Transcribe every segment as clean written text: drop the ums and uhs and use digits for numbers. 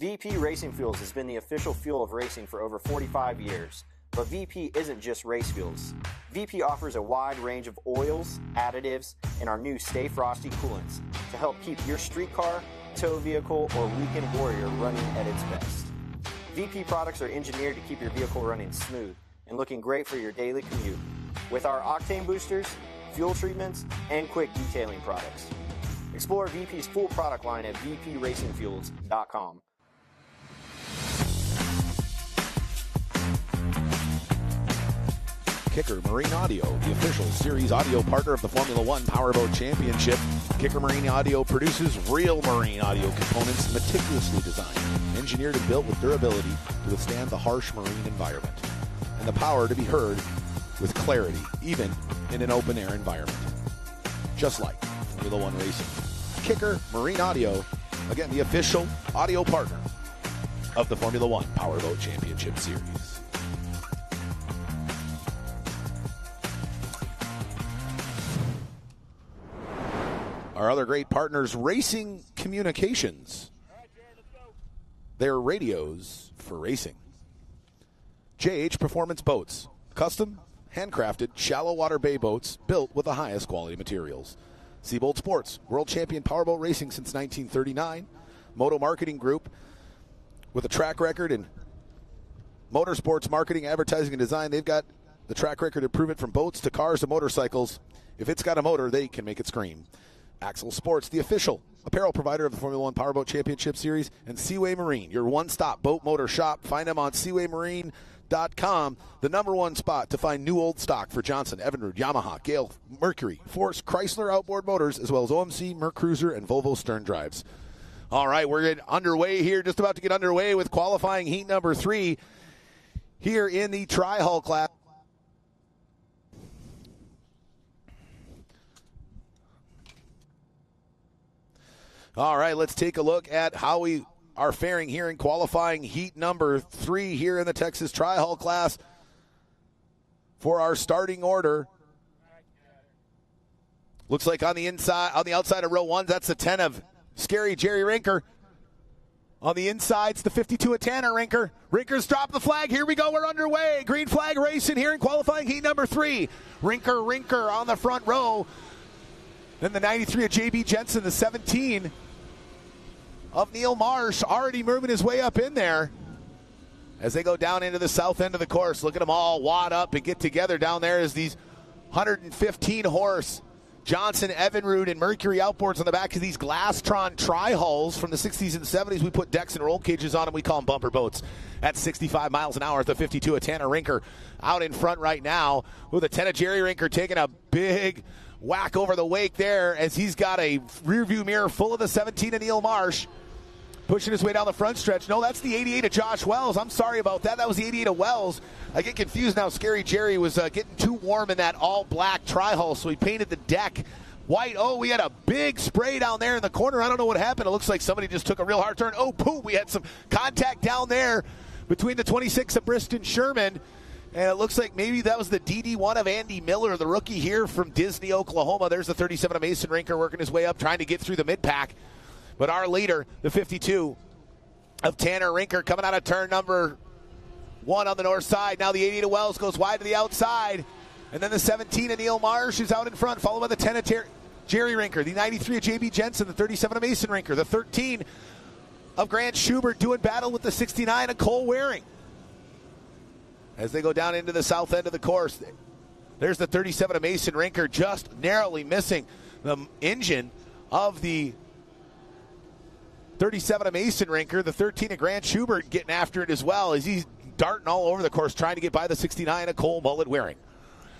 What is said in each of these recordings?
VP Racing Fuels has been the official fuel of racing for over 45 years. But VP isn't just race fuels. VP offers a wide range of oils, additives, and our new Stay Frosty coolants to help keep your street car, tow vehicle, or weekend warrior running at its best. VP products are engineered to keep your vehicle running smooth and looking great for your daily commute. With our octane boosters, fuel treatments, and quick detailing products. Explore VP's full product line at vpracingfuels.com. Kicker Marine Audio, the official series audio partner of the Formula One Powerboat Championship. Kicker Marine Audio produces real marine audio components meticulously designed, engineered and built with durability to withstand the harsh marine environment, and the power to be heard with clarity, even in an open-air environment. Just like Formula One racing. Kicker Marine Audio, again, the official audio partner of the Formula One Powerboat Championship Series. Our other great partners, Racing Communications. They're radios for racing. JH Performance Boats. Custom, handcrafted, shallow water bay boats built with the highest quality materials. Seabolt Sports, world champion powerboat racing since 1939. Moto Marketing Group, with a track record in motorsports marketing, advertising, and design. They've got the track record to prove it from boats to cars to motorcycles. If it's got a motor, they can make it scream. Axel Sports, the official apparel provider of the Formula One Powerboat Championship Series, and Seaway Marine, your one-stop boat motor shop. Find them on seawaymarine.com, the number one spot to find new old stock for Johnson, Evinrude, Yamaha, Gale, Mercury, Force, Chrysler outboard motors, as well as OMC, Mercruiser, and Volvo stern drives. All right, we're getting underway here, just about to get underway with qualifying heat number 3 here in the Tri-Hull class. All right, let's take a look at how we are faring here in qualifying heat number 3 here in the Texas Tri-Hull class. For our starting order, looks like on the outside of row 1, that's the 10 of Scary Jerry Rinker. On the inside's the 52 of Tanner Rinker. Rinker's dropped the flag. Here we go. We're underway. Green flag racing here in qualifying heat number 3. Rinker on the front row. Then the 93 of J.B. Jensen, the 17 of Neil Marsh, already moving his way up in there as they go down into the south end of the course. Look at them all wad up and get together down there as these 115 horse Johnson, Evinrude, and Mercury outboards on the back of these Glastron Tri-Hulls from the 60s and 70s. We put decks and roll cages on them. We call them bumper boats. At 65 miles an hour at the 52 of Tanner Rinker out in front right now, with a 10 of Jerry Rinker taking a big whack over the wake there as he's got a rearview mirror full of the 17 of Neil Marsh. Pushing his way down the front stretch. No, that's the 88 of Josh Wells. I'm sorry about that. That was the 88 of Wells. I get confused now. Scary Jerry was getting too warm in that all-black Tri-Hull, so he painted the deck white. Oh, we had a big spray down there in the corner. I don't know what happened. It looks like somebody just took a real hard turn. Oh, boom. We had some contact down there between the 26 of Briston Sherman, and it looks like maybe that was the DD1 of Andy Miller, the rookie here from Disney, Oklahoma. There's the 37 of Mason Rinker working his way up, trying to get through the mid-pack. But our leader, the 52 of Tanner Rinker, coming out of turn number 1 on the north side. Now the 88 of Wells goes wide to the outside. And then the 17 of Neil Marsh is out in front, followed by the 10 of Jerry Rinker, the 93 of J.B. Jensen, the 37 of Mason Rinker, the 13 of Grant Schubert doing battle with the 69 of Cole Waring. As they go down into the south end of the course, there's the 37 of Mason Rinker just narrowly missing the engine of the 37 of Mason Rinker, the 13 of Grant Schubert getting after it as well as he's darting all over the course trying to get by the 69 of Cole Mullet Waring.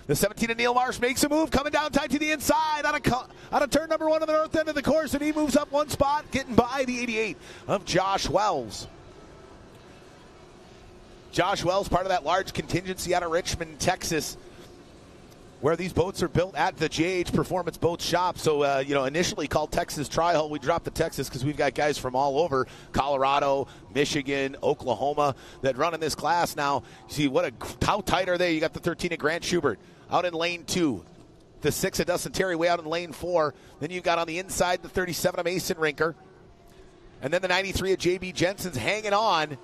The 17 of Neil Marsh makes a move, coming down tight to the inside out of turn number 1 on the north end of the course, and he moves up one spot, getting by the 88 of Josh Wells. Josh Wells, part of that large contingency out of Richmond, Texas, where these boats are built at the JH Performance Boat Shop. So, initially called Texas Tri-Hull. We dropped the Texas because we've got guys from all over, Colorado, Michigan, Oklahoma, that run in this class now. You see, how tight are they? You got the 13 of Grant Schubert out in lane 2. The 6 of Dustin Terry way out in lane 4. Then you've got on the inside the 37 of Mason Rinker. And then the 93 of J.B. Jensen's hanging on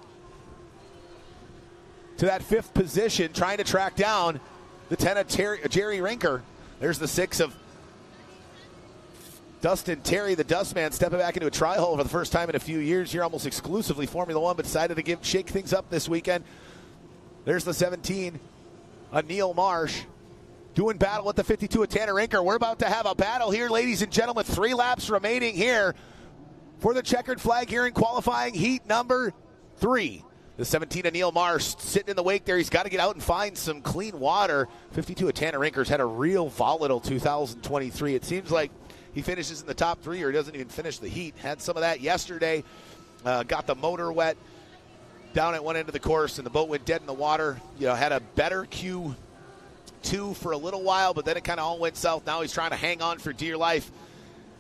to that 5th position, trying to track down the 10 of Jerry Rinker. There's the 6 of Dustin Terry, the Dustman, stepping back into a tri-hole for the first time in a few years here, almost exclusively Formula One, but decided to shake things up this weekend. There's the 17, Neil Marsh, doing battle with the 52 of Tanner Rinker. We're about to have a battle here, ladies and gentlemen. 3 laps remaining here for the checkered flag here in qualifying heat number 3. The 17 of Neil Marsh sitting in the wake there. He's got to get out and find some clean water. 52 of Tanner Rinker's had a real volatile 2023. It seems like he finishes in the top 3 or he doesn't even finish the heat. Had some of that yesterday. Got the motor wet down at one end of the course, and the boat went dead in the water. Had a better Q2 for a little while, but then it kind of all went south. Now he's trying to hang on for dear life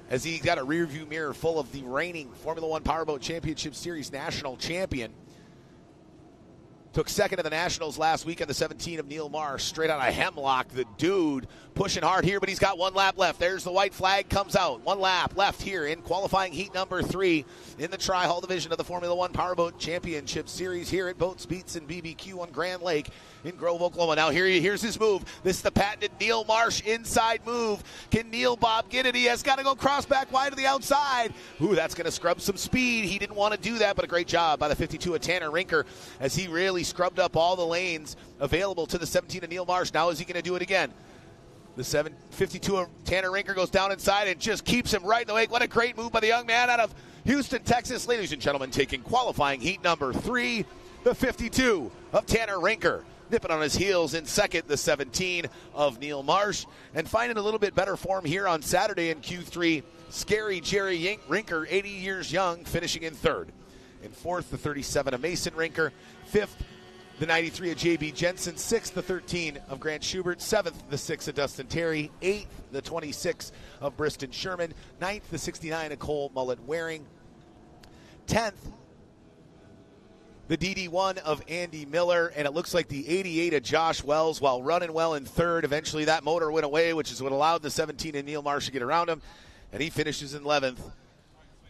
as he's got a rearview mirror full of the reigning Formula One Powerboat Championship Series national champion. Took second in the Nationals last weekend, the 17 of Neil Marsh, straight out of Hemlock. The dude pushing hard here, but he's got 1 lap left. There's the white flag, comes out. 1 lap left here in qualifying heat number 3 in the Tri-Hull division of the Formula One Powerboat Championship Series here at Boats, Beats, and BBQ on Grand Lake in Grove, Oklahoma. Now here's his move. This is the patented Neil Marsh inside move. Can Neil Bob get it? He has got to go cross back wide to the outside. Ooh, that's going to scrub some speed. He didn't want to do that, but a great job by the 52 of Tanner Rinker as he really scrubbed up all the lanes available to the 17 of Neil Marsh. Now is he going to do it again? The 52 of Tanner Rinker goes down inside and just keeps him right in the wake. What a great move by the young man out of Houston, Texas. Ladies and gentlemen, taking qualifying heat number 3, the 52 of Tanner Rinker. Nipping on his heels in second, the 17 of Neil Marsh. And finding a little bit better form here on Saturday in Q3, Scary Jerry Rinker, 80 years young, finishing in 3rd. In 4th, the 37 of Mason Rinker. 5th, the 93 of J.B. Jensen. 6th, the 13 of Grant Schubert. 7th, the 6 of Dustin Terry. 8th, the 26 of Briston Sherman. 9th, the 69 of Cole Mullet Waring. 10th, the DD1 of Andy Miller, and it looks like the 88 of Josh Wells, while running well in 3rd. Eventually that motor went away, which is what allowed the 17 of Neil Marsh to get around him, and he finishes in 11th,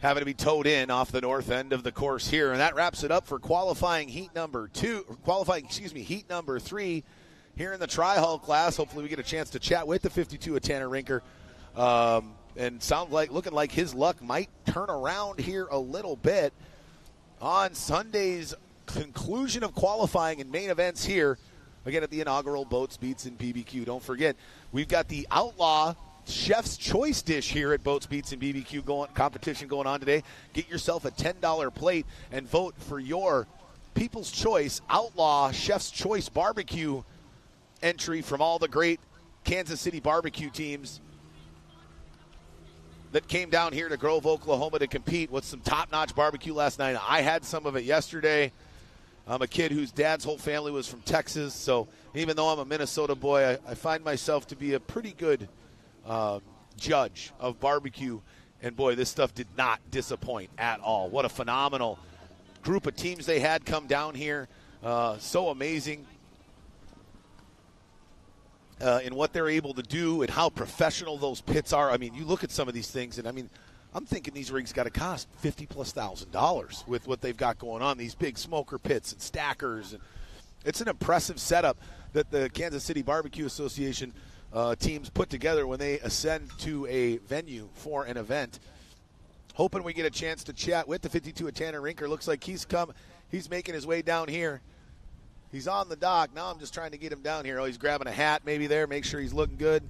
having to be towed in off the north end of the course here. And that wraps it up for qualifying heat number 3 here in the Tri-Hull class. Hopefully we get a chance to chat with the 52 of Tanner Rinker. And looking like his luck might turn around here a little bit on Sunday's conclusion of qualifying and main events here, again, at the inaugural Boats, Beats, and BBQ. Don't forget, we've got the Outlaw Chef's Choice dish here at Boats, Beats, and BBQ competition going on today. Get yourself a $10 plate and vote for your People's Choice Outlaw Chef's Choice barbecue entry from all the great Kansas City barbecue teams that came down here to Grove, Oklahoma to compete with some top-notch barbecue last night. I had some of it yesterday. I'm a kid whose dad's whole family was from Texas, so even though I'm a Minnesota boy, I find myself to be a pretty good judge of barbecue. And, boy, this stuff did not disappoint at all. What a phenomenal group of teams they had come down here. So amazing in what they're able to do and how professional those pits are. I mean, you look at some of these things, and, I mean, I'm thinking these rigs got to cost $50,000+ with what they've got going on, these big smoker pits and stackers. And it's an impressive setup that the Kansas City Barbecue Association teams put together when they ascend to a venue for an event. Hoping we get a chance to chat with the 52 of Tanner Rinker. Looks like he's making his way down here. He's on the dock. Now I'm just trying to get him down here. Oh, he's grabbing a hat maybe there, make sure he's looking good.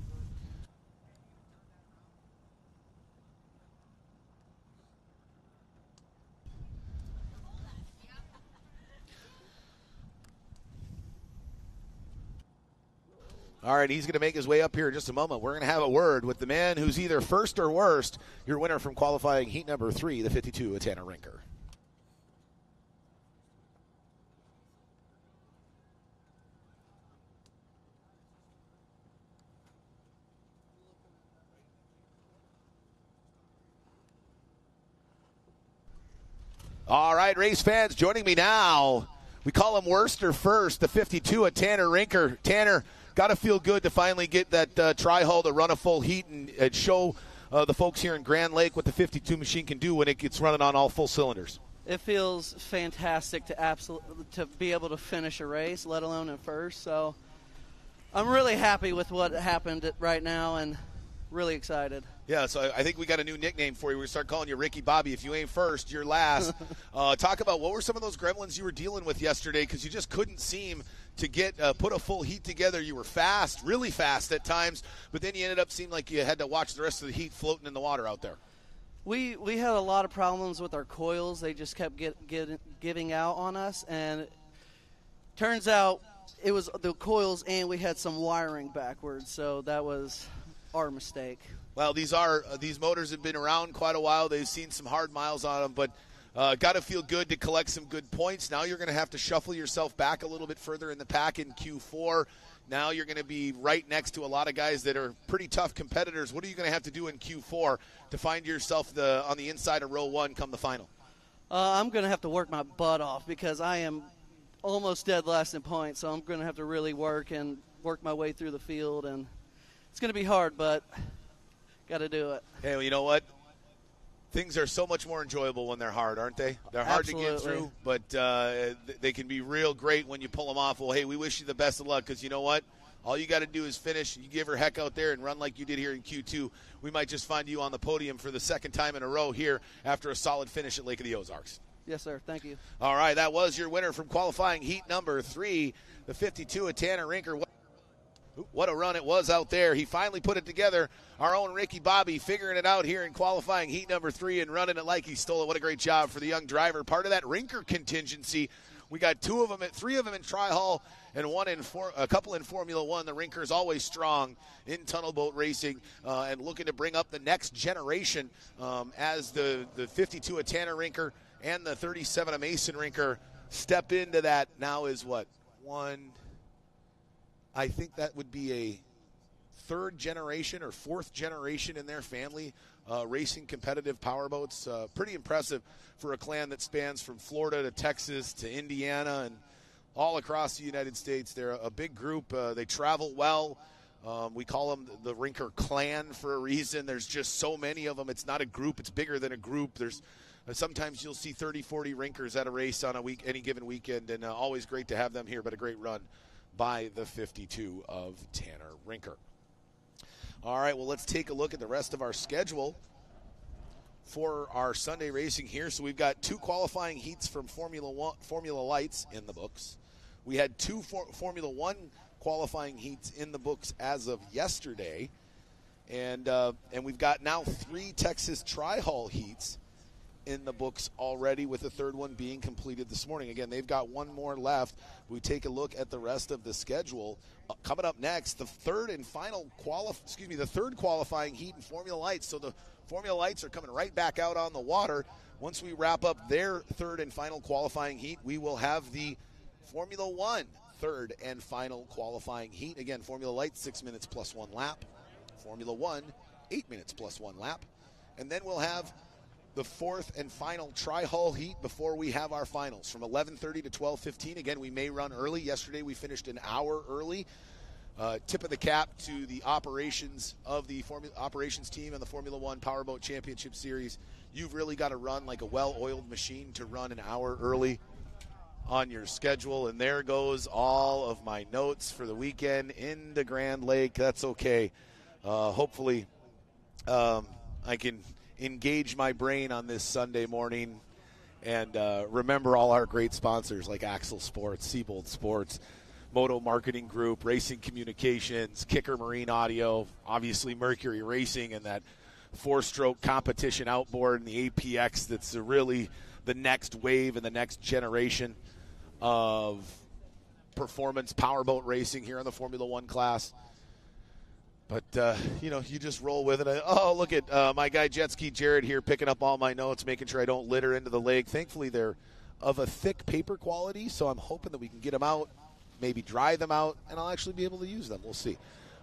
All right, he's going to make his way up here in just a moment. We're going to have a word with the man who's either first or worst, your winner from qualifying heat number 3, the 52 of Tanner Rinker. All right, race fans, joining me now. We call him worst or first, the 52 of Tanner Rinker. Tanner, got to feel good to finally get that tri-hull to run a full heat and show the folks here in Grand Lake what the 52 machine can do when it gets running on all full cylinders? It feels fantastic to be able to finish a race, let alone in first. So I'm really happy with what happened right now and really excited. Yeah, so I think we got a new nickname for you. We're going to start calling you Ricky Bobby. If you ain't first, you're last. Talk about what were some of those gremlins you were dealing with yesterday, because you just couldn't seem to get put a full heat together. You were fast, really fast at times, but then you ended up seeming like you had to watch the rest of the heat floating in the water out there. We had a lot of problems with our coils. They just kept giving out on us, and turns out it was the coils, and we had some wiring backwards, so that was our mistake. Well, these motors have been around quite a while. They've seen some hard miles on them, but got to feel good to collect some good points. Now you're going to have to shuffle yourself back a little bit further in the pack in Q4. Now you're going to be right next to a lot of guys that are pretty tough competitors. What are you going to have to do in Q4 to find yourself on the inside of row one come the final? I'm going to have to work my butt off because I am almost dead last in points, so I'm going to have to really work my way through the field, and it's going to be hard, but got to do it. Hey, well, you know what? Things are so much more enjoyable when they're hard, aren't they? They're hard Absolutely. to get through, but they can be real great when you pull them off. Well, hey, we wish you the best of luck, because you know what? All you got to do is finish. You give her heck out there and run like you did here in Q2. We might just find you on the podium for the second time in a row here after a solid finish at Lake of the Ozarks. Yes, sir. Thank you. All right, that was your winner from qualifying heat number 3, the 52 at Tanner Rinker. What a run it was out there. He finally put it together. Our own Ricky Bobby figuring it out here in qualifying heat number 3 and running it like he stole it. What a great job for the young driver. Part of that Rinker contingency. We got 3 of them in Tri-Hall and a couple in Formula One. The Rinker is always strong in tunnel boat racing and looking to bring up the next generation as the 52 at Tanner Rinker and the 37 at Mason Rinker step into that. Now is what? I think that would be a 3rd generation or 4th generation in their family racing competitive powerboats. Pretty impressive for a clan that spans from Florida to Texas to Indiana and all across the United States. They're a big group. They travel well. We call them the Rinker clan for a reason. There's just so many of them. It's not a group. It's bigger than a group. There's sometimes you'll see 30, 40 Rinkers at a race on any given weekend, and always great to have them here, but a great run by the 52 of Tanner Rinker. All right, well, let's take a look at the rest of our schedule for our Sunday racing here. So we've got 2 qualifying heats from Formula Lights in the books. We had 2 Formula One qualifying heats in the books as of yesterday. And we've got now 3 Texas Tri-Hall heats in the books already, with the 3rd one being completed this morning. Again, they've got 1 more left. We take a look at the rest of the schedule. Coming up next, the third qualifying heat in Formula Lights. So the Formula Lights are coming right back out on the water. Once we wrap up their 3rd and final qualifying heat, we will have the Formula One 3rd and final qualifying heat. Again, Formula Lights 6 minutes plus 1 lap. Formula One 8 minutes plus 1 lap. And then we'll have the 4th and final Tri-Hall heat before we have our finals from 11:30 to 12:15. Again, we may run early. Yesterday we finished an hour early. Tip of the cap to the operations of the operations team and the Formula One Powerboat Championship Series. You've really got to run like a well-oiled machine to run an hour early on your schedule. And there goes all of my notes for the weekend in the Grand Lake. That's okay. Hopefully I can engage my brain on this Sunday morning and remember all our great sponsors like Axel Sports, Seabold Sports, Moto Marketing Group, Racing Communications, Kicker Marine Audio, obviously Mercury Racing, and that 4-stroke competition outboard and the APX that's really the next wave and the next generation of performance powerboat racing here in the Formula One class. But, you just roll with it. Oh, look at my guy Jet Ski Jared here picking up all my notes, making sure I don't litter into the lake. Thankfully, they're of a thick paper quality, so I'm hoping that we can get them out, maybe dry them out, and I'll actually be able to use them. We'll see.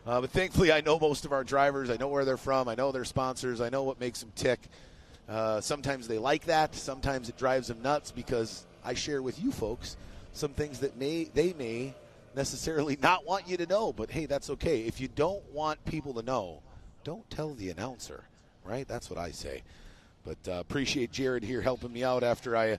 But thankfully, I know most of our drivers. I know where they're from. I know their sponsors. I know what makes them tick. Sometimes they like that. Sometimes it drives them nuts because I share with you folks some things that they may necessarily not want you to know, but hey, that's okay. If you don't want people to know, don't tell the announcer, right? That's what I say. But appreciate Jared here helping me out after I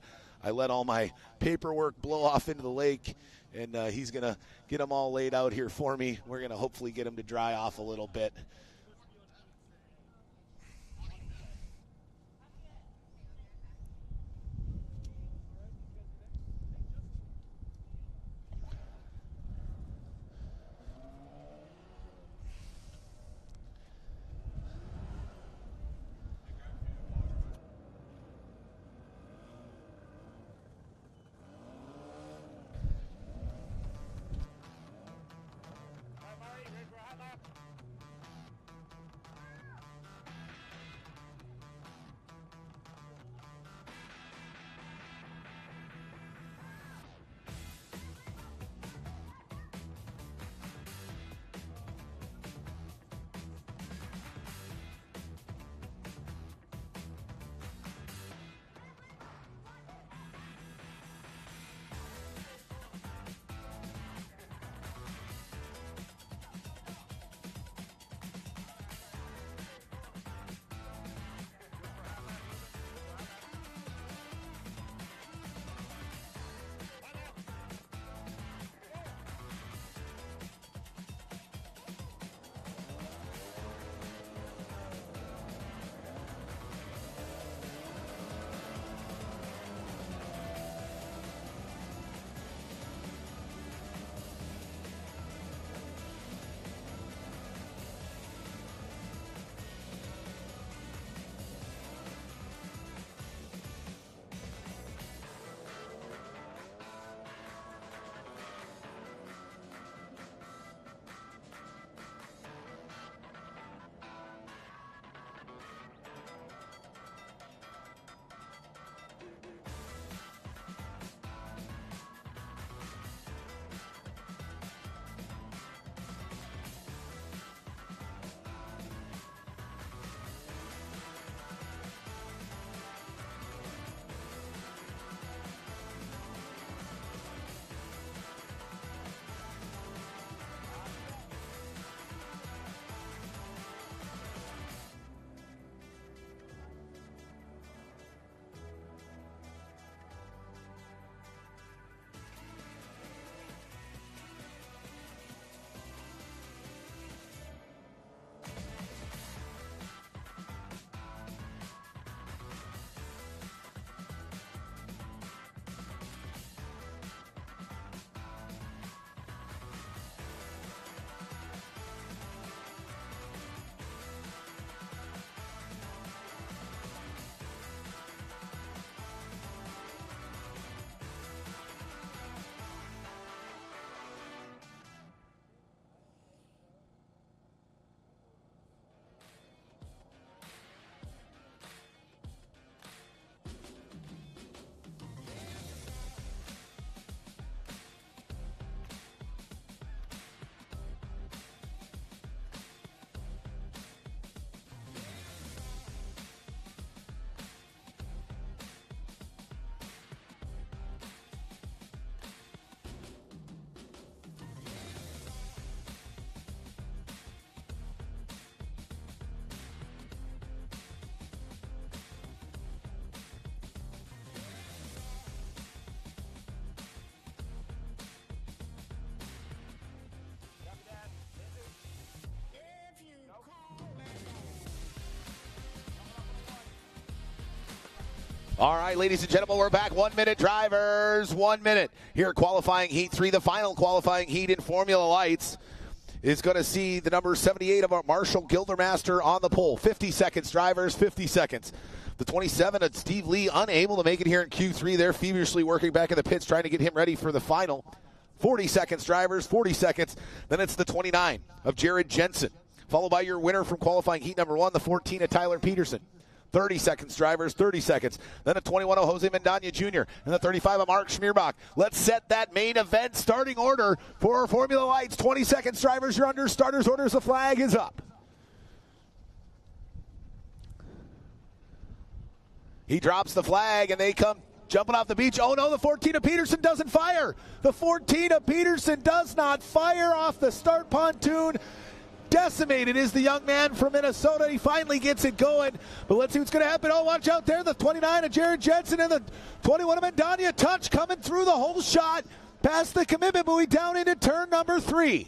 let all my paperwork blow off into the lake, and he's going to get them all laid out here for me. We're going to hopefully get them to dry off a little bit. All right, ladies and gentlemen, we're back. 1 minute, drivers. 1 minute. Here, qualifying heat 3, the final qualifying heat in Formula Lights is going to see the number 78 of our Marshall Gildermaster on the pole. 50 seconds, drivers, 50 seconds. The 27 of Steve Lee unable to make it here in Q3. They're feverishly working back in the pits, trying to get him ready for the final. 40 seconds, drivers, 40 seconds. Then it's the 29 of Jared Jensen, followed by your winner from qualifying heat number 1, the 14 of Tyler Peterson. 30 seconds, drivers, 30 seconds. Then a 21 of Jose Mendaña Jr. and the 35 of Mark Schmierbach. Let's set that main event starting order for Formula Lights. 20 seconds, drivers, you're under starters orders. The flag is up. He drops the flag, and they come jumping off the beach. Oh, no, the 14 of Peterson doesn't fire. The 14 of Peterson does not fire off the start pontoon. decimated is the young man from Minnesota. He finally gets it going, but let's see what's going to happen. Oh, watch out there. The 29 of Jared Jensen and the 21 of Mendania Touch coming through the whole shot past the commitment buoy down into turn number 3.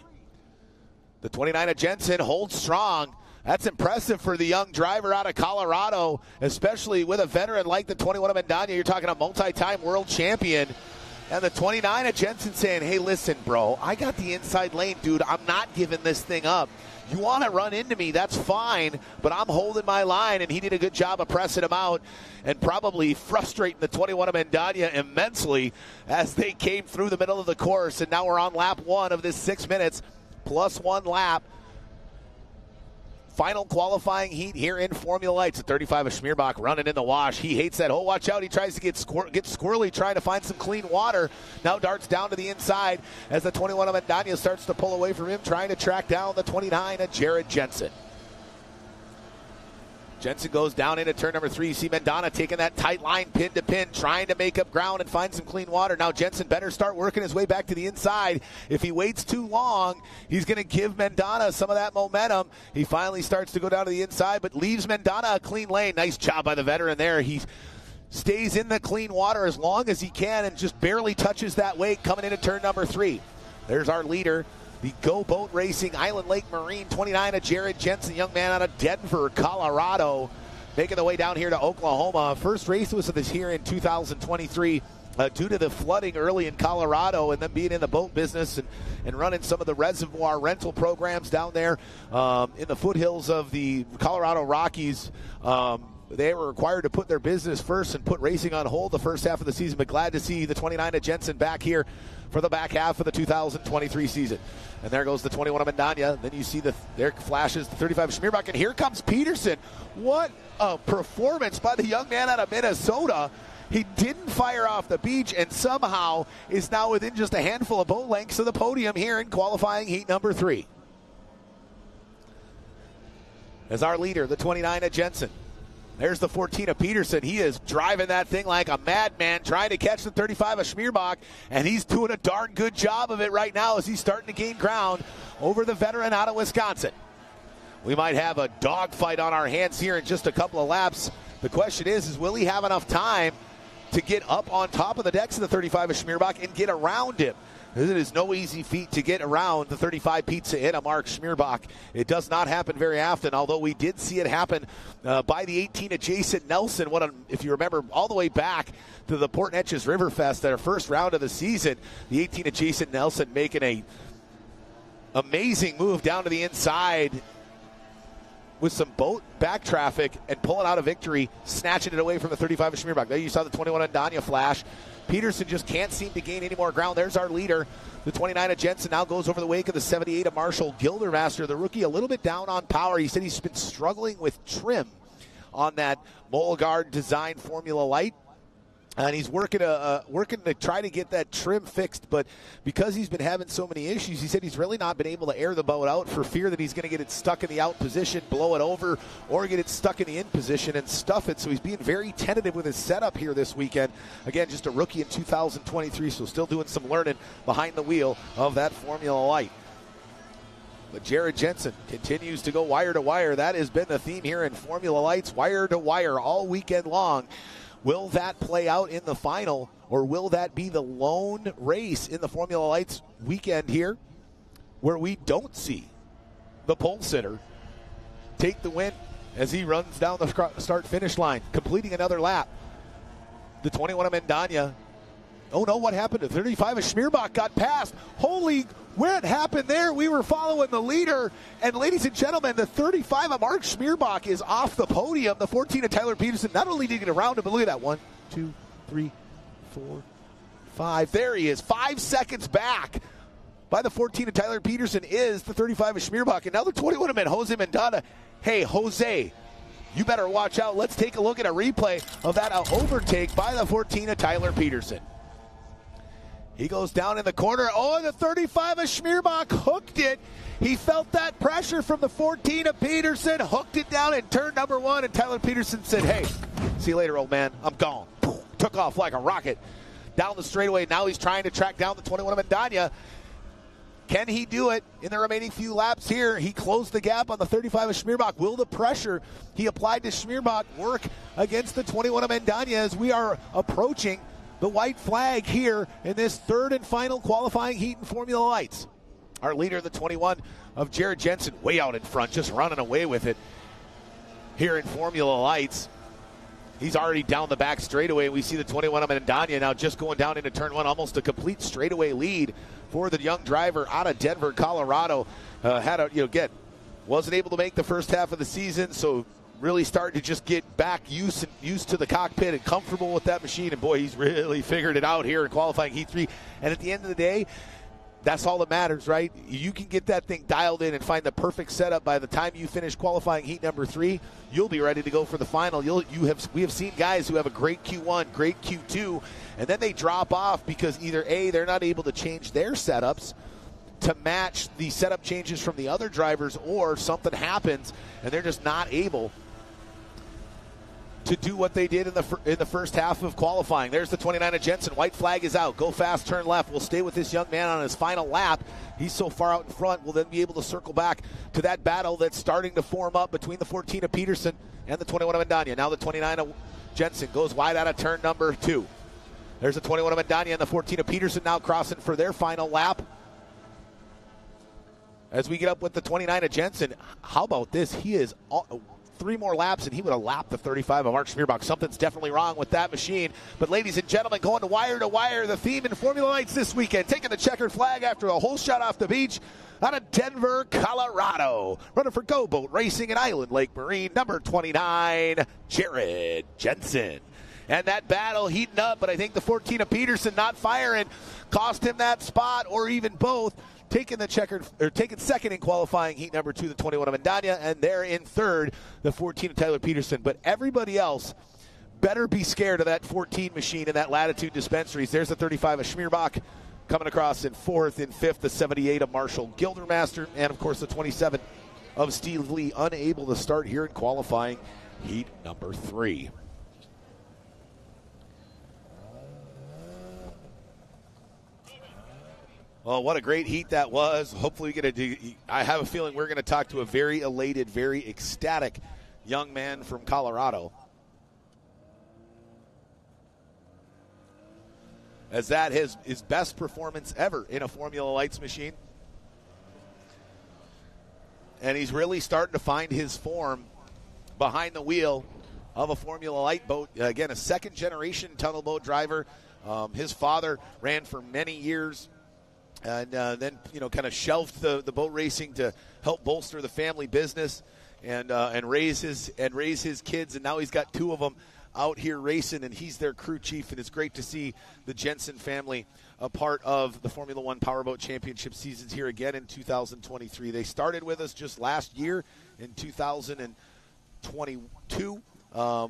The 29 of Jensen holds strong. That's impressive for the young driver out of Colorado, especially with a veteran like the 21 of Mendania. You're talking a multi-time world champion. And the 29 of Jensen saying, hey, listen, bro, I got the inside lane, dude. I'm not giving this thing up. You want to run into me, that's fine, but I'm holding my line, and he did a good job of pressing him out and probably frustrating the 21 of Mendania immensely as they came through the middle of the course, and now we're on lap 1 of this 6 minutes plus 1 lap. Final qualifying heat here in Formula Lights. The 35 of Schmierbach running in the wash. He hates that hole. Watch out. He tries to get squirrely, trying to find some clean water. Now darts down to the inside as the 21 of Mendania starts to pull away from him, trying to track down the 29 of Jared Jensen. Jensen goes down into turn number 3. You see Mendana taking that tight line pin to pin, trying to make up ground and find some clean water. Now Jensen better start working his way back to the inside. If he waits too long, he's going to give Mendana some of that momentum. He finally starts to go down to the inside, but leaves Mendana a clean lane. Nice job by the veteran there. He stays in the clean water as long as he can and just barely touches that wake coming into turn number 3. There's our leader. The Go Boat Racing Island Lake Marine 29 of Jared Jensen, young man out of Denver, Colorado, making the way down here to Oklahoma. First race was this here in 2023 due to the flooding early in Colorado and then being in the boat business and running some of the reservoir rental programs down there in the foothills of the Colorado Rockies. They were required to put their business first and put racing on hold the first half of the season, but glad to see the 29 of Jensen back here for the back half of the 2023 season. And there goes the 21 of Mendania. Then you see there flashes the 35 of Schmierbach, and here comes Peterson. What a performance by the young man out of Minnesota. He didn't fire off the beach and somehow is now within just a handful of boat lengths of the podium here in qualifying heat number 3. As our leader, the 29 of Jensen. There's the 14 of Peterson. He is driving that thing like a madman, trying to catch the 35 of Schmierbach, and he's doing a darn good job of it right now as he's starting to gain ground over the veteran out of Wisconsin. We might have a dogfight on our hands here in just a couple of laps. The question is will he have enough time to get up on top of the decks of the 35 of Schmierbach and get around him? It is no easy feat to get around the 35 Pizza in a Mark Schmierbach. It does not happen very often, although we did see it happen by the 18 of Jason Nelson. If you remember, all the way back to the Port Neches Riverfest, their first round of the season, the 18 of Jason Nelson making a amazing move down to the inside with some boat back traffic and pulling out a victory, snatching it away from the 35 of Schmierbach. There you saw the 21 of Danya flash. Peterson just can't seem to gain any more ground. There's our leader. The 29 of Jensen now goes over the wake of the 78 of Marshall Gildermaster, the rookie, a little bit down on power. He said he's been struggling with trim on that Molgard design Formula Light. And he's working to try to get that trim fixed, but because he's been having so many issues, he said he's really not been able to air the boat out for fear that he's going to get it stuck in the out position, blow it over, or get it stuck in the in position and stuff it. So he's being very tentative with his setup here this weekend. Again, just a rookie in 2023, so still doing some learning behind the wheel of that Formula Light. But Jared Jensen continues to go wire to wire. That has been the theme here in Formula Lights, wire to wire all weekend long. Will that play out in the final, or will that be the lone race in the Formula Lights weekend here where we don't see the pole sitter take the win as he runs down the start-finish line, completing another lap? The 21 of Mendania. Oh, no, what happened? The 35 of Schmierbach got past. Holy, where it happened there, we were following the leader. And ladies and gentlemen, the 35 of Mark Schmierbach is off the podium. The 14 of Tyler Peterson not only did he get around him, but look at that. 1, 2, 3, 4, 5. There he is, 5 seconds back. By the 14 of Tyler Peterson is the 35 of Schmierbach. And now the 21 of Jose Mendana. Hey, Jose, you better watch out. Let's take a look at a replay of that overtake by the 14 of Tyler Peterson. He goes down in the corner. Oh, and the 35 of Schmierbach hooked it. He felt that pressure from the 14 of Peterson, hooked it down in turn number 1, and Tyler Peterson said, hey, see you later, old man. I'm gone. Took off like a rocket down the straightaway. Now he's trying to track down the 21 of Mendania. Can he do it in the remaining few laps here? He closed the gap on the 35 of Schmierbach. Will the pressure he applied to Schmierbach work against the 21 of Mendaña as we are approaching the white flag here in this third and final qualifying heat in Formula Lights? Our leader, the 21 of Jared Jensen, way out in front, just running away with it here in Formula Lights. He's already down the back straightaway. We see the 21 of Mendaña now just going down into turn one, almost a complete straightaway lead for the young driver out of Denver, Colorado. Wasn't able to make the first half of the season, so really starting to just get back used to the cockpit and comfortable with that machine. And boy, he's really figured it out here in qualifying heat 3. And at the end of the day, that's all that matters, right? You can get that thing dialed in and find the perfect setup. By the time you finish qualifying heat number 3, you'll be ready to go for the final. We have seen guys who have a great Q1, great Q2, and then they drop off because either A, they're not able to change their setups to match the setup changes from the other drivers, or something happens and they're just not able to do what they did in the first half of qualifying. There's the 29 of Jensen. White flag is out. Go fast, turn left. We'll stay with this young man on his final lap. He's so far out in front, we'll then be able to circle back to that battle that's starting to form up between the 14 of Peterson and the 21 of Mendaña. Now the 29 of Jensen goes wide out of turn number 2. There's the 21 of Mendaña and the 14 of Peterson now crossing for their final lap. As we get up with the 29 of Jensen, how about this? He is 3 more laps, and he would have lapped the 35 of Mark Schmierbach. Something's definitely wrong with that machine. But ladies and gentlemen, going to wire, the theme in Formula Lights this weekend, taking the checkered flag after a whole shot off the beach out of Denver, Colorado. Running for Go Boat Racing and Island Lake Marine, number 29, Jared Jensen. And that battle heating up, but I think the 14 of Peterson not firing cost him that spot, or even both. Taking second in qualifying heat number 2, the 21 of Mendaña, and they're in third, the 14 of Tyler Peterson. But everybody else better be scared of that 14 machine in that Latitude Dispensaries. There's the 35 of Schmierbach coming across in fourth. In fifth, the 78 of Marshall Gildermaster, and of course the 27 of Steve Lee, unable to start here in qualifying heat number 3. Well, what a great heat that was. Hopefully I have a feeling we're going to talk to a very elated, very ecstatic young man from Colorado, as that is his best performance ever in a Formula Lights machine. And he's really starting to find his form behind the wheel of a Formula Light boat. Again, a second-generation tunnel boat driver. His father ran for many years, and then kind of shelved the boat racing to help bolster the family business and raise his kids. And now he's got 2 of them out here racing, and he's their crew chief. And it's great to see the Jensen family a part of the Formula 1 Powerboat Championship seasons here again in 2023. They started with us just last year in 2022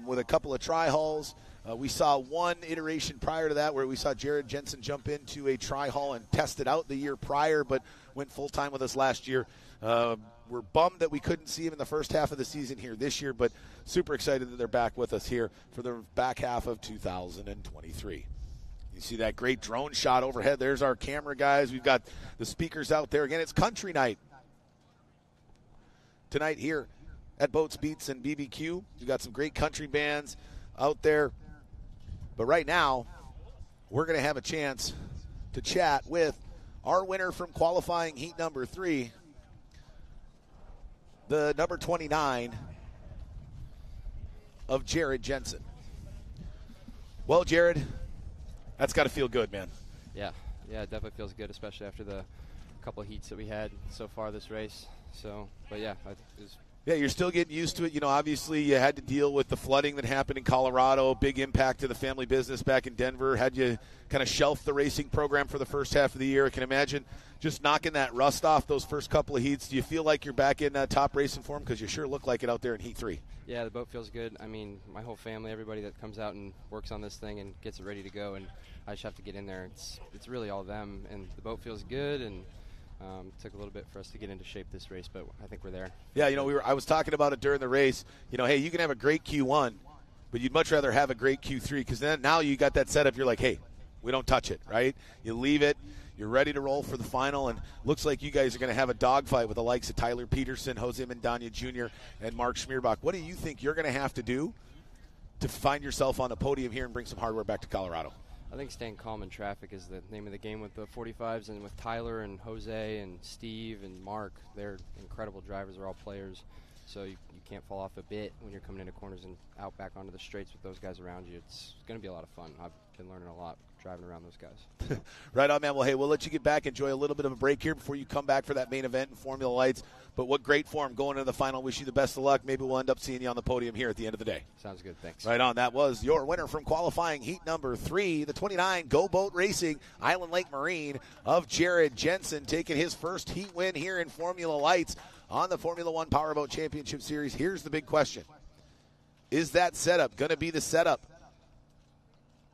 with a couple of tri-hauls. We saw one iteration prior to that where we saw Jared Jensen jump into a tri-haul and test it out the year prior, but went full-time with us last year. We're bummed that we couldn't see him in the first half of the season here this year, but super excited that they're back with us here for the back half of 2023. You see that great drone shot overhead. There's our camera guys. We've got the speakers out there. Again, it's country night tonight here at Boats, Beats, and BBQ. We've got some great country bands out there. But right now, we're going to have a chance to chat with our winner from qualifying heat number 3, the number 29 of Jared Jensen. Well, Jared, that's got to feel good, man. Yeah, it definitely feels good, especially after the couple of heats that we had so far this race. So, but yeah, it was. Yeah, you're still getting used to it. Obviously you had to deal with the flooding that happened in Colorado, big impact to the family business back in Denver. Had you kind of shelf the racing program for the first half of the year? I can imagine just knocking that rust off those first couple of heats. Do you feel like you're back in top racing form? Because you sure look like it out there in Heat 3. Yeah, the boat feels good. I mean, my whole family, everybody that comes out and works on this thing and gets it ready to go, and I just have to get in there. It's really all them, and the boat feels good, and took a little bit for us to get into shape this race, but I think we're there. Yeah, I was talking about it during the race. Hey, you can have a great Q1, but you'd much rather have a great Q3, because then now you got that setup. You're like, hey, We don't touch it, right? You leave it. You're ready to roll for the final, and looks like you guys are going to have a dogfight with the likes of Tyler Peterson, Jose Mendaña Jr., and Mark Schmierbach. What do you think you're going to have to do to find yourself on the podium here and bring some hardware back to Colorado? I think staying calm in traffic is the name of the game with the 45s, and with Tyler and Jose and Steve and Mark. They're incredible drivers. They're all players, so you can't fall off a bit when you're coming into corners and out back onto the straights with those guys around you. It's going to be a lot of fun. I've been learning a lot driving around those guys. Right on, man. Well, hey, we'll let you get back, enjoy a little bit of a break here before you come back for that main event in Formula Lights. But what great form going into the final. Wish you the best of luck. Maybe we'll end up seeing you on the podium here at the end of the day. Sounds good. Thanks. Right on. That was your winner from qualifying heat number 3, the 29 Go Boat Racing Island Lake Marine of Jared Jensen, taking his first heat win here in Formula Lights on the Formula 1 Powerboat Championship Series. Here's the big question. Is that setup going to be the setup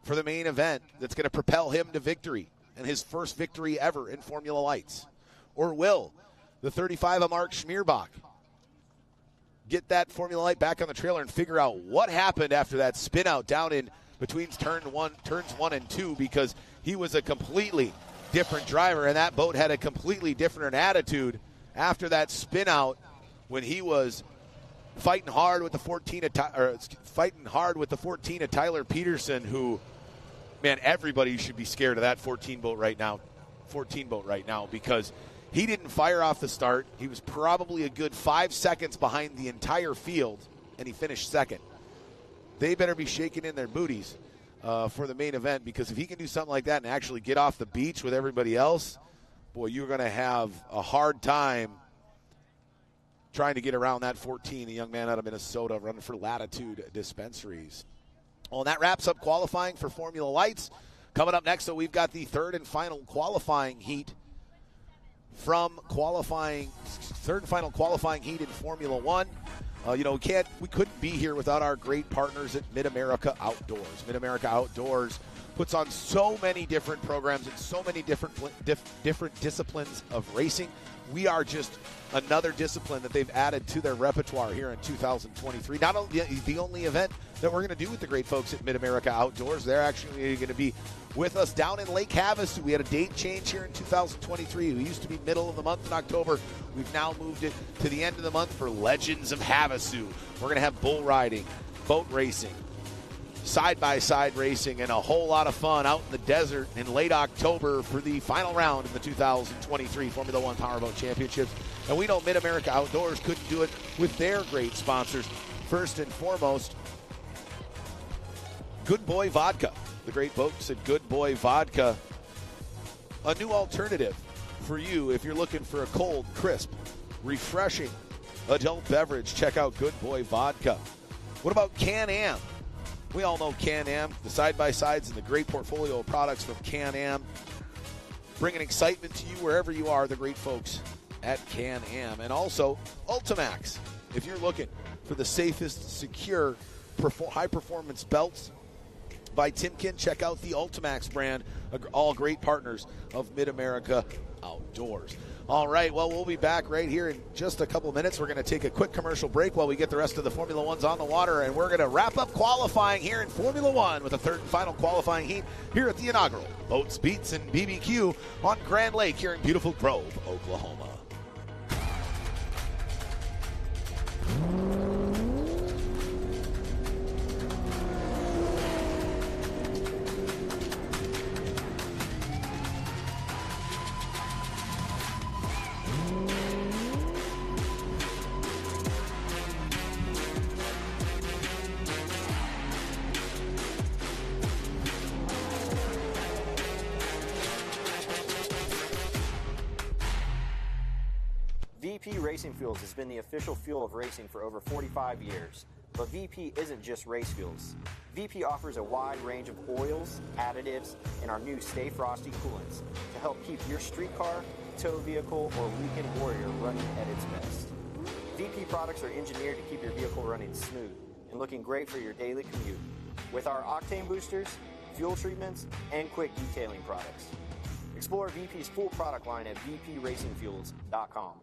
for the main event that's going to propel him to victory and his first victory ever in Formula Lights? Or will the 35 of Mark Schmierbach get that Formula Light back on the trailer and figure out what happened after that spin out down in between turns 1 and 2, because he was a completely different driver and that boat had a completely different attitude after that spin out when he was fighting hard with the 14 of Tyler Peterson, who, man, everybody should be scared of that 14 boat right now because he didn't fire off the start. He was probably a good 5 seconds behind the entire field, and he finished second. They better be shaking in their booties for the main event, because if he can do something like that and actually get off the beach with everybody else, boy, you're going to have a hard time trying to get around that 14, a young man out of Minnesota running for Latitude Dispensaries. Well, and that wraps up qualifying for Formula Lights. Coming up next, so we've got the third and final qualifying heat in Formula One. We couldn't be here without our great partners at Mid-America Outdoors. Mid-America Outdoors puts on so many different programs and so many different disciplines of racing. We are just another discipline that they've added to their repertoire here in 2023. Not only the only event that we're going to do with the great folks at Mid-America Outdoors. They're actually going to be with us down in Lake Havasu. We had a date change here in 2023. We used to be middle of the month in October. We've now moved it to the end of the month for Legends of Havasu. We're going to have bull riding, boat racing, side-by-side racing, and a whole lot of fun out in the desert in late October for the final round of the 2023 Formula 1 Powerboat Championships. And we know Mid-America Outdoors couldn't do it with their great sponsors. First and foremost, Good Boy Vodka. The great folks at Good Boy Vodka. A new alternative for you if you're looking for a cold, crisp, refreshing adult beverage. Check out Good Boy Vodka. What about Can-Am? We all know Can-Am, the side-by-sides and the great portfolio of products from Can-Am. Bringing excitement to you wherever you are, the great folks at Can-Am. And also Ultimax. If you're looking for the safest, secure, high-performance belts by Timken, check out the Ultimax brand, all great partners of Mid-America Outdoors. All right, well, we'll be back right here in just a couple minutes. We're going to take a quick commercial break while we get the rest of the Formula Ones on the water, and we're going to wrap up qualifying here in Formula One with a third and final qualifying heat here at the inaugural Boats, Beats, and BBQ on Grand Lake here in beautiful Grove, Oklahoma. VP Racing Fuels has been the official fuel of racing for over 45 years. But VP isn't just race fuels. VP offers a wide range of oils, additives, and our new Stay Frosty coolants to help keep your street car, tow vehicle, or weekend warrior running at its best. VP products are engineered to keep your vehicle running smooth and looking great for your daily commute. With our octane boosters, fuel treatments, and quick detailing products. Explore VP's full product line at vpracingfuels.com.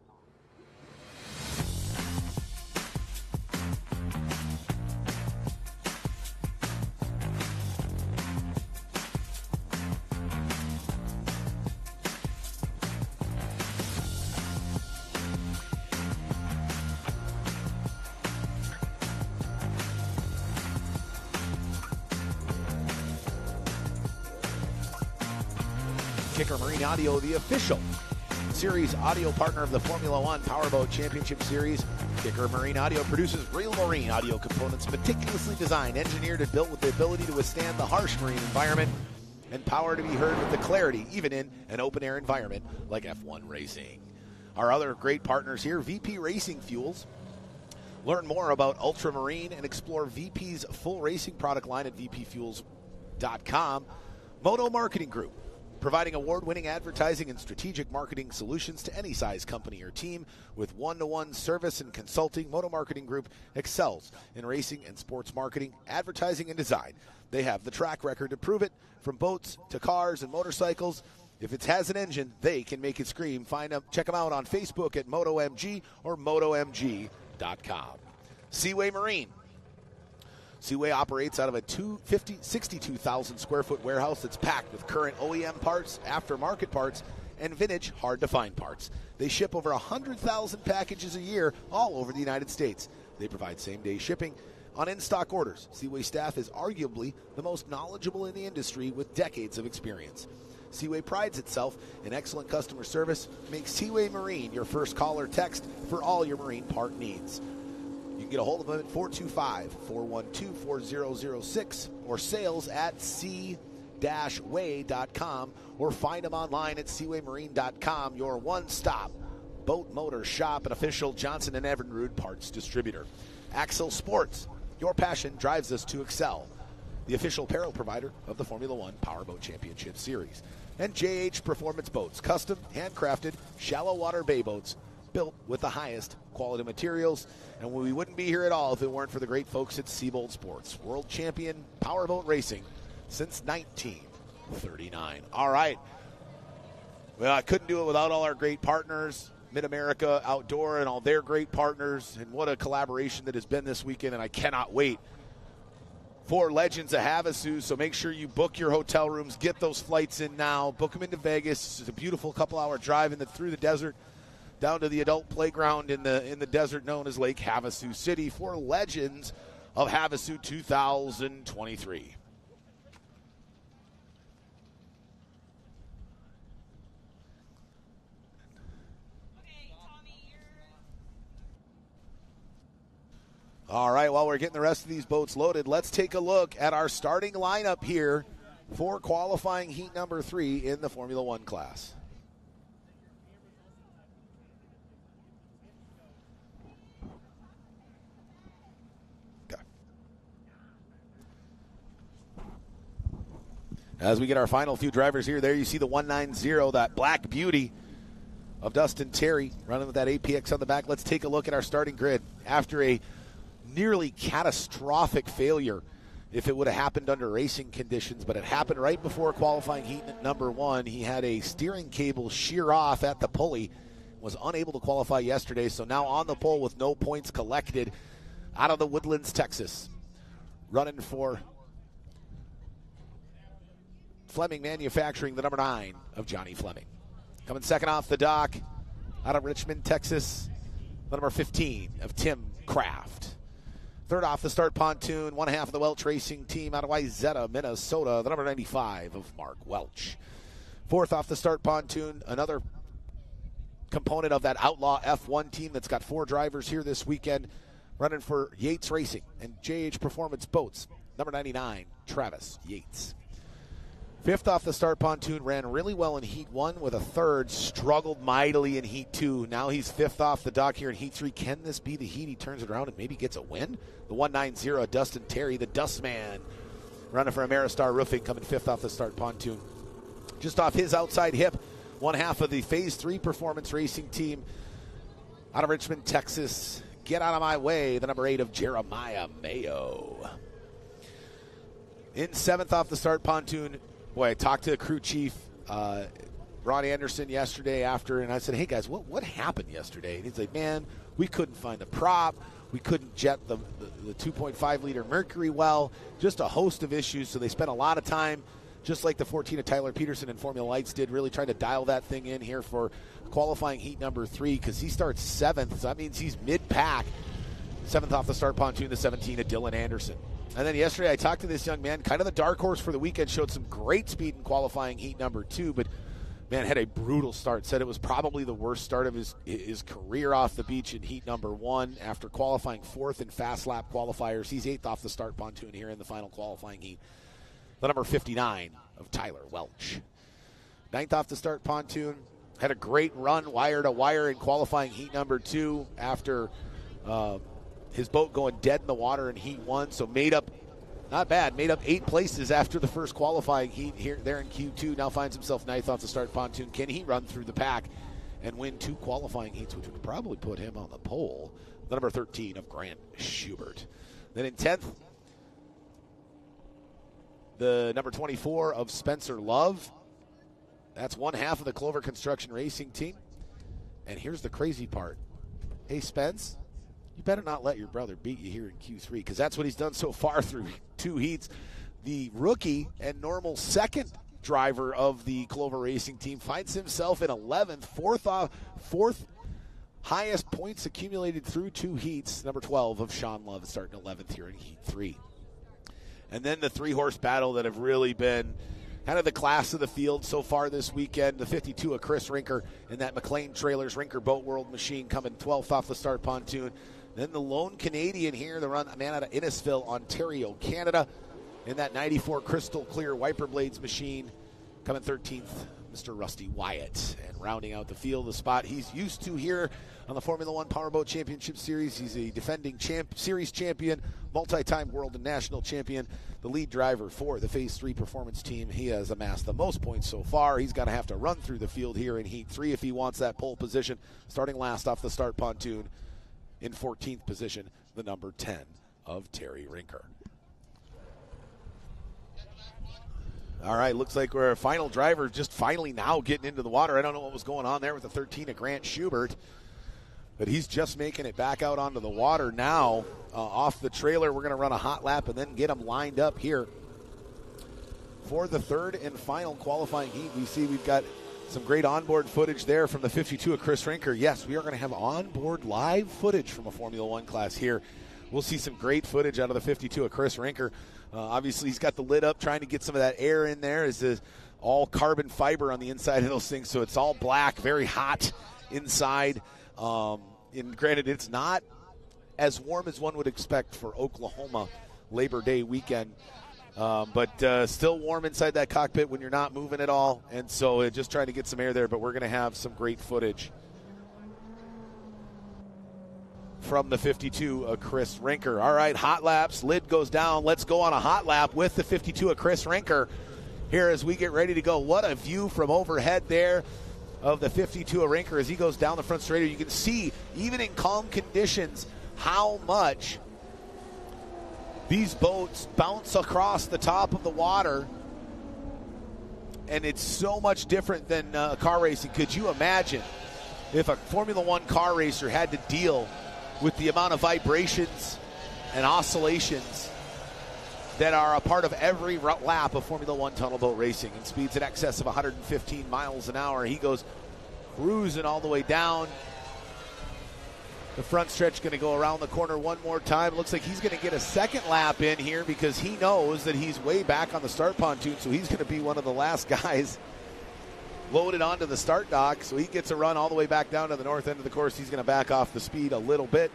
Kicker Marine Audio, the official series audio partner of the Formula One Powerboat Championship Series. Kicker Marine Audio produces real marine audio components meticulously designed, engineered, and built with the ability to withstand the harsh marine environment and power to be heard with the clarity, even in an open-air environment like F1 racing. Our other great partners here, VP Racing Fuels. Learn more about Ultramarine and explore VP's full racing product line at vpfuels.com. Moto Marketing Group, providing award-winning advertising and strategic marketing solutions to any size company or team with one-to-one service and consulting. Moto Marketing Group excels in racing and sports marketing, advertising, and design. They have the track record to prove it, from boats to cars and motorcycles. If it has an engine, they can make it scream. Find them, check them out on Facebook at MotoMG or MotoMG.com. Seaway Marine. Seaway operates out of a 62,000 square foot warehouse that's packed with current OEM parts, aftermarket parts, and vintage hard-to-find parts. They ship over 100,000 packages a year all over the United States. They provide same-day shipping on in-stock orders. Seaway staff is arguably the most knowledgeable in the industry with decades of experience. Seaway prides itself in excellent customer service. Make Seaway Marine your first call or text for all your marine part needs. You can get a hold of them at 425-412-4006 or sales at sea-way.com, or find them online at seawaymarine.com, your one-stop boat motor shop and official Johnson & Evinrude parts distributor. Axel Sports, your passion drives us to excel. The official apparel provider of the Formula One Powerboat Championship Series. And JH Performance Boats, custom, handcrafted, shallow water bay boats built with the highest quality materials. And we wouldn't be here at all if it weren't for the great folks at Seabold Sports, world champion powerboat racing since 1939. All right. Well, I couldn't do it without all our great partners, Mid-America Outdoor and all their great partners. And what a collaboration that has been this weekend, and I cannot wait for Legends of Havasu. So make sure you book your hotel rooms, get those flights in now, book them into Vegas. It's a beautiful couple-hour drive through the desert down to the adult playground in the desert known as Lake Havasu City for Legends of Havasu 2023. All right, while we're getting the rest of these boats loaded, let's take a look at our starting lineup here for qualifying heat number 3 in the Formula One class. Okay. As we get our final few drivers here, there you see the 190, that black beauty of Dustin Terry running with that APX on the back. Let's take a look at our starting grid. After a nearly catastrophic failure if it would have happened under racing conditions, but it happened right before qualifying heat number 1. He had a steering cable shear off at the pulley, was unable to qualify yesterday, so now on the pole with no points collected out of the Woodlands, Texas. Running for Fleming Manufacturing, the number 9 of Johnny Fleming. Coming second off the dock out of Richmond, Texas, the number 15 of Tim Kraft. Third off the start pontoon, one half of the Welch Racing team out of Wayzata, Minnesota, the number 95 of Mark Welch. Fourth off the start pontoon, another component of that outlaw F1 team that's got 4 drivers here this weekend, running for Yates Racing and JH Performance Boats, number 99, Travis Yates. Fifth off the start pontoon, ran really well in Heat 1 with a third, struggled mightily in Heat 2. Now he's fifth off the dock here in Heat 3. Can this be the heat he turns it around and maybe gets a win? The 190, Dustin Terry, the Dustman, running for Ameristar Roofing, coming fifth off the start pontoon. Just off his outside hip, one half of the Phase 3 Performance Racing team out of Richmond, Texas. Get out of my way, the number 8 of Jeremiah Mayo. In seventh off the start pontoon, boy, I talked to the crew chief, Ron Anderson, yesterday after, and I said, hey, guys, what happened yesterday? And he's like, man, we couldn't find the prop. We couldn't jet the 2.5-liter Mercury well. Just a host of issues, so they spent a lot of time, just like the 14 of Tyler Peterson and Formula Lights did, really trying to dial that thing in here for qualifying heat number 3, because he starts 7th, so that means he's mid-pack. 7th off the start pontoon, the 17 of Dylan Anderson. And then yesterday I talked to this young man, kind of the dark horse for the weekend, showed some great speed in qualifying heat number 2, but man, had a brutal start. Said it was probably the worst start of his career off the beach in heat number 1 after qualifying 4th in fast lap qualifiers. He's 8th off the start pontoon here in the final qualifying heat. The number 59 of Tyler Welch. 9th off the start pontoon. Had a great run wire to wire in qualifying heat number 2 after his boat going dead in the water in heat 1. So made up 8 places after the first qualifying heat here there in Q2. Now finds himself 9th off the start pontoon. Can he run through the pack and win 2 qualifying heats, which would probably put him on the pole? The number 13 of Grant Schubert. Then in 10th, the number 24 of Spencer Love. That's one half of the Clover Construction Racing team. And here's the crazy part. Hey, Spence, you better not let your brother beat you here in Q3, because that's what he's done so far through 2 heats. The rookie and normal second driver of the Clover Racing team finds himself in 11th, fourth highest points accumulated through 2 heats. Number 12 of Sean Love starting 11th here in heat 3. And then the 3-horse battle that have really been kind of the class of the field so far this weekend. The 52 of Chris Rinker and that McLean Trailers Rinker Boat World machine coming 12th off the start pontoon. Then the lone Canadian here, the man out of Innisfil, Ontario, Canada, in that 94 Crystal Clear Wiper Blades machine, coming 13th, Mr. Rusty Wyatt. And rounding out the field, the spot he's used to here on the Formula 1 Powerboat Championship Series. He's a defending series champion, multi-time world and national champion, the lead driver for the Phase 3 performance team. He has amassed the most points so far. He's going to have to run through the field here in Heat 3 if he wants that pole position, starting last off the start pontoon. In 14th position, the number 10 of Terry Rinker. All right, looks like we're a final driver just finally now getting into the water. I don't know what was going on there with the 13 of Grant Schubert, but he's just making it back out onto the water now. Off the trailer, we're going to run a hot lap and then get him lined up here for the 3rd and final qualifying heat. We see we've got some great onboard footage there from the 52 of Chris Rinker. Yes, we are going to have onboard live footage from a Formula 1 class here. We'll see some great footage out of the 52 of Chris Rinker. Obviously, he's got the lid up, trying to get some of that air in there. It's all carbon fiber on the inside of those things, so it's all black, very hot inside. And granted, it's not as warm as one would expect for Oklahoma Labor Day weekend. But still warm inside that cockpit when you're not moving at all. And so just trying to get some air there, but we're going to have some great footage from the 52 of Chris Rinker. All right, hot laps. Lid goes down. Let's go on a hot lap with the 52 of Chris Rinker here as we get ready to go. What a view from overhead there of the 52 of Rinker as he goes down the front straight. You can see, even in calm conditions, how much these boats bounce across the top of the water, and it's so much different than car racing. Could you imagine if a Formula 1 car racer had to deal with the amount of vibrations and oscillations that are a part of every lap of Formula 1 tunnel boat racing, and speeds in excess of 115 miles an hour? He goes cruising all the way down. The front stretch going to go around the corner one more time. Looks like he's going to get a second lap in here because he knows that he's way back on the start pontoon, so he's going to be one of the last guys loaded onto the start dock. So he gets a run all the way back down to the north end of the course. He's going to back off the speed a little bit,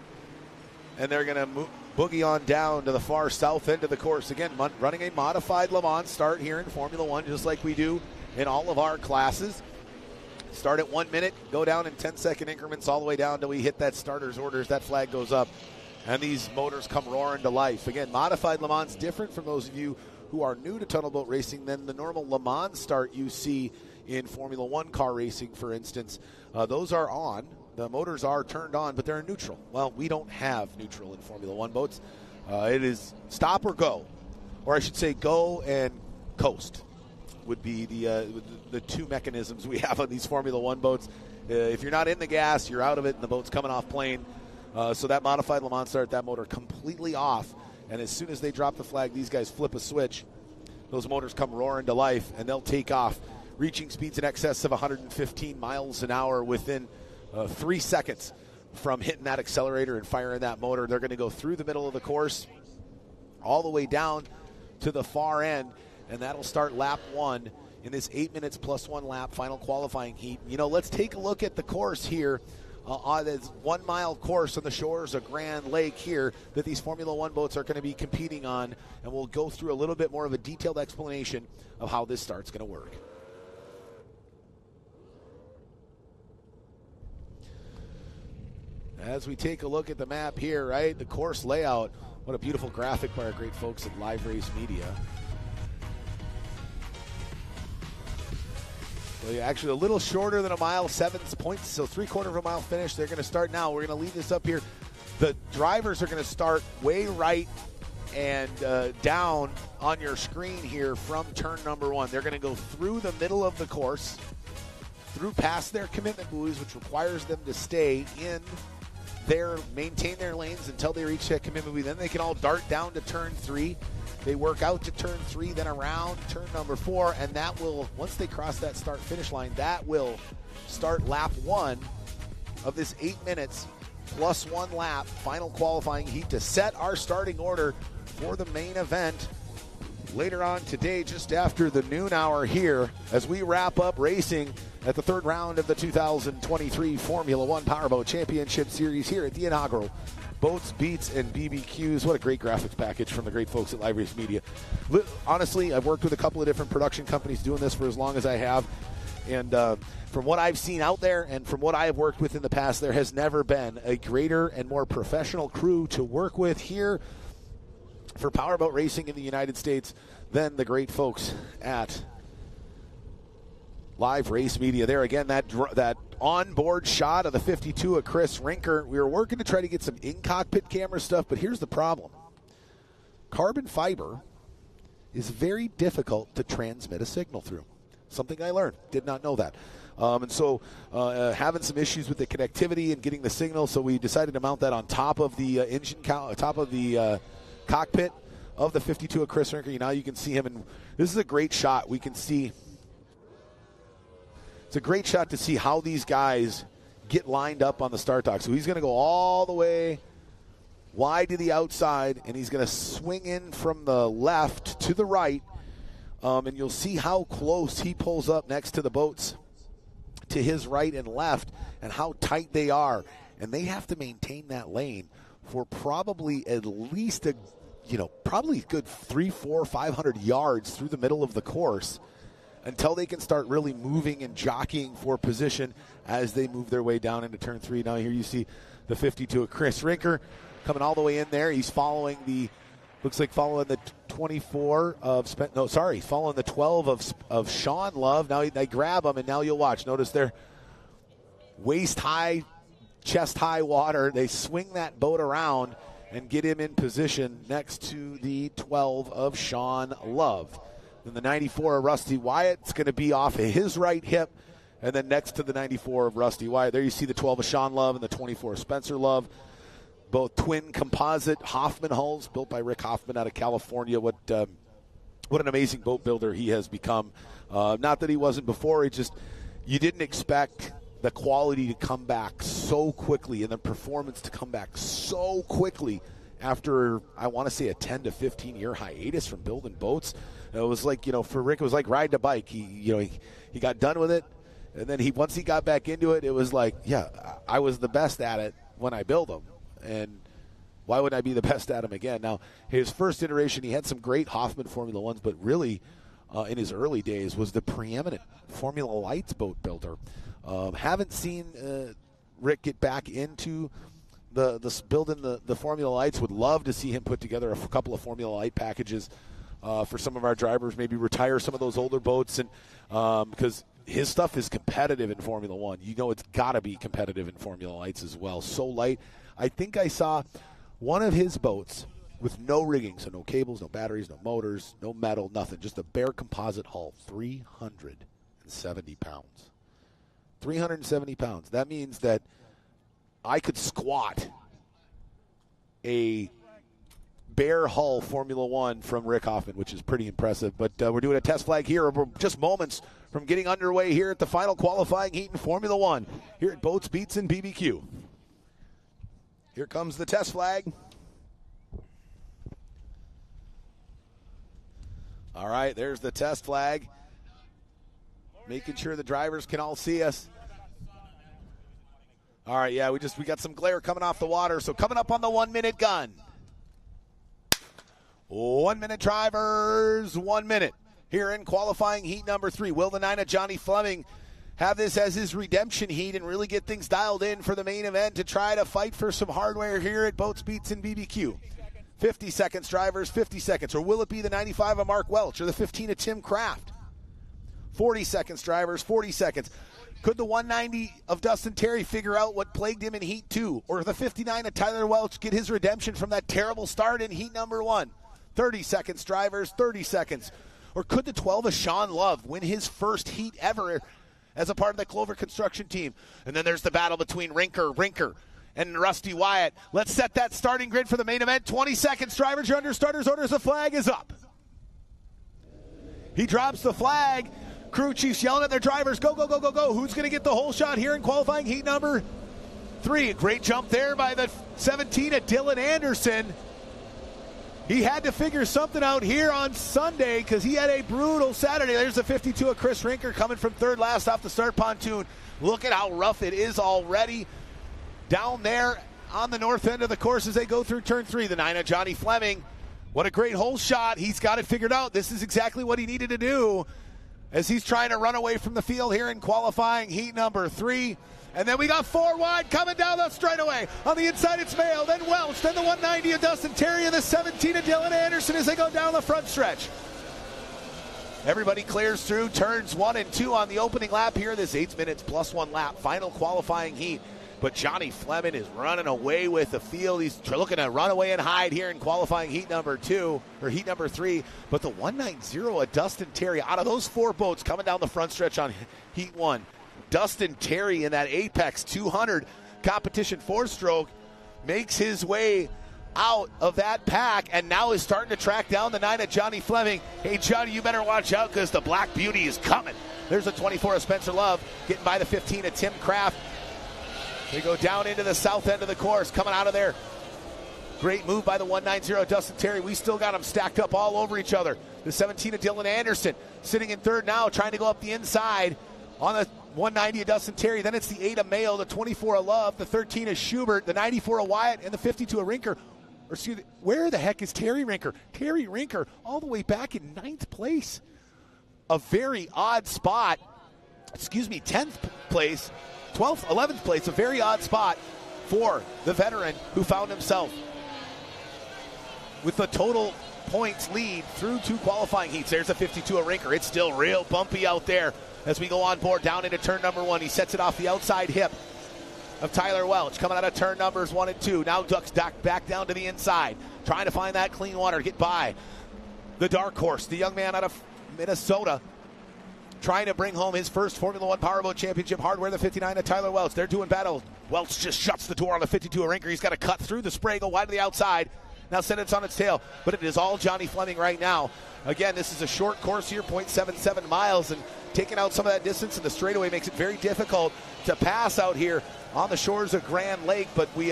and they're going to boogie on down to the far south end of the course. Again, running a modified Le Mans start here in Formula 1, just like we do in all of our classes. Start at 1 minute, go down in 10-second increments all the way down till we hit that starter's orders. That flag goes up, and these motors come roaring to life. Again, modified Le Mans, different from those of you who are new to tunnel boat racing than the normal Le Mans start you see in Formula 1 car racing, for instance. Those are on. The motors are turned on, but they're in neutral. Well, we don't have neutral in Formula 1 boats. It is stop or go, or I should say go and coast would be the two mechanisms we have on these Formula 1 boats. If you're not in the gas, you're out of it, and the boat's coming off plane. So that modified Le Mans start, that motor completely off, and as soon as they drop the flag, these guys flip a switch. Those motors come roaring to life, and they'll take off, reaching speeds in excess of 115 miles an hour within 3 seconds from hitting that accelerator and firing that motor. They're going to go through the middle of the course all the way down to the far end. and that'll start lap 1 in this 8 minutes plus 1 lap final qualifying heat. You know, let's take a look at the course here. On this 1 mile course on the shores of Grand Lake here that these Formula One boats are going to be competing on, and we'll go through a little bit more of a detailed explanation of how this start's going to work. As we take a look at the map here, right, the course layout, what a beautiful graphic by our great folks at Live Race Media. Well, actually, a little shorter than a mile, 7 points, so 3/4 of a mile finish. They're going to start now. We're going to leave this up here. The drivers are going to start way right and down on your screen here from turn number 1. They're going to go through the middle of the course, through past their commitment buoys, which requires them to stay in maintain their lanes until they reach that commitment buoy. Then they can all dart down to turn 3. They work out to turn 3, then around turn number 4, and that will, once they cross that start-finish line, that will start lap 1 of this 8 minutes plus 1 lap final qualifying heat to set our starting order for the main event later on today, just after the noon hour here, as we wrap up racing at the 3rd round of the 2023 Formula One Powerboat Championship Series here at the inaugural Boats, Beats, and BBQs. What a great graphics package from the great folks at Live Race Media. Honestly, I've worked with a couple of different production companies doing this for as long as I have. And from what I've seen out there and from what I have worked with in the past, there has never been a greater and more professional crew to work with here for powerboat racing in the United States than the great folks at Live Race Media. There again, that onboard shot of the 52 of Chris Rinker. We were working to try to get some in-cockpit camera stuff, but here's the problem. Carbon fiber is very difficult to transmit a signal through. Something I learned. Did not know that. And so having some issues with the connectivity and getting the signal, so we decided to mount that on top of the top of the cockpit of the 52 of Chris Rinker. Now you can see him, and this is a great shot. We can see, it's a great shot to see how these guys get lined up on the start dock. So he's going to go all the way wide to the outside, and he's going to swing in from the left to the right. And you'll see how close he pulls up next to the boats to his right and left and how tight they are. And they have to maintain that lane for probably at least probably a good 300, 400, 500 yards through the middle of the course until they can start really moving and jockeying for position as they move their way down into turn 3. Now here you see the 52 of Chris Rinker coming all the way in there. He's following the 24 of he's following the 12 of Sean Love. Now they grab him, and now you'll watch. Notice they're waist high, chest high water. They swing that boat around and get him in position next to the 12 of Sean Love. Then the 94 of Rusty Wyatt's going to be off of his right hip, and then next to the 94 of Rusty Wyatt, there you see the 12 of Sean Love and the 24 of Spencer Love. Both twin composite Hoffman hulls built by Rick Hoffman out of California. What an amazing boat builder he has become. Not that he wasn't before. You didn't expect the quality to come back so quickly and the performance to come back so quickly after, I want to say, a 10 to 15 year hiatus from building boats. It was like, for Rick, it was like riding a bike. He got done with it, and then once he got back into it, it was like, yeah, I was the best at it when I built them. And why would I be the best at him again? Now, his first iteration, he had some great Hoffman Formula Ones, but really, in his early days, was the preeminent Formula Lights boat builder. Haven't seen Rick get back into the building the Formula Lights. Would love to see him put together a couple of Formula Light packages for some of our drivers, maybe retire some of those older boats, and because his stuff is competitive in Formula One. It's got to be competitive in Formula Lights as well. So light. I think I saw one of his boats with no rigging, so no cables, no batteries, no motors, no metal, nothing, just a bare composite hull, 370 pounds. 370 pounds. That means that I could squat a bare hull Formula One from Rick Hoffman, which is pretty impressive. But we're doing a test flag here. We're just moments from getting underway here at the final qualifying heat in Formula One here at Boats, Beats, and BBQ. Here comes the test flag. All right, there's the test flag. Making sure the drivers can all see us. All right, yeah, we got some glare coming off the water. So coming up on the 1 minute gun. 1 minute drivers, 1 minute. Here in qualifying heat number 3. Will the 9 of Johnny Fleming have this as his redemption heat and really get things dialed in for the main event to try to fight for some hardware here at Boats, Beats, and BBQ? 50 seconds, drivers, 50 seconds. Or will it be the 95 of Mark Welch or the 15 of Tim Kraft? 40 seconds, drivers, 40 seconds. Could the 190 of Dustin Terry figure out what plagued him in Heat 2? Or the 59 of Tyler Welch get his redemption from that terrible start in Heat number 1? 30 seconds, drivers, 30 seconds. Or could the 12 of Sean Love win his first heat ever as a part of the Clover Construction team? And then there's the battle between Rinker, and Rusty Wyatt. Let's set that starting grid for the main event. 20 seconds, drivers, you're under starters orders. The flag is up. He drops the flag. Crew chiefs yelling at their drivers, go, go, go, go, go. Who's going to get the whole shot here in qualifying heat number 3? A great jump there by the 17 of Dylan Anderson. He had to figure something out here on Sunday because he had a brutal Saturday. There's the 52 of Chris Rinker coming from third last off the start pontoon. Look at how rough it is already down there on the north end of the course as they go through turn 3. The 9 of Johnny Fleming. What a great hole shot. He's got it figured out. This is exactly what he needed to do as he's trying to run away from the field here in qualifying heat number 3. And then we got 4 wide coming down the straightaway. On the inside, it's Mayo, then Welch, then the 190 of Dustin Terry, and the 17 of Dylan Anderson as they go down the front stretch. Everybody clears through turns 1 and 2 on the opening lap here. This 8 minutes plus 1 lap, final qualifying heat. But Johnny Fleming is running away with the field. He's looking to run away and hide here in qualifying heat number 2, or heat number 3. But the 190 of Dustin Terry, out of those 4 boats coming down the front stretch on heat 1, Dustin Terry in that Apex 200 competition 4-stroke makes his way out of that pack and now is starting to track down the 9 of Johnny Fleming. Hey, Johnny, you better watch out because the Black Beauty is coming. There's a 24 of Spencer Love getting by the 15 of Tim Kraft. They go down into the south end of the course, coming out of there. Great move by the 190 Dustin Terry. We still got them stacked up all over each other. The 17 of Dylan Anderson sitting in third now, trying to go up the inside on the 190 of Dustin Terry. Then it's the 8 of Mayo, the 24 of Love, the 13 of Schubert, the 94 of Wyatt, and the 52 of Rinker. Or excuse me, where the heck is Terry Rinker? Terry Rinker all the way back in 9th place. A very odd spot. 10th place. 12th, 11th place, a very odd spot for the veteran who found himself with the total points lead through 2 qualifying heats. There's a 52 of Rinker. It's still real bumpy out there as we go on board down into turn number 1. He sets it off the outside hip of Tyler Welch coming out of turn numbers 1 and 2. Now ducks back down to the inside, trying to find that clean water, get by the dark horse, the young man out of Minnesota, trying to bring home his first Formula 1 Powerboat Championship hardware, the 59 of Tyler Welch. They're doing battle. Welch just shuts the door on the 52 of Rinker. He's got to cut through the spray, go wide to the outside. Now send it on its tail, but it is all Johnny Fleming right now. Again, this is a short course here, 0.77 miles, and taking out some of that distance in the straightaway makes it very difficult to pass out here on the shores of Grand Lake, but we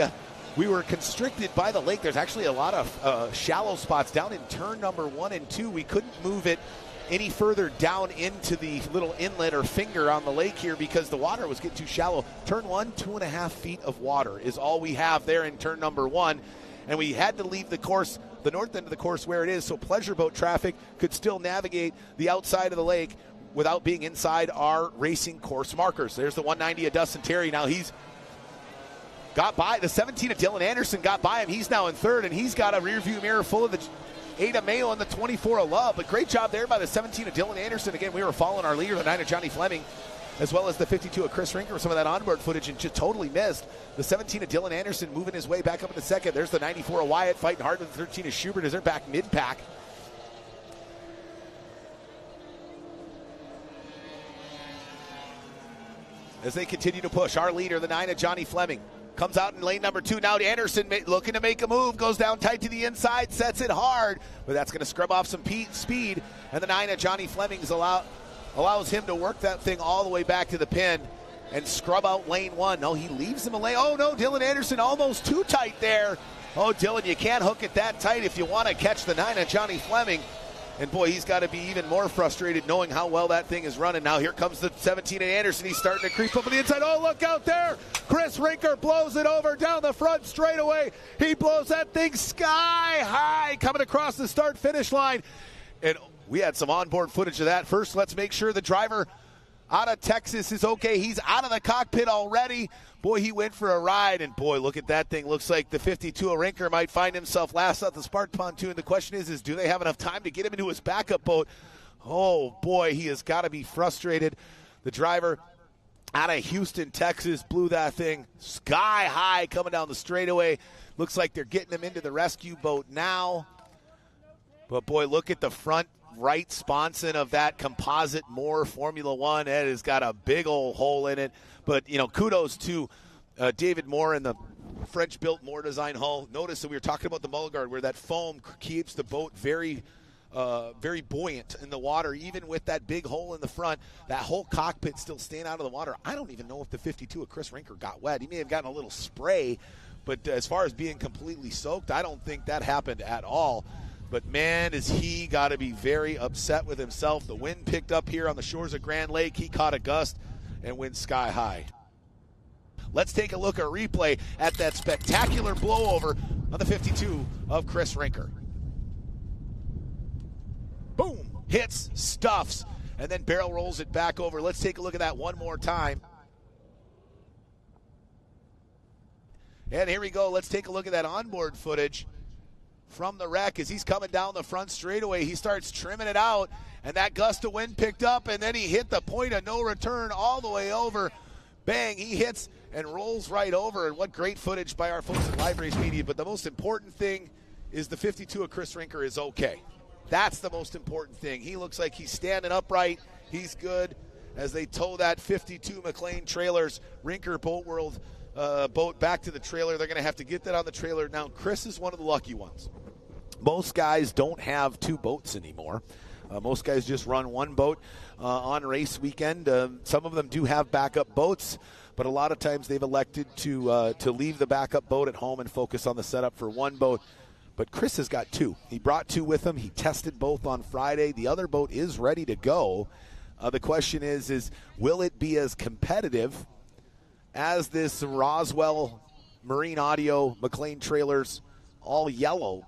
were constricted by the lake. There's actually a lot of shallow spots down in turn number 1 and 2. We couldn't move it any further down into the little inlet or finger on the lake here because the water was getting too shallow. Turn 1, 2.5 feet of water is all we have there in turn number 1. And we had to leave the course, the north end of the course where it is, so pleasure boat traffic could still navigate the outside of the lake without being inside our racing course markers. There's the 190 of Dustin Terry. Now he's got by. The 17 of Dylan Anderson got by him. He's now in third, and he's got a rear view mirror full of the 8 of Mayo and the 24 of Love. But great job there by the 17 of Dylan Anderson. Again, we were following our leader, the 9 of Johnny Fleming, as well as the 52 of Chris Rinker, some of that onboard footage, and just totally missed. The 17 of Dylan Anderson moving his way back up into second. There's the 94 of Wyatt fighting hard with the 13 of Schubert as they're back mid-pack. As they continue to push, our leader, the 9 of Johnny Fleming, comes out in lane number 2. Now Anderson looking to make a move, goes down tight to the inside, sets it hard, but that's going to scrub off some speed, and the 9 of Johnny Fleming allows him to work that thing all the way back to the pin and scrub out lane 1. No, he leaves him a lane. Oh, no, Dylan Anderson almost too tight there. Oh, Dylan, you can't hook it that tight if you want to catch the 9 of Johnny Fleming. And, boy, he's got to be even more frustrated knowing how well that thing is running. Now here comes the 17 at Anderson. He's starting to creep up on the inside. Oh, look out there. Chris Rinker blows it over down the front straightaway. He blows that thing sky high coming across the start-finish line. And we had some onboard footage of that. First, let's make sure the driver out of Texas is okay. He's out of the cockpit already. Boy, he went for a ride, and boy, look at that thing. Looks like the 52 Rinker might find himself last out the Spark Pontoon. The question is do they have enough time to get him into his backup boat? Oh, boy, he has got to be frustrated. The driver out of Houston, Texas, blew that thing sky high coming down the straightaway. Looks like they're getting him into the rescue boat now. But, boy, look at the front right sponson of that composite Moore Formula One. It has got a big old hole in it. But, kudos to David Moore and the French-built Moore design hull. Notice that we were talking about the mull guard where that foam keeps the boat very buoyant in the water, even with that big hole in the front. That whole cockpit still staying out of the water. I don't even know if the 52 of Chris Rinker got wet. He may have gotten a little spray, but as far as being completely soaked, I don't think that happened at all. But, man, has he got to be very upset with himself. The wind picked up here on the shores of Grand Lake. He caught a gust and went sky high. Let's take a look at a replay at that spectacular blowover on the 52 of Chris Rinker. Boom, hits, stuffs, and then barrel rolls it back over. Let's take a look at that one more time. And here we go. Let's take a look at that onboard footage from the wreck as he's coming down the front straightaway. He starts trimming it out, and that gust of wind picked up, and then he hit the point of no return all the way over. Bang, he hits and rolls right over, and what great footage by our folks at Live Race Media. But the most important thing is the 52 of Chris Rinker is okay. That's the most important thing. He looks like he's standing upright. He's good as they tow that 52 McLean Trailers Rinker Boat World boat back to the trailer. They're going to have to get that on the trailer. Now, Chris is one of the lucky ones. Most guys don't have two boats anymore. Most guys just run one boat on race weekend. Some of them do have backup boats, but a lot of times they've elected to leave the backup boat at home and focus on the setup for one boat. But Chris has got two. He brought two with him. He tested both on Friday. The other boat is ready to go. The question is will it be as competitive as this Roswell Marine Audio McLean Trailers all yellow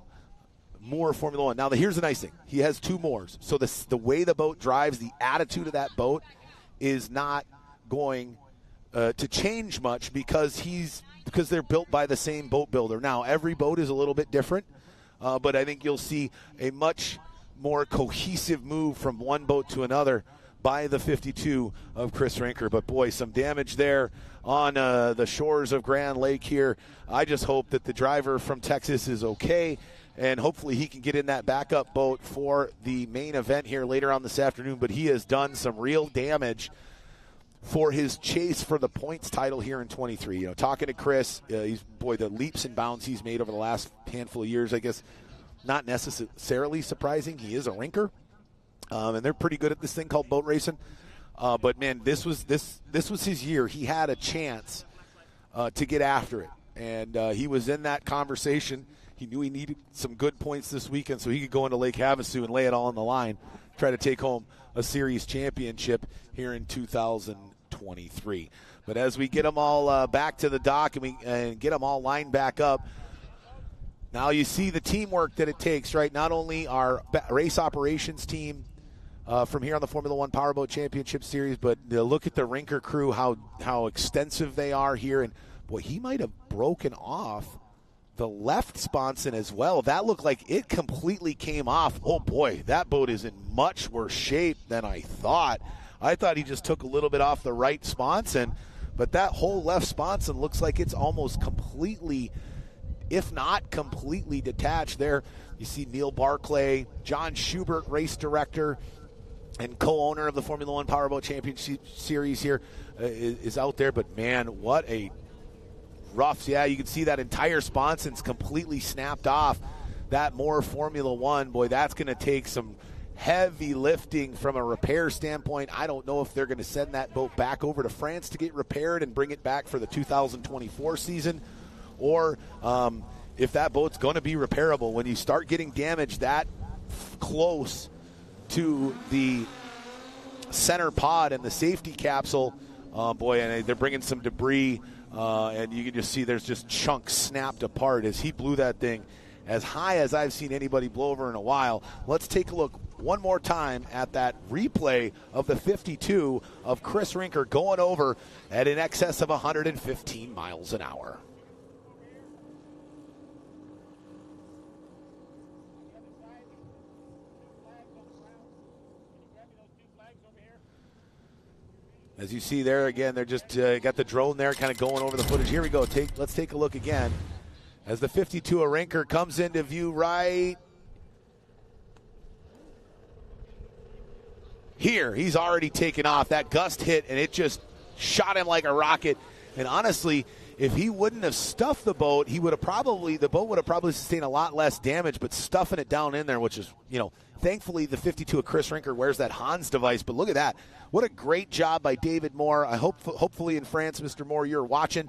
Moore Formula One? Now, here's the nice thing. He has two Moores. So the way the boat drives, the attitude of that boat is not going to change much because they're built by the same boat builder. Now, every boat is a little bit different, but I think you'll see a much more cohesive move from one boat to another by the 52 of Chris Rinker. But, boy, some damage there on the shores of Grand Lake here. I just hope that the driver from Texas is okay, and hopefully he can get in that backup boat for the main event here later on this afternoon. But he has done some real damage for his chase for the points title here in 23. Talking to Chris, the leaps and bounds he's made over the last handful of years, I guess, not necessarily surprising. He is a rinker. And they're pretty good at this thing called boat racing. But, man, this was his year. He had a chance to get after it. And he was in that conversation. He knew he needed some good points this weekend so he could go into Lake Havasu and lay it all on the line, try to take home a series championship here in 2023. But as we get them all back to the dock and get them all lined back up, now you see the teamwork that it takes, right? Not only our race operations team from here on the Formula One Powerboat Championship Series, but look at the Rinker crew, how extensive they are here. And, boy, he might have broken off the left sponson as well. That looked like it completely came off. Oh, boy, that boat is in much worse shape than I thought. I thought he just took a little bit off the right sponson, but that whole left sponson looks like it's almost completely, if not completely detached there. You see Neil Barclay, John Schubert, race director and co-owner of the Formula One Powerboat Championship Series here, is out there. But, man, what a rough. Yeah, you can see that entire sponson's completely snapped off. That Moore Formula One, boy, that's going to take some heavy lifting from a repair standpoint. I don't know if they're going to send that boat back over to France to get repaired and bring it back for the 2024 season, or if that boat's going to be repairable. When you start getting damage that close to the center pod and the safety capsule. Boy, and they're bringing some debris, and you can just see there's just chunks snapped apart as he blew that thing as high as I've seen anybody blow over in a while. Let's take a look one more time at that replay of the 52 of Chris Rinker going over at in excess of 115 miles an hour. As you see there, again, they're just got the drone there kind of going over the footage. Here we go. Let's take a look again. As the 52 of Rinker comes into view right here. He's already taken off. That gust hit, and it just shot him like a rocket. And honestly, if he wouldn't have stuffed the boat, the boat would have probably sustained a lot less damage, but stuffing it down in there, which is, thankfully the 52 of Chris Rinker wears that Hans device. But look at that. What a great job by David Moore. I hopefully in France, Mr. Moore, you're watching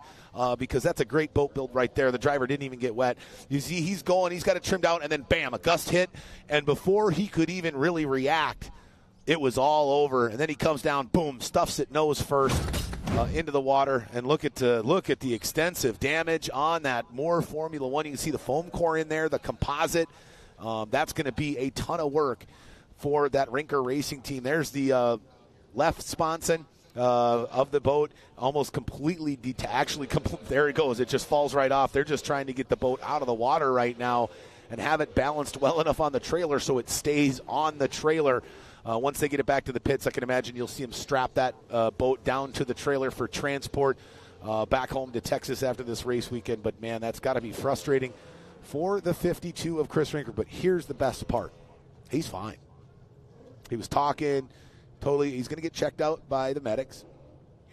because that's a great boat build right there. The driver didn't even get wet. You see he's going, he's got it trimmed out, and then bam, a gust hit. And before he could even really react, it was all over. And then he comes down, boom, stuffs it nose first into the water. And look at the extensive damage on that Moore Formula One. You can see the foam core in there, the composite. That's going to be a ton of work for that Rinker Racing team. There's the left sponson of the boat, almost completely there it goes. It just falls right off. They're just trying to get the boat out of the water right now and have it balanced well enough on the trailer so it stays on the trailer. Once they get it back to the pits, I can imagine you'll see them strap that boat down to the trailer for transport back home to Texas after this race weekend. But, man, that's got to be frustrating for the 52 of Chris Rinker. But here's the best part. He's fine. He was talking. Totally, he's going to get checked out by the medics.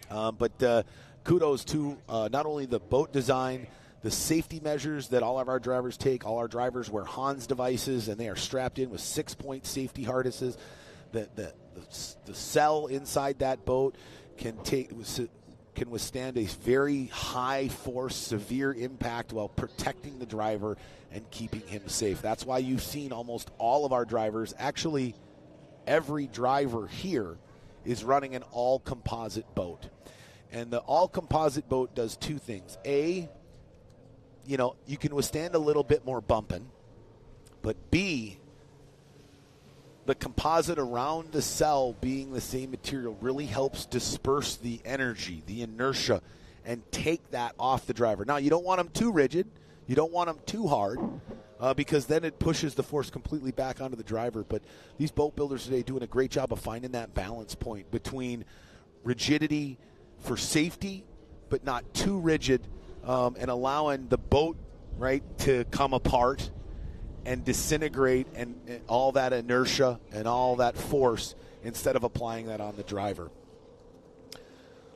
But kudos to not only the boat design, the safety measures that all of our drivers take. All our drivers wear Hans devices, and they are strapped in with 6-point safety harnesses. The cell inside that boat can withstand a very high force, severe impact while protecting the driver and keeping him safe. That's why you've seen almost all of our drivers, actually every driver here, is running an all-composite boat. And the all-composite boat does two things. A, you can withstand a little bit more bumping, but B, the composite around the cell being the same material really helps disperse the energy, the inertia, and take that off the driver. Now, you don't want them too rigid. You don't want them too hard because then it pushes the force completely back onto the driver. But these boat builders today doing a great job of finding that balance point between rigidity for safety but not too rigid and allowing the boat, right, to come apart and disintegrate and all that inertia and all that force instead of applying that on the driver.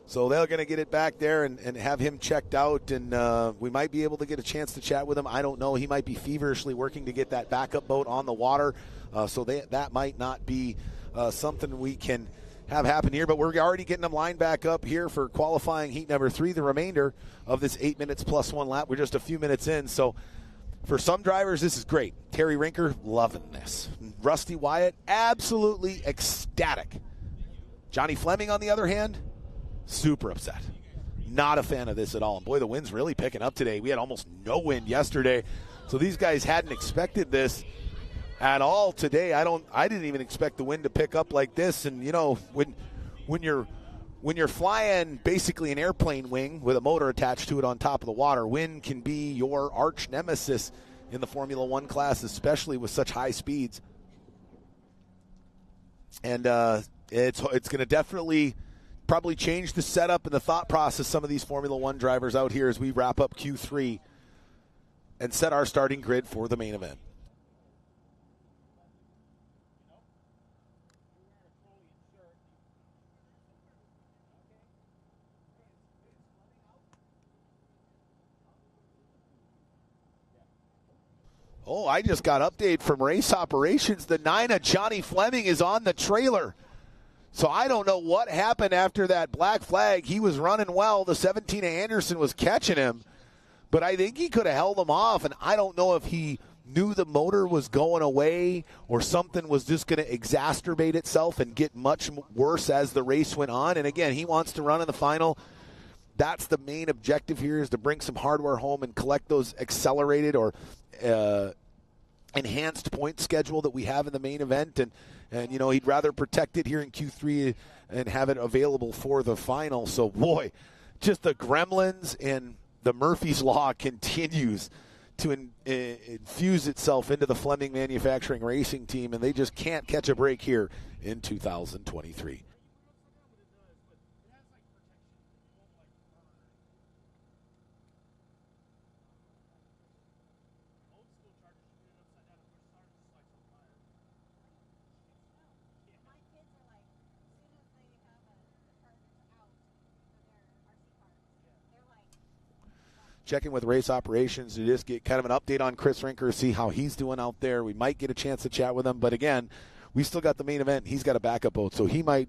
So they're going to get it back there and have him checked out, and we might be able to get a chance to chat with him. I don't know. He might be feverishly working to get that backup boat on the water, so that might not be something we can have happen here. But we're already getting them lined back up here for qualifying heat number 3, the remainder of this 8 minutes plus 1 lap. We're just a few minutes in, so for some drivers, this is great. Terry Rinker, loving this. Rusty Wyatt, absolutely ecstatic. Johnny Fleming, on the other hand, super upset. Not a fan of this at all. And boy, the wind's really picking up today. We had almost no wind yesterday. So these guys hadn't expected this at all today. I didn't even expect the wind to pick up like this. And when you're flying basically an airplane wing with a motor attached to it on top of the water, wind can be your arch nemesis in the Formula One class, especially with such high speeds. And it's going to definitely probably change the setup and the thought process some of these Formula One drivers out here as we wrap up Q3 and set our starting grid for the main event. Oh, I just got update from race operations. The 9 of Johnny Fleming is on the trailer. So I don't know what happened after that black flag. He was running well. The 17 of Anderson was catching him. But I think he could have held him off. And I don't know if he knew the motor was going away or something was just going to exacerbate itself and get much worse as the race went on. And again, he wants to run in the final. That's the main objective here, is to bring some hardware home and collect those accelerated or enhanced point schedule that we have in the main event. And he'd rather protect it here in Q3 and have it available for the final. So, boy, just the gremlins and the Murphy's Law continues to infuse itself into the Fleming Manufacturing Racing team, and they just can't catch a break here in 2023. Checking with race operations to just get kind of an update on Chris Rinker, see how he's doing out there. We might get a chance to chat with him, but again, we still got the main event. He's got a backup boat, so he might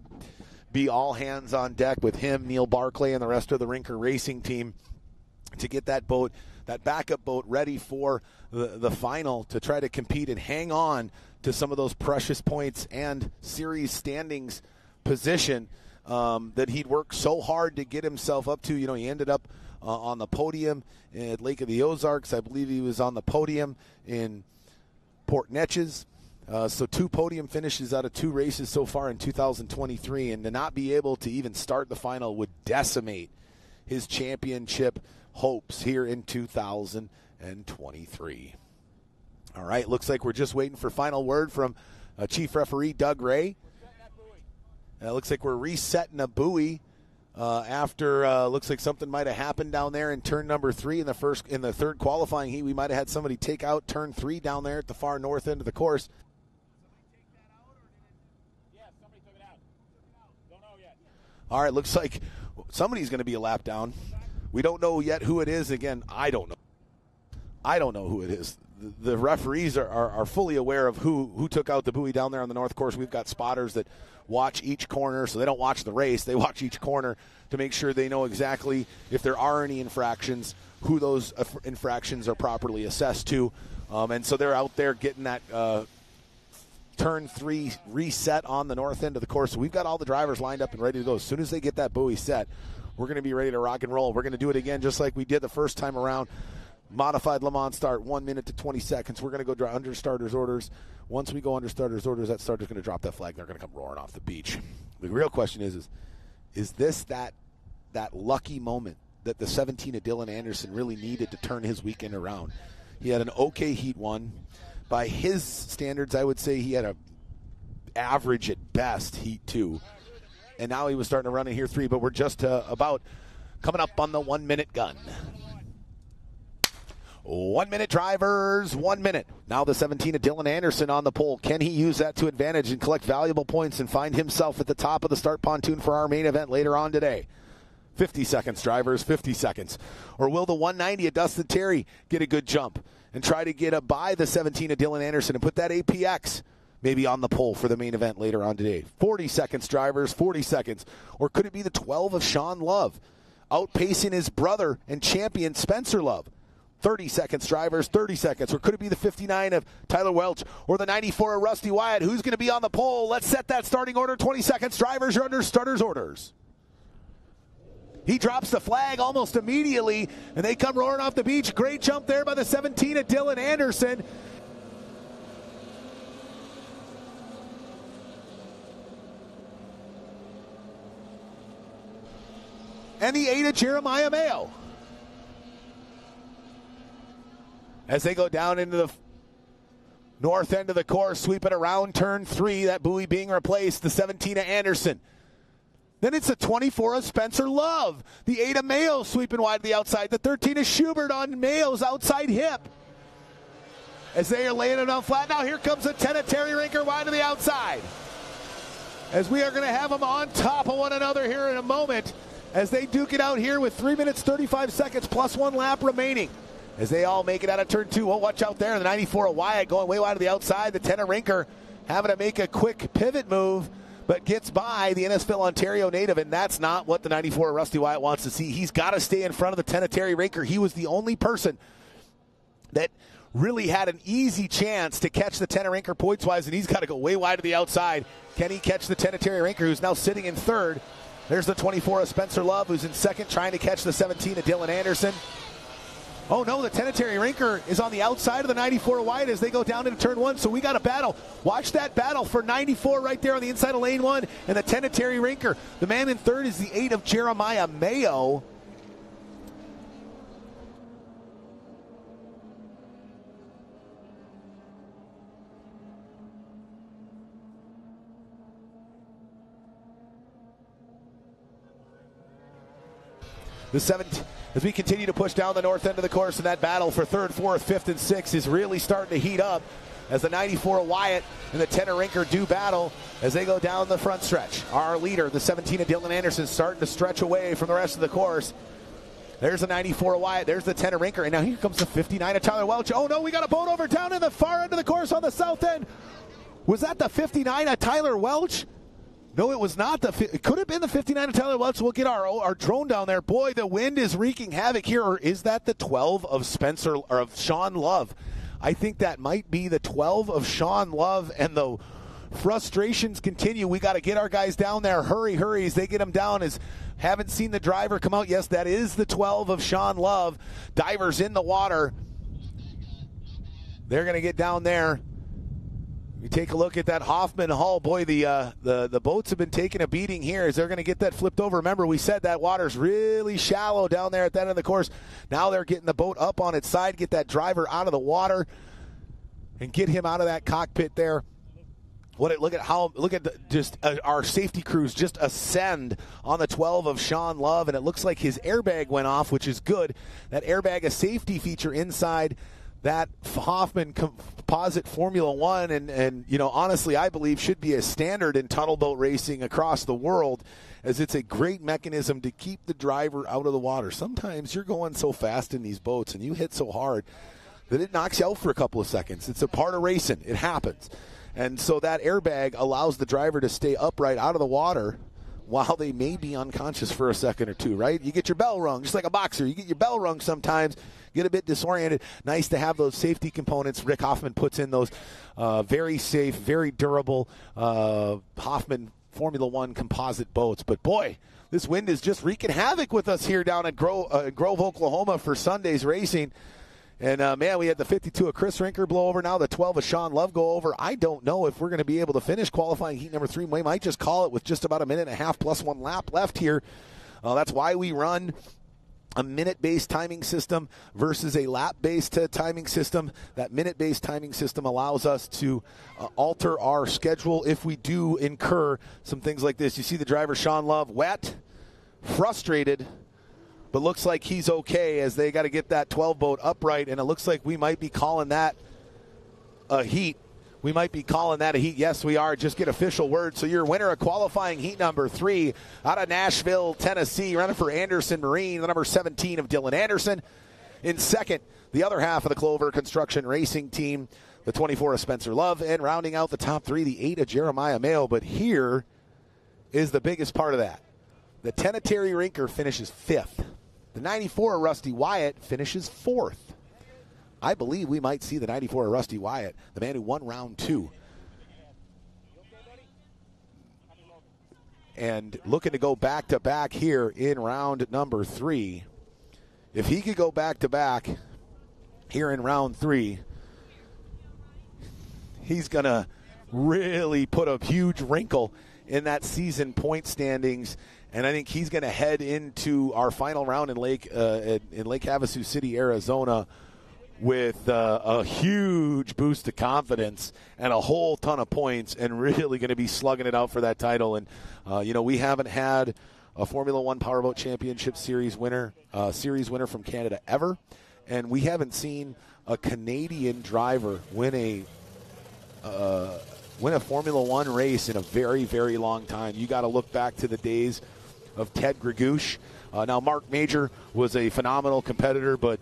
be all hands on deck with him, Neil Barclay, and the rest of the Rinker Racing team to get that boat, that backup boat, ready for the final to try to compete and hang on to some of those precious points and series standings position that he'd worked so hard to get himself up to. He ended up on the podium at Lake of the Ozarks. I believe he was on the podium in Port Neches. So 2 podium finishes out of 2 races so far in 2023. And to not be able to even start the final would decimate his championship hopes here in 2023. All right, looks like we're just waiting for final word from Chief Referee Doug Ray. It looks like we're resetting a buoy after looks like something might have happened down there in turn number 3 in the third qualifying heat. We might have had somebody take out turn 3 down there at the far north end of the course. All right, looks like somebody's going to be a lap down. We don't know yet who it is. Again, I don't know. I don't know who it is. The referees are fully aware of who took out the buoy down there on the north course. We've got spotters that watch each corner, so they don't watch the race. They watch each corner to make sure they know exactly if there are any infractions, who those infractions are properly assessed to. And so they're out there getting that turn 3 reset on the north end of the course. So we've got all the drivers lined up and ready to go. As soon as they get that buoy set, we're going to be ready to rock and roll. We're going to do it again just like we did the first time around. Modified Le Mans start, 1 minute to 20 seconds. We're going to go under starters' orders. Once we go under starters' orders, that starter's going to drop that flag. They're going to come roaring off the beach. The real question is this that lucky moment that the 17 of Dylan Anderson really needed to turn his weekend around? He had an okay Heat 1. By his standards, I would say he had a average at best Heat 2. And now he was starting to run in here 3, but we're just about coming up on the 1 minute gun. 1 minute, drivers, 1 minute. Now the 17 of Dylan Anderson on the pole. Can he use that to advantage and collect valuable points and find himself at the top of the start pontoon for our main event later on today? 50 seconds, drivers, 50 seconds. Or will the 190 of Dustin Terry get a good jump and try to get by the 17 of Dylan Anderson and put that APX maybe on the pole for the main event later on today? 40 seconds, drivers, 40 seconds. Or could it be the 12 of Sean Love outpacing his brother and champion Spencer Love? 30 seconds, drivers, 30 seconds. Or could it be the 59 of Tyler Welch or the 94 of Rusty Wyatt? Who's going to be on the pole? Let's set that starting order. 20 seconds, drivers, you're under starters' orders. He drops the flag almost immediately, and they come roaring off the beach. Great jump there by the 17 of Dylan Anderson. And the 8 of Jeremiah Mayo. As they go down into the north end of the course, sweep it around turn 3, that buoy being replaced, the 17 of Anderson. Then it's the 24 of Spencer Love. The 8 of Mayo sweeping wide to the outside. The 13 of Schubert on Mayo's outside hip. As they are laying it on flat. Now here comes the 10 of Terry Rinker wide to the outside. As we are going to have them on top of one another here in a moment. As they duke it out here with 3 minutes, 35 seconds plus 1 lap remaining. As they all make it out of turn 2. Oh, watch out there. The 94 of Wyatt going way wide to the outside. The 10 of Rinker having to make a quick pivot move, but gets by the Innisfil, Ontario native, and that's not what the 94 of Rusty Wyatt wants to see. He's got to stay in front of the 10 of Terry Rinker. He was the only person that really had an easy chance to catch the Tanner Rinker points-wise, and he's got to go way wide to the outside. Can he catch the 10 of Terry Rinker, who's now sitting in third? There's the 24 of Spencer Love, who's in second, trying to catch the 17 of Dylan Anderson. Oh, no, the 10 of Terry Rinker is on the outside of the 94 of Wyatt as they go down into turn one, so we got a battle. Watch that battle for 94 right there on the inside of lane one, and the 10 of Terry Rinker. The man in third is the 8 of Jeremiah Mayo. The 17, as we continue to push down the north end of the course, and that battle for third, fourth, fifth, and sixth is really starting to heat up as the 94 of Wyatt and the 10 of Rinker do battle as they go down the front stretch. Our leader, the 17 of Dylan Anderson, starting to stretch away from the rest of the course. There's the 94 of Wyatt. There's the 10 of Rinker. And now here comes the 59 of Tyler Welch. Oh, no, we got a boat over down in the far end of the course on the south end. Was that the 59 of Tyler Welch? No, it was not. It could have been the 59 of Tyler Welch. We'll get our drone down there. Boy, the wind is wreaking havoc here. Or is that the 12 of Spencer or of Sean Love? I think that might be the 12 of Sean Love, and the frustrations continue. We got to get our guys down there. Hurry, hurry, as they get them down. As haven't seen the driver come out. Yes, that is the 12 of Sean Love. Divers in the water. They're going to get down there. You take a look at that Hoffman hull. Boy, the boats have been taking a beating here as they're going to get that flipped over. Remember, we said that water's really shallow down there at that end of the course. Now they're getting the boat up on its side, get that driver out of the water, and get him out of that cockpit there. Look at our safety crews just ascend on the 12 of Sean Love, and it looks like his airbag went off, which is good. That airbag, a safety feature inside that Hoffman composite Formula One, and you know, honestly, I believe should be a standard in tunnel boat racing across the world, as it's a great mechanism to keep the driver out of the water. Sometimes you're going so fast in these boats and you hit so hard that it knocks you out for a couple of seconds. It's a part of racing. It happens. And so that airbag allows the driver to stay upright out of the water while they may be unconscious for a second or two, right? You get your bell rung, just like a boxer. You get your bell rung sometimes, get a bit disoriented. Nice to have those safety components. Rick Hoffman puts in those very safe, very durable Hoffman Formula One composite boats. But boy, this wind is just wreaking havoc with us here down at Grove, Oklahoma for Sunday's racing. And, man, we had the 52 of Chris Rinker blow over. Now the 12 of Sean Love go over. I don't know if we're going to be able to finish qualifying heat number 3. We might just call it with just about a minute and a half plus one lap left here. That's why we run a minute-based timing system versus a lap-based timing system. That minute-based timing system allows us to alter our schedule if we do incur some things like this. You see the driver, Sean Love, wet, frustrated, but looks like he's okay as they got to get that 12 boat upright, and it looks like we might be calling that a heat. We might be calling that a heat. Yes, we are. Just get official word. So your winner of qualifying heat number 3 out of Nashville, Tennessee, running for Anderson Marine, the number 17 of Dylan Anderson. In second, the other half of the Clover Construction Racing Team, the 24 of Spencer Love, and rounding out the top 3, the 8 of Jeremiah Mayo. But here is the biggest part of that. The 10 of Terry Rinker finishes 5th. The 94 of Rusty Wyatt finishes 4th. I believe we might see the 94 of Rusty Wyatt, the man who won round 2. And looking to go back-to-back here in round number 3. If he could go back-to-back here in round 3, he's going to really put a huge wrinkle in that season point standings. And I think he's going to head into our final round in Lake Havasu City, Arizona, with a huge boost of confidence and a whole ton of points, and really going to be slugging it out for that title. And we haven't had a Formula One Powerboat Championship series winner from Canada ever, and we haven't seen a Canadian driver win a Formula One race in a very, very long time. You got to look back to the days of Ted Gregouche. Now, Mark Major was a phenomenal competitor, but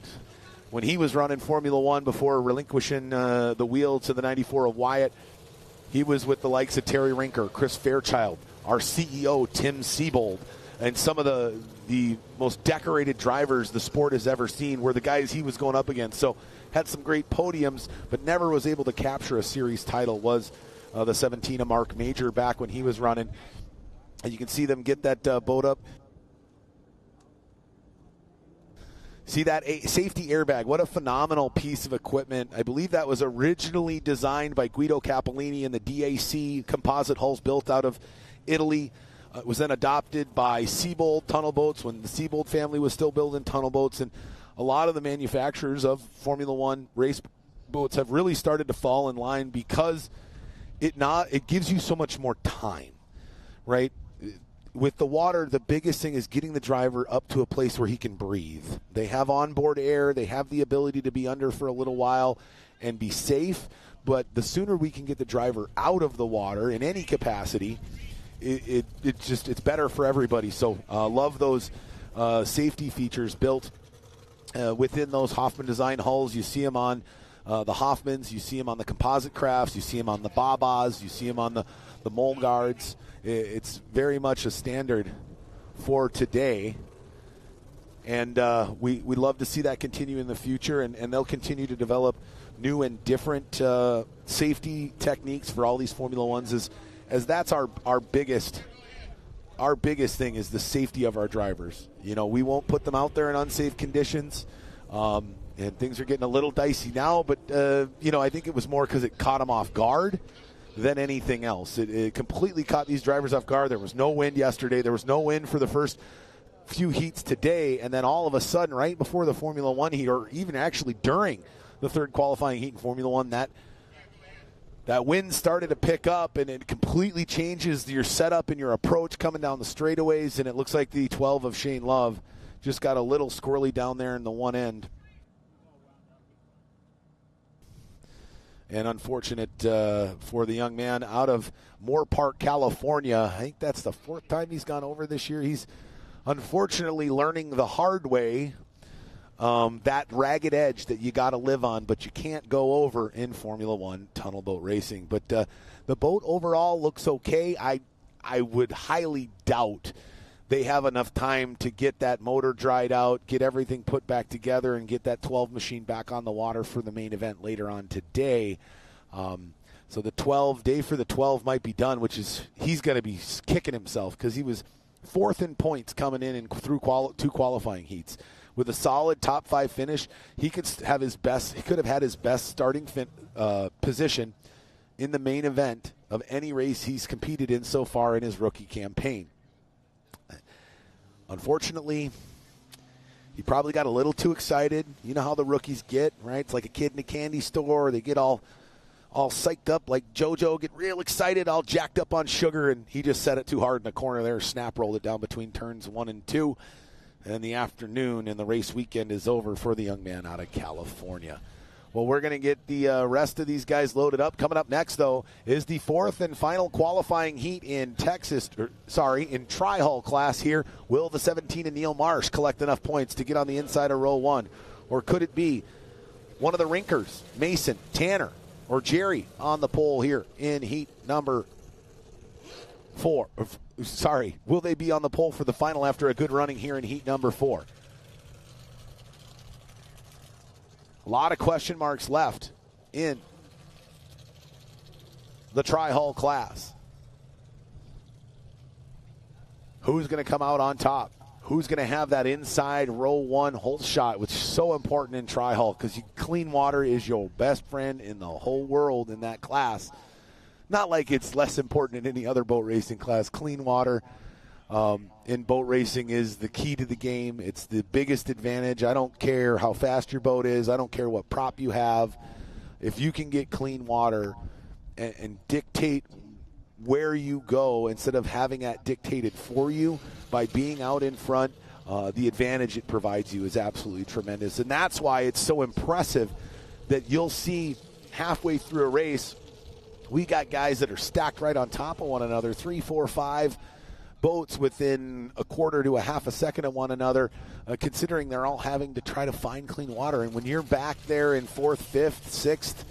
when he was running Formula One before relinquishing the wheel to the 94 of Wyatt, he was with the likes of Terry Rinker, Chris Fairchild, our CEO, Tim Siebold, and some of the most decorated drivers the sport has ever seen were the guys he was going up against. So had some great podiums, but never was able to capture a series title. Was the 17 of Mark Major back when he was running. And you can see them get that boat up. See that safety airbag. What a phenomenal piece of equipment. I believe that was originally designed by Guido Cappellini and the DAC composite hulls built out of Italy. It was then adopted by Seabold Tunnel Boats when the Seabold family was still building tunnel boats. And a lot of the manufacturers of Formula One race boats have really started to fall in line because it gives you so much more time, right? With the water, the biggest thing is getting the driver up to a place where he can breathe. They have onboard air. They have the ability to be under for a little while and be safe. But the sooner we can get the driver out of the water in any capacity, it's better for everybody. So love those safety features built within those Hoffman design hulls. You see them on the Hoffmans. You see them on the composite crafts. You see them on the Babas. You see them on the Mole Guards. It's very much a standard for today, and we love to see that continue in the future, and they'll continue to develop new and different safety techniques for all these Formula Ones, as that's our biggest thing is the safety of our drivers. You know, we won't put them out there in unsafe conditions, and things are getting a little dicey now, but I think it was more because it caught them off guard than anything else. It completely caught these drivers off guard. There was no wind yesterday. There was no wind for the first few heats today. And then all of a sudden, right before the Formula One heat, or even actually during the third qualifying heat in Formula One, that wind started to pick up, and it completely changes your setup and your approach coming down the straightaways. And it looks like the 12 of Shane Love just got a little squirrely down there in the one end. And unfortunate for the young man out of Moore Park, California. I think that's the fourth time he's gone over this year. He's unfortunately learning the hard way that ragged edge that you got to live on, but you can't go over in Formula One tunnel boat racing. But the boat overall looks okay. I would highly doubt they have enough time to get that motor dried out, get everything put back together, and get that 12 machine back on the water for the main event later on today. So the 12 day for the 12 might be done, which is he's going to be kicking himself because he was fourth in points coming in and through two qualifying heats. With a solid top 5 finish, he could have his best. He could have had his best starting position in the main event of any race he's competed in so far in his rookie campaign. Unfortunately, he probably got a little too excited. You know how the rookies get, right? It's like a kid in a candy store. They get all psyched up like JoJo, get real excited, all jacked up on sugar, and he just set it too hard in the corner there, snap rolled it down between turns 1 and 2. And the afternoon and the race weekend is over for the young man out of California. Well, we're going to get the rest of these guys loaded up. Coming up next, though, is the fourth and final qualifying heat in in tri-hull class here. Will the 17 and Neil Marsh collect enough points to get on the inside of row 1? Or could it be one of the rinkers, Mason, Tanner, or Jerry on the pole here in heat number 4? Will they be on the pole for the final after a good running here in heat number 4? A lot of question marks left in the tri-hull class. Who's going to come out on top? Who's going to have that inside row 1 hole shot, which is so important in tri-hull because clean water is your best friend in the whole world in that class. Not like it's less important in any other boat racing class. Clean water in boat racing is the key to the game. It's the biggest advantage. I don't care how fast your boat is. I don't care what prop you have. If you can get clean water and dictate where you go instead of having that dictated for you by being out in front, the advantage it provides you is absolutely tremendous. And that's why it's so impressive that you'll see halfway through a race, we got guys that are stacked right on top of one another, 3, 4, 5 boats within a quarter to a half a second of one another, considering they're all having to try to find clean water. And when you're back there in 4th, 5th, 6th,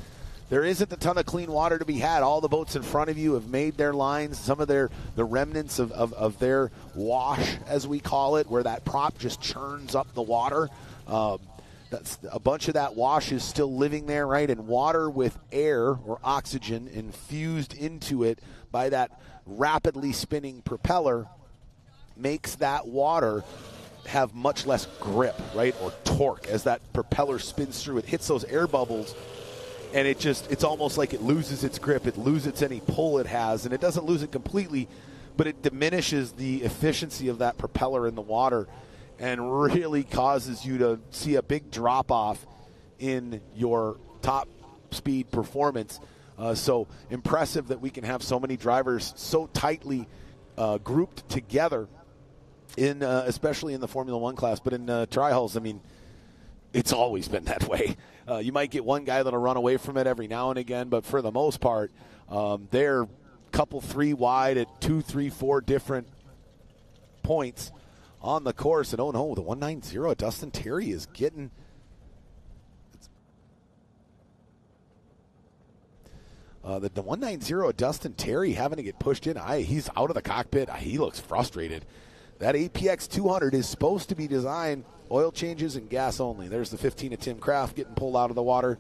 there isn't a ton of clean water to be had. All the boats in front of you have made their lines. Some of the remnants of their wash, as we call it, where that prop just churns up the water. That's a bunch of that wash is still living there, right? And water with air or oxygen infused into it by that rapidly spinning propeller makes that water have much less grip, right, or torque as that propeller spins through. It hits those air bubbles, and it's almost like it loses its grip. It loses any pull it has, and it doesn't lose it completely, but it diminishes the efficiency of that propeller in the water and really causes you to see a big drop-off in your top speed performance. So impressive that we can have so many drivers so tightly grouped together, in especially in the Formula One class. But in tri-hulls, I mean, it's always been that way. You might get one guy that'll run away from it every now and again, but for the most part, they're couple three wide at 2, 3, 4 different points on the course. And oh no, the 190, Dustin Terry is getting. The 190, Dustin Terry having to get pushed in. He's out of the cockpit. He looks frustrated. That APX 200 is supposed to be designed oil changes and gas only. There's the 15 of Tim Kraft getting pulled out of the water.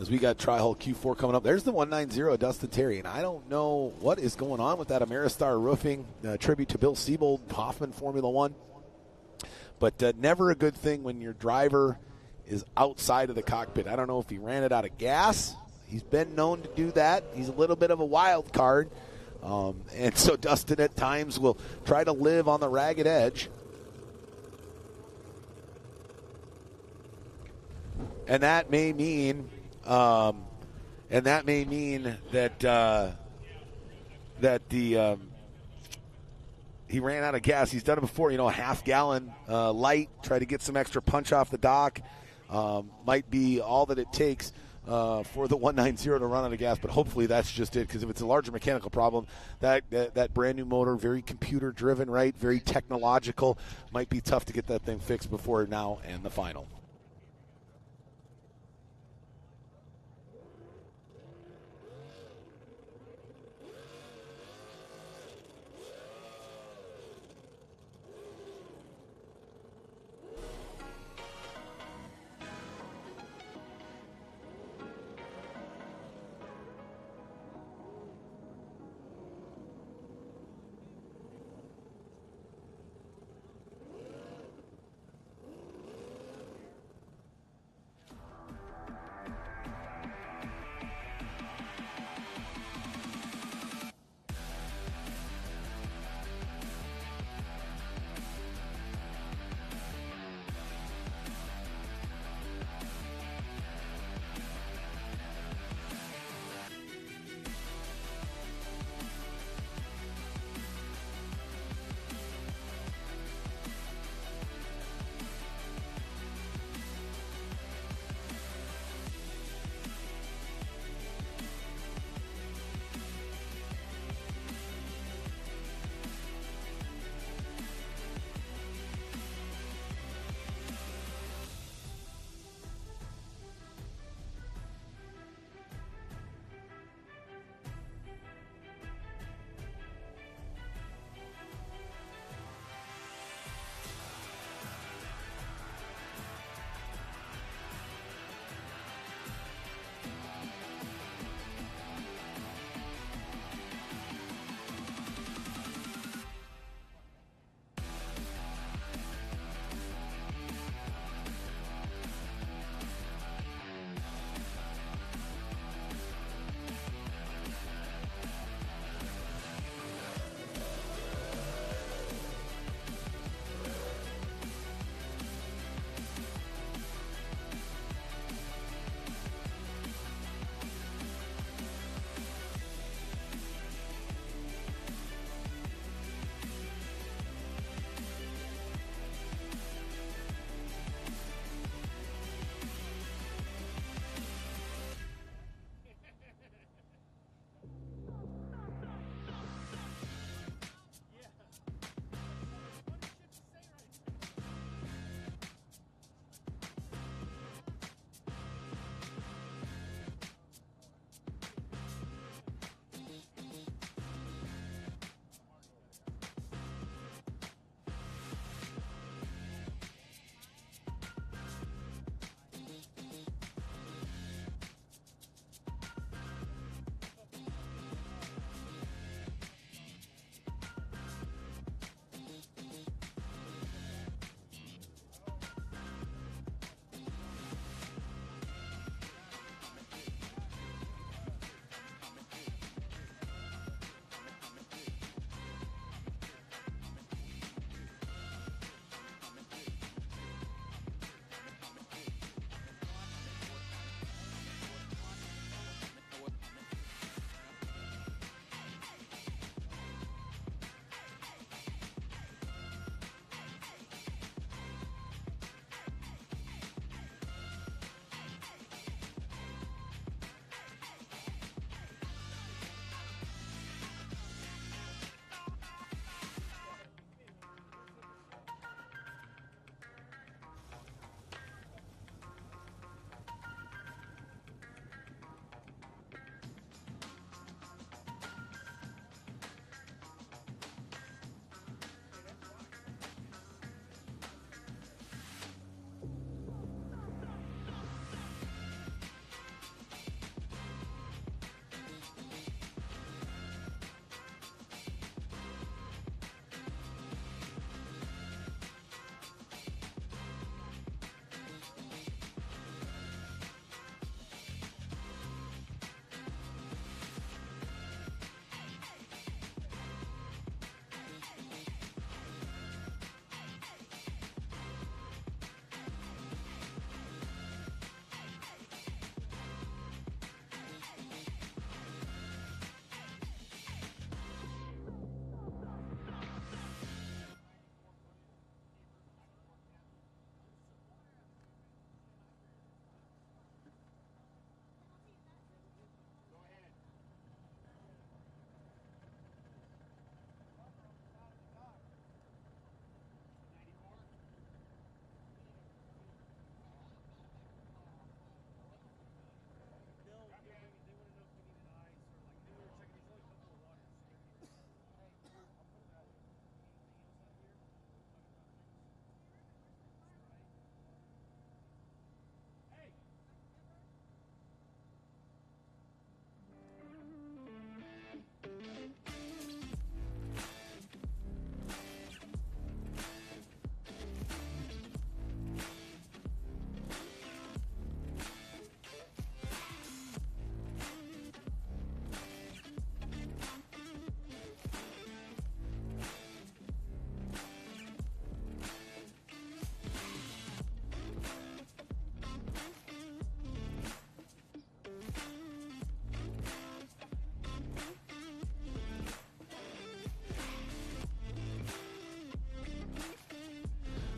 As we got Tri-Hull Q4 coming up. There's the 190 Dustin Terry, and I don't know what is going on with that Ameristar roofing. Tribute to Bill Siebold, Hoffman Formula One. But never a good thing when your driver is outside of the cockpit. I don't know if he ran it out of gas. He's been known to do that. He's a little bit of a wild card. And so Dustin at times will try to live on the ragged edge. And that may mean that he ran out of gas. He's done it before, a half-gallon light, try to get some extra punch off the dock. Might be all that it takes for the 190 to run out of gas, but hopefully that's just it, because if it's a larger mechanical problem, that brand new motor, very computer-driven, right, very technological, might be tough to get that thing fixed before now and the final.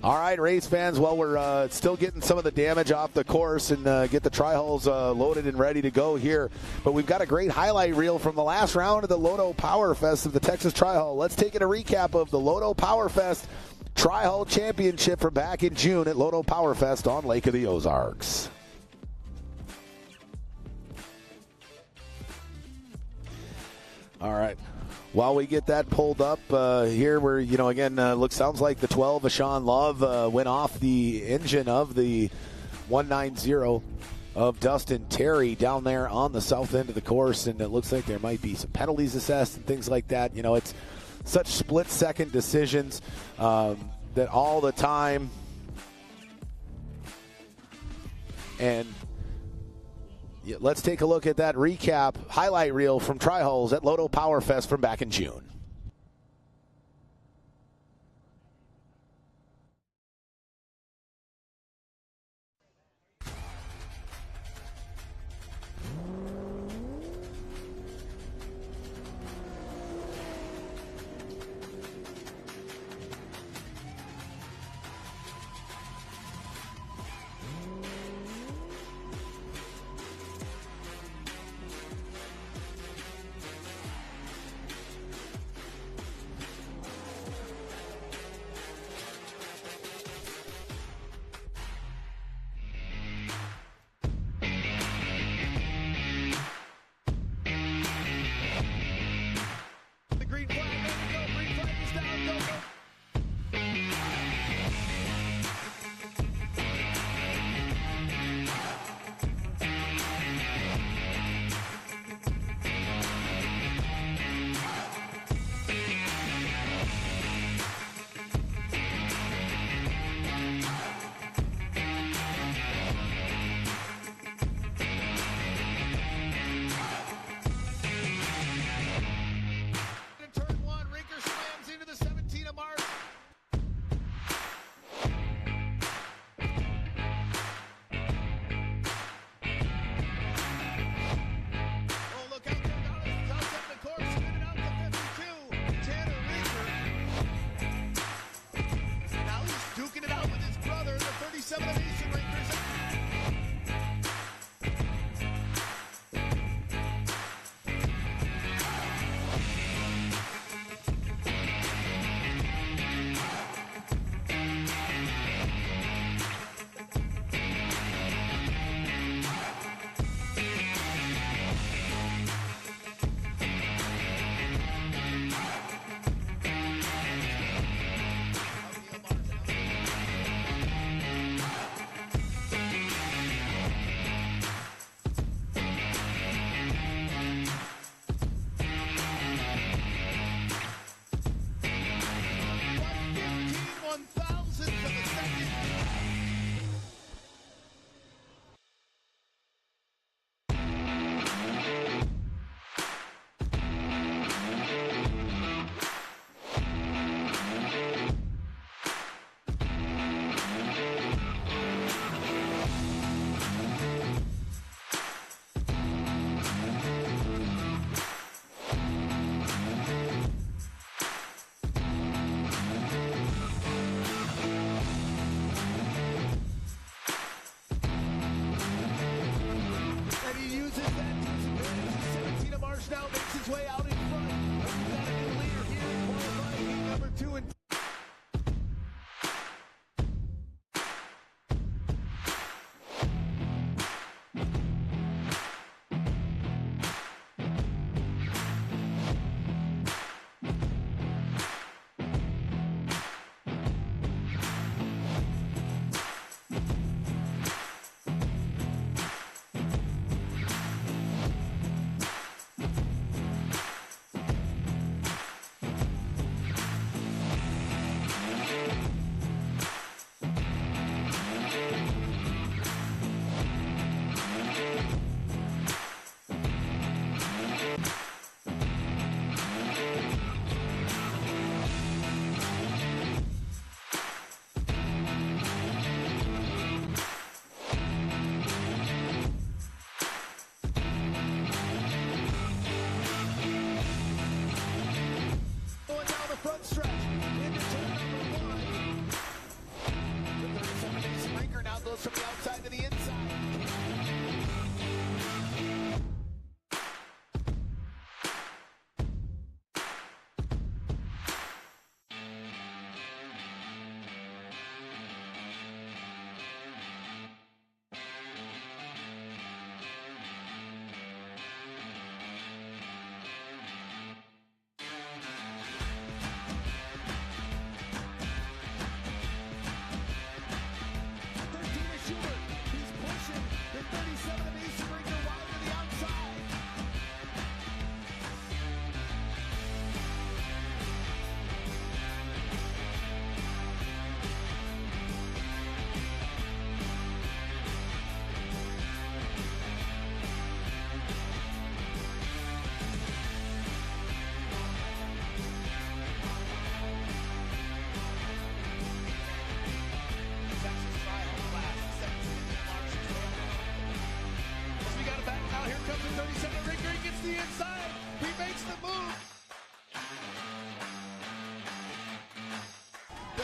All right, race fans, well, we're still getting some of the damage off the course and get the tri-hulls loaded and ready to go here. But we've got a great highlight reel from the last round of the Loto Power Fest of the Texas Tri-Hull. Let's take a recap of the Loto Power Fest Tri-Hull Championship from back in June at Loto Power Fest on Lake of the Ozarks. All right. While we get that pulled up here, where again, sounds like the 12 Ashawn Love went off the engine of the 190 of Dustin Terry down there on the south end of the course, and it looks like there might be some penalties assessed and things like that. It's such split-second decisions that all the time, and let's take a look at that recap highlight reel from Tri-Hulls at Loto Power Fest from back in June.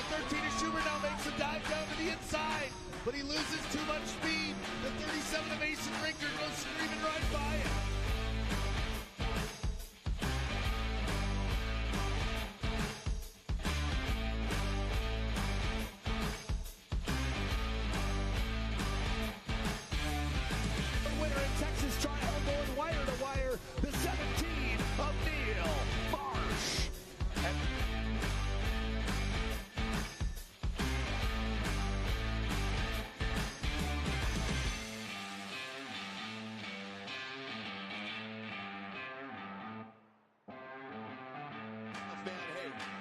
The 13 of Schubert now makes a dive down to the inside, but he loses too much speed. The 37 of Mason Rinker goes screaming right by him. Winner in Texas trial going wire to wire, the 17 of Neil Marsh.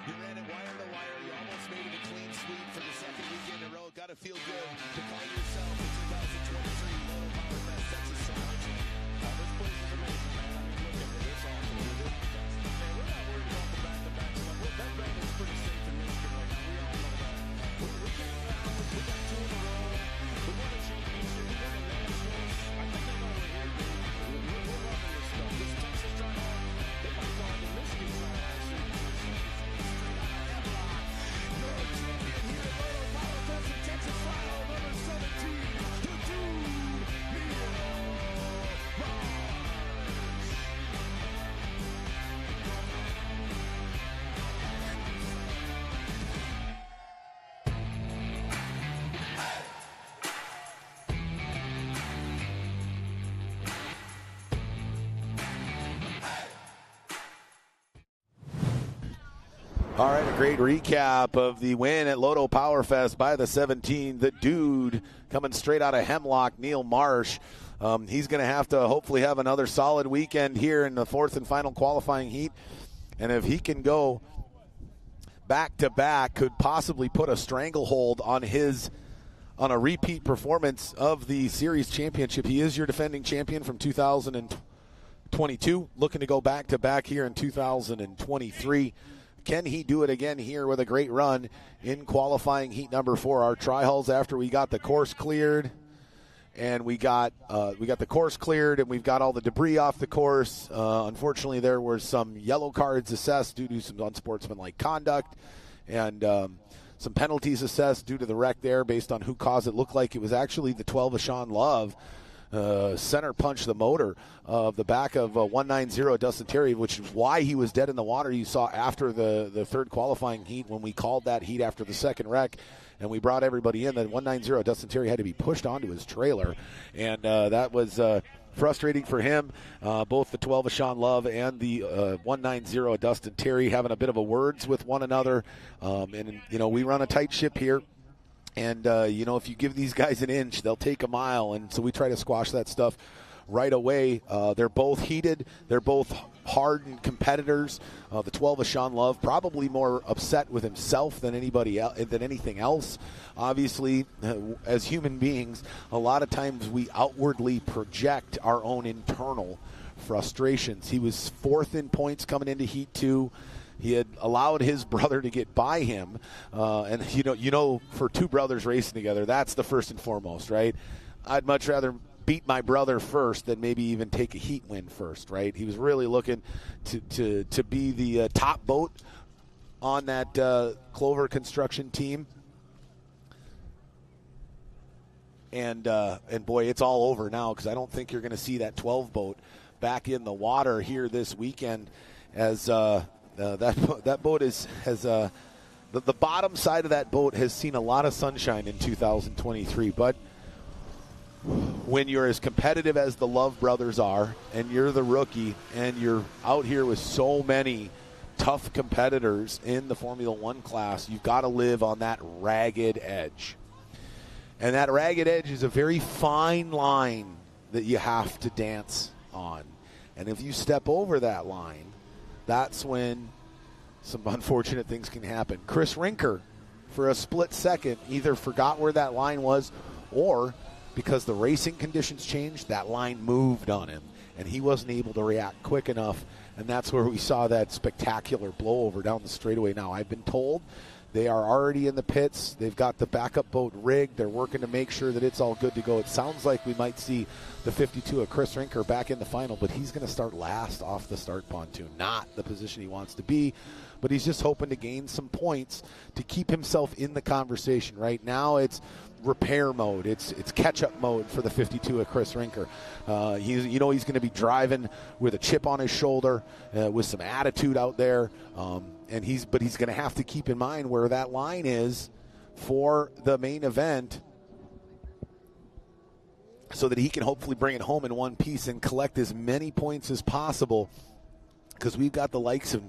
You ran it wire to wire. You almost made it a clean sweep for the second weekend in a row. Got to feel good to call yourself a 2023 Low Power Fest Texas Selection. This place is amazing, man. I mean, look at it. It's awesome. Man, we're not worried about the back-to-back stuff. That band is pretty safe in Michigan right now. We all know that. We came around. We got 2 in a row. We won a championship. We won a nationals. I think they know we're here, dude. We're loving this stuff. This Texas trial, they might call it the Michigan trial, actually. All right, a great recap of the win at Lodo Power Fest by the 17. The dude coming straight out of Hemlock, Neil Marsh. He's going to have to hopefully have another solid weekend here in the 4th and final qualifying heat. And if he can go back-to-back, could possibly put a stranglehold on a repeat performance of the series championship. He is your defending champion from 2022, looking to go back-to-back here in 2023. Can he do it again here with a great run in qualifying heat number 4? Our tri-hulls after we got the course cleared, and we got the course cleared, and we've got all the debris off the course. Unfortunately, there were some yellow cards assessed due to some unsportsmanlike conduct, and some penalties assessed due to the wreck there based on who caused it. Looked like it was actually the 12 of Sean Love. Center punch the motor of the back of 190 Dustin Terry, which is why he was dead in the water. You saw after the third qualifying heat when we called that heat after the second wreck and we brought everybody in. That 190 Dustin Terry had to be pushed onto his trailer, and that was frustrating for him. Both the 12 of Sean Love and the 190 Dustin Terry having a bit of a words with one another. And we run a tight ship here. And, if you give these guys an inch, they'll take a mile. And so we try to squash that stuff right away. They're both heated. They're both hardened competitors. The 12 of Sean Love probably more upset with himself than anything else. Obviously, as human beings, a lot of times we outwardly project our own internal frustrations. He was 4th in points coming into Heat 2. He had allowed his brother to get by him, and for two brothers racing together, that's the first and foremost, right? I'd much rather beat my brother first than maybe even take a heat win first, right? He was really looking to be the top boat on that Clover construction team, and boy, it's all over now because I don't think you're going to see that 12 boat back in the water here this weekend as. That boat has the bottom side of that boat has seen a lot of sunshine in 2023. But when you're as competitive as the Love brothers are, and you're the rookie, and you're out here with so many tough competitors in the Formula One class, you've got to live on that ragged edge. And that ragged edge is a very fine line that you have to dance on. And if you step over that line, that's when some unfortunate things can happen. Chris Rinker, for a split second, either forgot where that line was or because the racing conditions changed, that line moved on him, and he wasn't able to react quick enough, and that's where we saw that spectacular blowover down the straightaway. Now, I've been told They are already in the pits. They've got the backup boat rigged. They're working to make sure that it's all good to go. It sounds like we might see the 52 of Chris Rinker back in the final, but he's going to start last off the start pontoon. Not the position he wants to be, but he's just hoping to gain some points to keep himself in the conversation. Right now it's repair mode. It's catch-up mode for the 52 of Chris Rinker. He's going to be driving with a chip on his shoulder, with some attitude out there. But he's going to have to keep in mind where that line is for the main event so that he can hopefully bring it home in one piece and collect as many points as possible, because we've got the likes of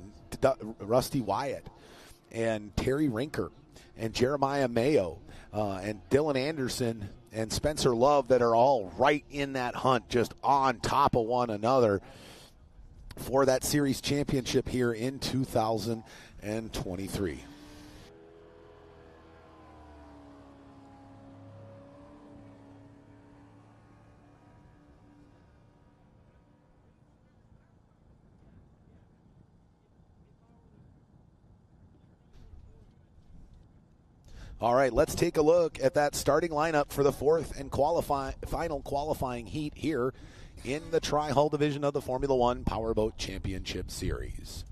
Rusty Wyatt and Terry Rinker and Jeremiah Mayo and Dylan Anderson and Spencer Love that are all right in that hunt, just on top of one another for that series championship here in 2023. All right, let's take a look at that starting lineup for the fourth and final qualifying heat here in the Tri-Hull division of the Formula One Powerboat Championship Series.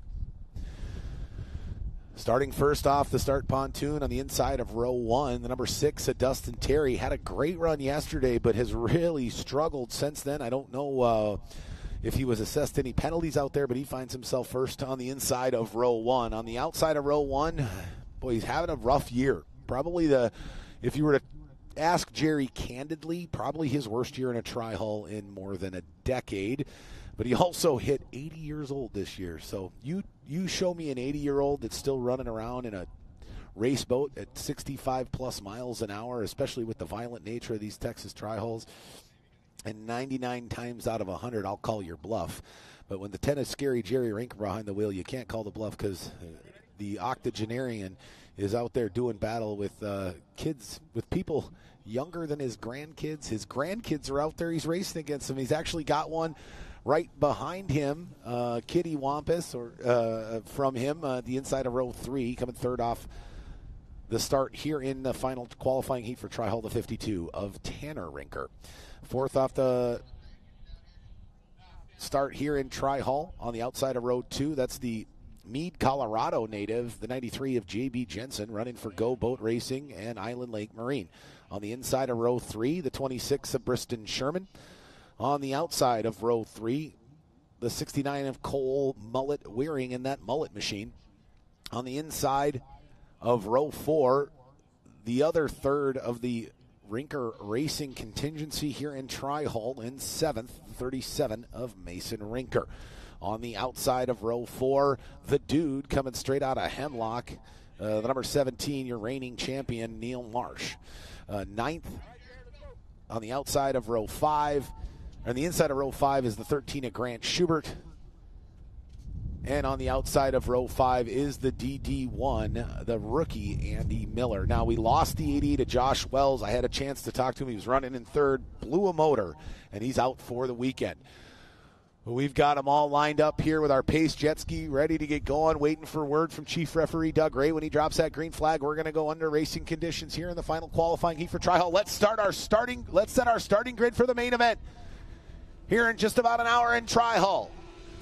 Starting first off the start pontoon on the inside of row 1, the number 6 at Dustin Terry had a great run yesterday, but has really struggled since then. I don't know if he was assessed any penalties out there, but he finds himself first on the inside of row 1. On the outside of row 1, boy, he's having a rough year. Probably if you were to ask Jerry candidly, probably his worst year in a Tri-Hull in more than a decade. But he also hit 80 years old this year. So you show me an 80-year-old that's still running around in a race boat at 65-plus miles an hour, especially with the violent nature of these Texas Tri-Hulls, and 99 times out of 100, I'll call your bluff. But when the tennis scary Jerry Rinker behind the wheel, you can't call the bluff, because the octogenarian is out there doing battle with kids, with people younger than his grandkids. His grandkids are out there. He's racing against them. He's actually got one right behind him, Kitty Wampus, from him, the inside of row 3, coming third off the start here in the final qualifying heat for Tri-Hull, the 52 of Tanner Rinker. Fourth off the start here in Tri-Hull on the outside of row 2, that's the Meade, Colorado native, the 93 of J.B. Jensen, running for Go Boat Racing and Island Lake Marine. On the inside of row 3, the 26 of Briston Sherman. On the outside of row 3, the 69 of Cole Mullet Wearing in that mullet machine. On the inside of row 4, the other third of the Rinker Racing contingency here in Tri-Hull in 7th, 37 of Mason Rinker. On the outside of row 4, the dude coming straight out of Hemlock, the number 17, your reigning champion, Neil Marsh. 9th on the outside of row 5. On the inside of row 5 is the 13 of Grant Schubert. And on the outside of row 5 is the DD1, the rookie, Andy Miller. Now, we lost the 88 to Josh Wells. I had a chance to talk to him. He was running in third, blew a motor, and he's out for the weekend. We've got them all lined up here with our Pace jet ski ready to get going, waiting for word from Chief Referee Doug Ray. When he drops that green flag, we're going to go under racing conditions here in the final qualifying heat for Tri-Hull. Let's set our starting grid for the main event here in just about an hour in Tri-Hull.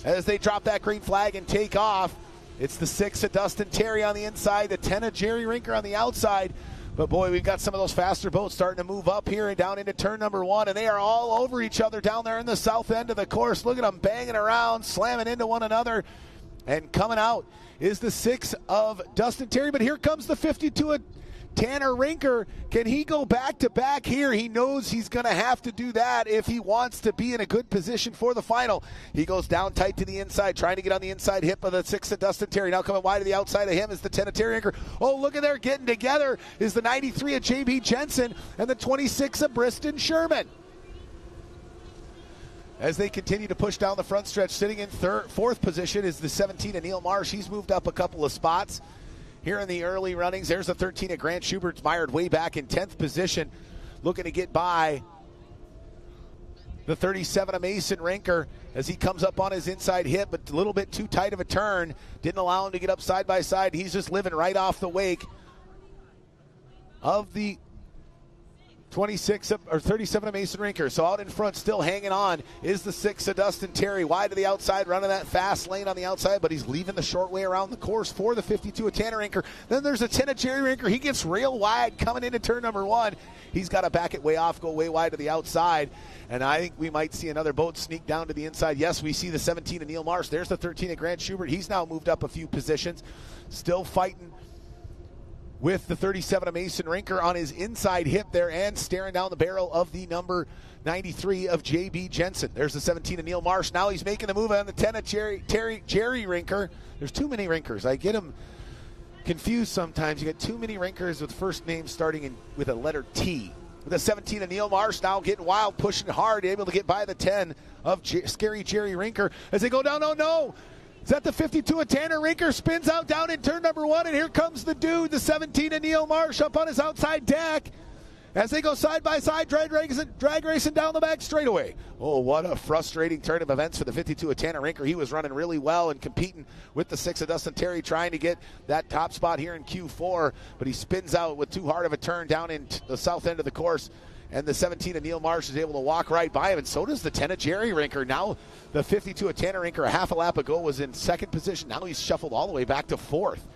As they drop that green flag and take off, it's the 6 of Dustin Terry on the inside, the 10 of Jerry Rinker on the outside. But, boy, we've got some of those faster boats starting to move up here and down into turn number 1, and they are all over each other down there in the south end of the course. Look at them banging around, slamming into one another. And coming out is the 6 of Dustin Terry. But here comes the 52 of Tanner Rinker. Can he go back-to-back here? He knows he's going to have to do that if he wants to be in a good position for the final. He goes down tight to the inside, trying to get on the inside hip of the 6 of Dustin Terry. Now coming wide to the outside of him is the 10 of Terry Rinker. Oh, look at there, getting together is the 93 of J.B. Jensen and the 26 of Briston Sherman. As they continue to push down the front stretch, sitting in fourth position is the 17 of Neil Marsh. He's moved up a couple of spots here in the early runnings. There's the 13 of Grant Schubert, mired way back in 10th position, looking to get by the 37 of Mason Rinker. as he comes up on his inside hip, but a little bit too tight of a turn. Didn't allow him to get up side by side. He's just living right off the wake of the 37 of Mason Rinker. So out in front, still hanging on, is the 6 of Dustin Terry. Wide to the outside, running that fast lane on the outside, but he's leaving the short way around the course for the 52 of Tanner Rinker. Then there's a 10 of Jerry Rinker. He gets real wide coming into turn number 1. He's got to back it way off, go way wide to the outside. And I think we might see another boat sneak down to the inside. Yes, we see the 17 of Neil Marsh. There's the 13 of Grant Schubert. He's now moved up a few positions. Still fighting with the 37 of Mason Rinker on his inside hip there and staring down the barrel of the number 93 of J.B. Jensen. There's the 17 of Neil Marsh. Now he's making the move on the 10 of Jerry Rinker. There's too many Rinkers. I get him confused sometimes. You get too many Rinkers with first names starting with a letter T. With the 17 of Neil Marsh now getting wild, pushing hard, able to get by the 10 of Scary Jerry Rinker as they go down. Oh, no. Is that the 52 of Tanner Rinker? Spins out down in turn number 1, and here comes the dude, the 17 of Neil Marsh, up on his outside deck as they go side by side, drag racing down the back straightaway. Oh, what a frustrating turn of events for the 52 of Tanner Rinker. He was running really well and competing with the 6 of Dustin Terry, trying to get that top spot here in Q4, but he spins out with too hard of a turn down in the south end of the course. And the 17 of Neil Marsh is able to walk right by him, and so does the 10 of Jerry Rinker. Now the 52 of Tanner Rinker a half a lap ago was in second position. Now he's shuffled all the way back to fourth.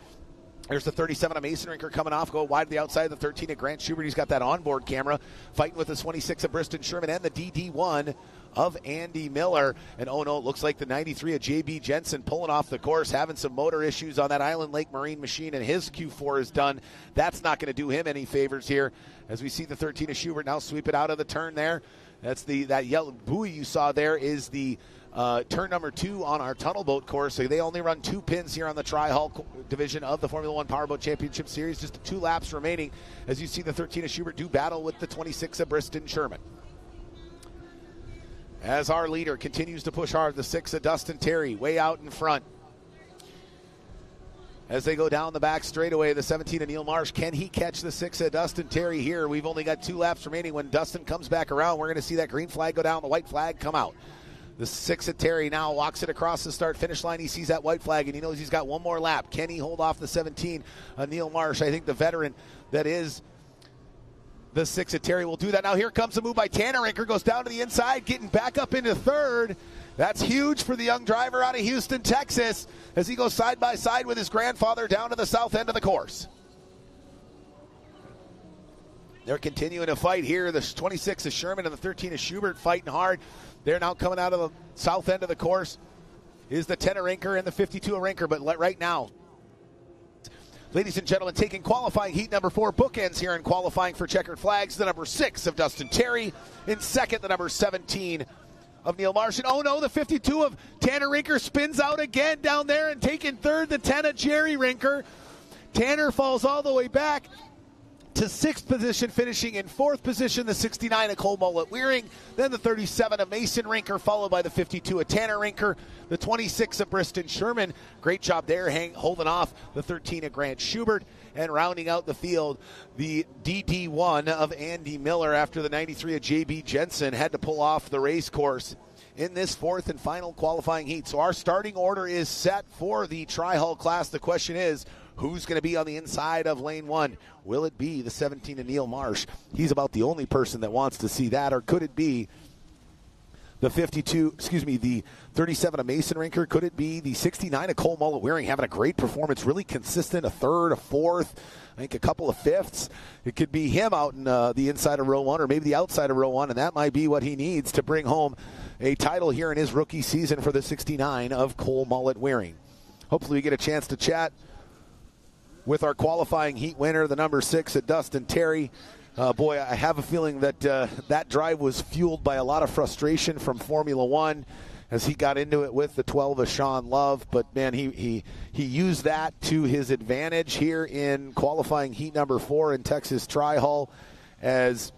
There's the 37 of Mason Rinker coming off, go wide to the outside. The 13 of Grant Schubert. He's got that onboard camera, fighting with the 26 of Briston Sherman and the DD1 of Andy Miller. And oh no, it looks like the 93 of J.B. Jensen pulling off the course, having some motor issues on that Island Lake Marine machine, and his Q4 is done. That's not going to do him any favors here as we see the 13 of Schubert now sweep it out of the turn there. That's that yellow buoy you saw there is the turn number 2 on our tunnel boat course. So they only run 2 pins here on the Tri-Hull division of the Formula 1 Powerboat Championship Series. Just 2 laps remaining as you see the 13 of Schubert do battle with the 26 of Briston Sherman. As our leader continues to push hard, the 6 of Dustin Terry way out in front. As they go down the back straightaway, the 17 of Neil Marsh, can he catch the 6 of Dustin Terry here? We've only got 2 laps remaining. When Dustin comes back around, we're going to see that green flag go down, the white flag come out. The 6 of Terry now walks it across the start-finish line. He sees that white flag, and he knows he's got one more lap. Can he hold off the 17 of Neil Marsh? I think the veteran that is the 6 of Terry will do that. Now here comes the move by Tanner Rinker, goes down to the inside, getting back up into third. That's huge for the young driver out of Houston, Texas, as he goes side by side with his grandfather down to the south end of the course. They're continuing to fight here. The 26 of Sherman and the 13 of Schubert fighting hard. They're now coming out of the south end of the course. Is the 10 of Rinker and the 52 of Rinker, but right now, ladies and gentlemen, taking qualifying heat number 4, bookends here in qualifying for checkered flags. The number 6 of Dustin Terry. In second, the number 17 of Neil Marsh. And oh no, the 52 of Tanner Rinker spins out again down there, and taking third, the 10 of Jerry Rinker. Tanner falls all the way back to 6th position, finishing in 4th position, the 69 of Cole Mullet Wearing, then the 37 of Mason Rinker, followed by the 52 of Tanner Rinker, the 26 of Briston Sherman. Great job there, holding off the 13 of Grant Schubert, and rounding out the field, the DD1 of Andy Miller after the 93 of J.B. Jensen had to pull off the race course in this 4th and final qualifying heat. So our starting order is set for the Tri-Hull class. The question is, who's going to be on the inside of lane 1? Will it be the 17 of Neil Marsh? He's about the only person that wants to see that. Or could it be the 37 of Mason Rinker? Could it be the 69 of Cole Mullet Wearing, having a great performance, really consistent, a 3rd, a 4th, I think a couple of 5ths. It could be him out in the inside of row 1, or maybe the outside of row 1, and that might be what he needs to bring home a title here in his rookie season for the 69 of Cole Mullet Wearing. Hopefully we get a chance to chat with our qualifying heat winner, the number 6 at Dustin Terry. Boy, I have a feeling that that drive was fueled by a lot of frustration from Formula 1 as he got into it with the 12 of Sean Love. But, man, he used that to his advantage here in qualifying heat number 4 in Texas Tri-Hull as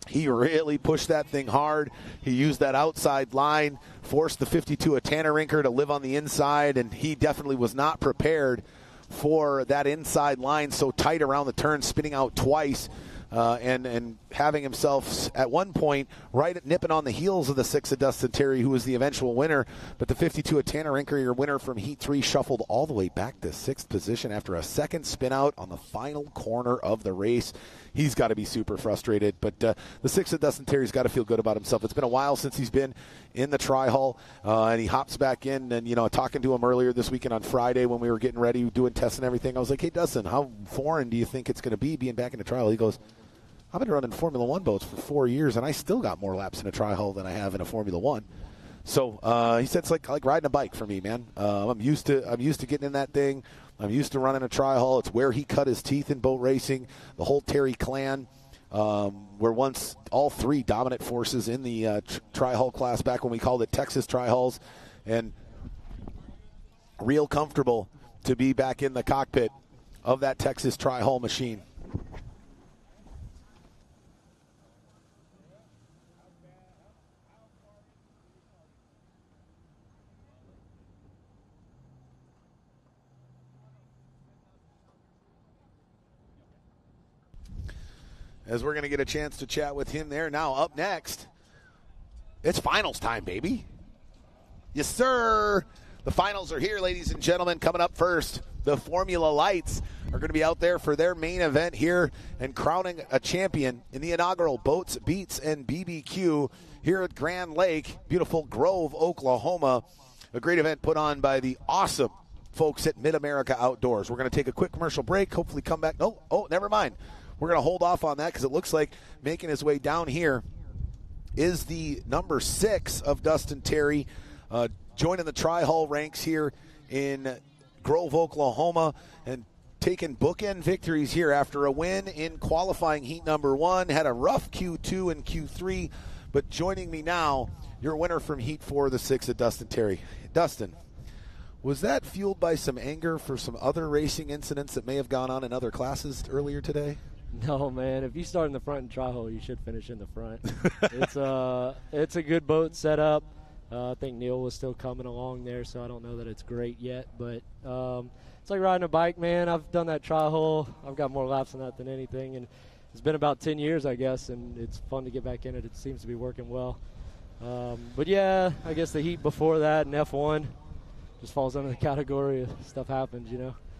he really pushed that thing hard. He used that outside line, forced the 52 of Tanner Rinker to live on the inside, and he definitely was not prepared for that inside line so tight around the turn, spinning out twice. and having himself at one point nipping on the heels of the 6 of Dustin Terry, who was the eventual winner. But the 52 of Tanner Rinker, your winner from Heat 3, shuffled all the way back to 6th position after a second spin out on the final corner of the race. He's got to be super frustrated. But the 6 of Dustin Terry's got to feel good about himself. It's been a while since he's been in the Tri-Hall, and he hops back in. And, talking to him earlier this weekend on Friday when we were getting ready, doing tests and everything, I was like, hey, Dustin, how foreign do you think it's going to be being back in the Tri-Hall? He goes, I've been running Formula One boats for 4 years, and I still got more laps in a Tri-Hall than I have in a Formula One. So he said it's like riding a bike for me, man. I'm used to getting in that thing. I'm used to running a Tri-Hall. It's where he cut his teeth in boat racing. The whole Terry clan were once all 3 dominant forces in the Tri-Hall class back when we called it Texas Tri-Halls, and real comfortable to be back in the cockpit of that Texas Tri-Hall machine. As we're going to get a chance to chat with him there. Now, up next, it's finals time, baby. Yes, sir. The finals are here, ladies and gentlemen. Coming up first, the Formula Lights are going to be out there for their main event here and crowning a champion in the inaugural Boats, Beats, and BBQ here at Grand Lake, beautiful Grove, Oklahoma. A great event put on by the awesome folks at Mid-America Outdoors. We're going to take a quick commercial break, hopefully come back. Oh, never mind. We're going to hold off on that because it looks like making his way down here is the number 6 of Dustin Terry, joining the Tri-Hall ranks here in Grove, Oklahoma, and taking bookend victories here after a win in qualifying heat number 1. Had a rough Q2 and Q3, but joining me now, your winner from heat 4, the 6 of Dustin Terry. Dustin, was that fueled by some anger for some other racing incidents that may have gone on in other classes earlier today? No, man. If you start in the front in Tri-Hall, you should finish in the front. It's a good boat setup. I think Neil was still coming along there, so I don't know that it's great yet. But it's like riding a bike, man. I've done that Tri-Hall. I've got more laps on that than anything. And it's been about 10 years, I guess, and it's fun to get back in it. It seems to be working well. But, yeah, I guess the heat before that and F1 just falls under the category of stuff happens,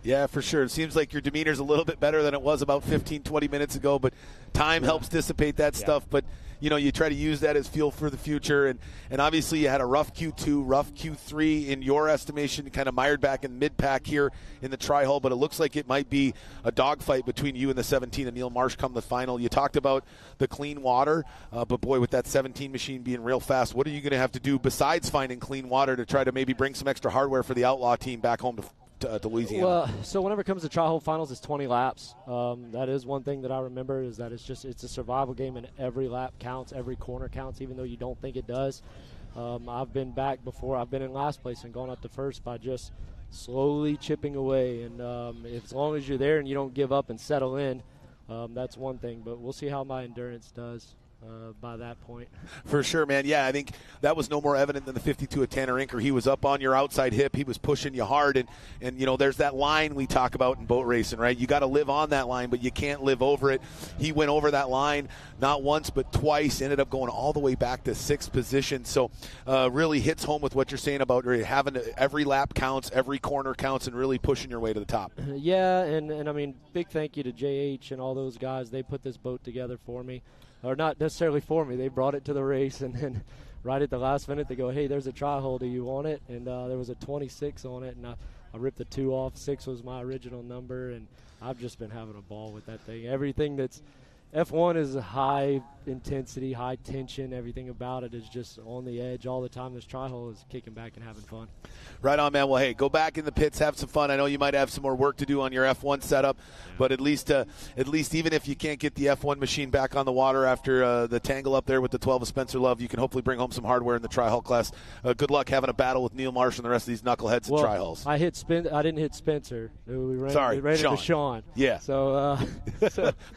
Yeah, for sure. It seems like your demeanor's a little bit better than it was about 15, 20 minutes ago, but time helps dissipate that stuff. But, you try to use that as fuel for the future. And obviously you had a rough Q2, rough Q3 in your estimation, kind of mired back in mid-pack here in the Tri-Hall. But it looks like it might be a dogfight between you and the 17 and Neil Marsh come the final. You talked about the clean water, but, boy, with that 17 machine being real fast, what are you going to have to do besides finding clean water to try to maybe bring some extra hardware for the Outlaw team back home to Louisiana? Well, so whenever it comes to Tri-Hall finals, it's 20 laps. That is one thing that I remember is that it's a survival game, and every lap counts, every corner counts, even though you don't think it does. I've been back before. I've been in last place and gone up to first by just slowly chipping away. And as long as you're there and you don't give up and settle in, that's one thing. But we'll see how my endurance does by that point. For sure, man. Yeah, I think that was no more evident than the 52 of Tanner Rinker. He was up on your outside hip. He was pushing you hard. And there's that line we talk about in boat racing, right? You got to live on that line, but you can't live over it. He went over that line not once but twice, ended up going all the way back to 6th position. So really hits home with what you're saying about having every lap counts, every corner counts, and really pushing your way to the top. Yeah, and I mean, big thank you to JH and all those guys. They put this boat together for me. Or not necessarily for me. They brought it to the race, and then right at the last minute they go, hey, there's a Tri-Hall. Do you want it? And there was a 26 on it, and I ripped the 2 off. 6 was my original number, and I've just been having a ball with that thing. Everything that's F1 is high intensity, high tension. Everything about it is just on the edge all the time. This Tri-Hall is kicking back and having fun. Right on, man. Well, hey, go back in the pits, have some fun. I know you might have some more work to do on your F1 setup, but at least even if you can't get the F1 machine back on the water after the tangle up there with the 12 of Spencer Love, you can hopefully bring home some hardware in the Tri-Hall class. Good luck having a battle with Neil Marsh and the rest of these knuckleheads in Tri-Halls. I didn't hit Spencer. We ran Sorry, into Sean. Yeah. So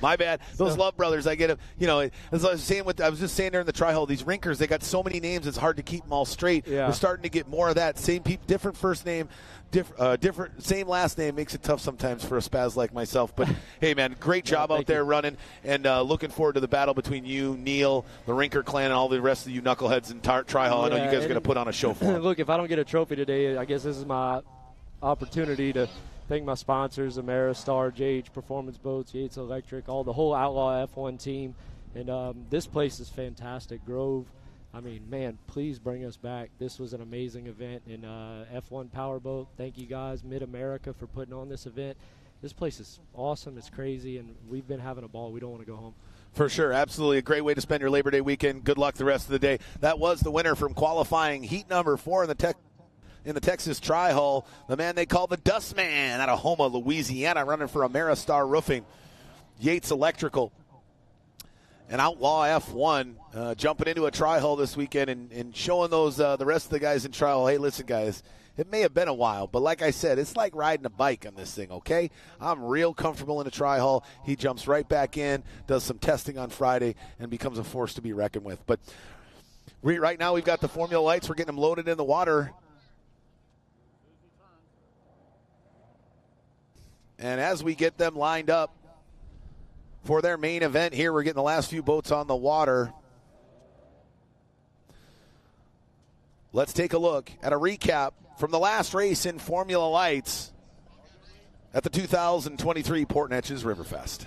my bad. Those Love brothers. I get it. You know, as I was saying, I was just saying there in the tri-hole, these rinkers, they got so many names, it's hard to keep them all straight. Yeah. We're starting to get more of that. Same people, different first name, different, same last name makes it tough sometimes for a spaz like myself. But hey, man, great job out there running, and looking forward to the battle between you, Neil, the Rinker clan, and all the rest of you knuckleheads in tri-hole. I know you guys are going to put on a show for them. Look, if I don't get a trophy today, I guess this is my opportunity to thank my sponsors, Ameristar, JH Performance Boats, Yates Electric, the whole Outlaw F1 team. And this place is fantastic. Grove, I mean, man, please bring us back. This was an amazing event. And F1 Powerboat, thank you guys, Mid-America, for putting on this event. This place is awesome. It's crazy, and we've been having a ball. We don't want to go home. For sure, absolutely. A great way to spend your Labor Day weekend. Good luck the rest of the day. That was the winner from qualifying heat number 4 in the Texas Tri-Hull, the man they call the Dust Man out of Houma, Louisiana, running for Ameristar Roofing, Yates Electrical, and Outlaw F1, jumping into a Tri-Hull this weekend and showing those the rest of the guys in Tri-Hull, hey, listen, guys, it may have been a while, but like I said, it's like riding a bike on this thing, okay? I'm real comfortable in a Tri-Hull. He jumps right back in, does some testing on Friday, and becomes a force to be reckoned with. But right now we've got the Formula Lights. We're getting them loaded in the water. And as we get them lined up for their main event here, we're getting the last few boats on the water. Let's take a look at a recap from the last race in Formula Lights at the 2023 Port Neches Riverfest.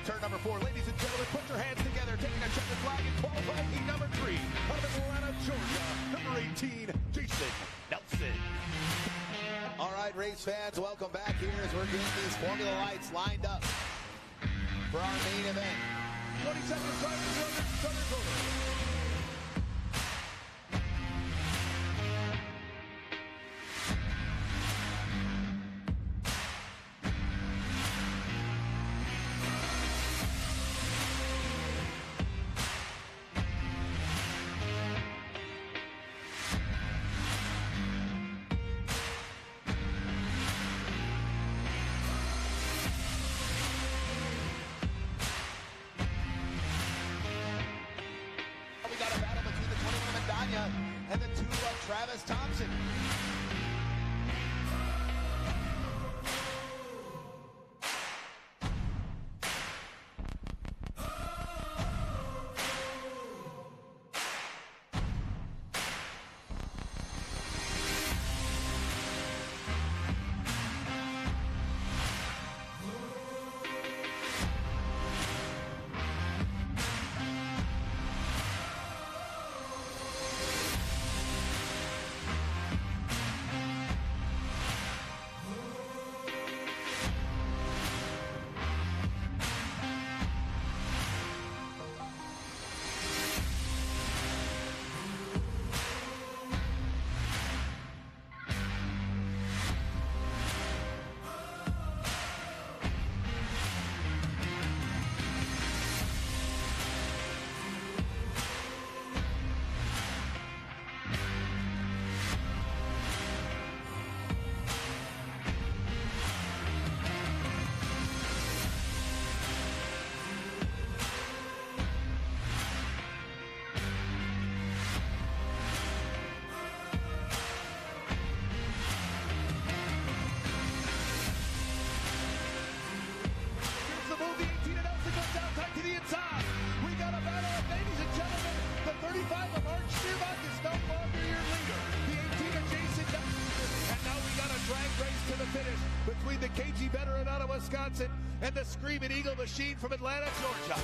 Turn number 4, ladies and gentlemen, put your hands together, taking a checkered flag in qualifying heat number 3 out of Atlanta, Georgia, number 18, Jason Nelson. All right, race fans, welcome back here as we're getting these Formula Lights lined up for our main event. 20 seconds, driver, and the 2 of Travis Thompson. Schmierbach is no longer your leader. The 18 of Jason and now we got a drag race to the finish between the KG veteran out of Wisconsin and the Screaming Eagle machine from Atlanta, Georgia.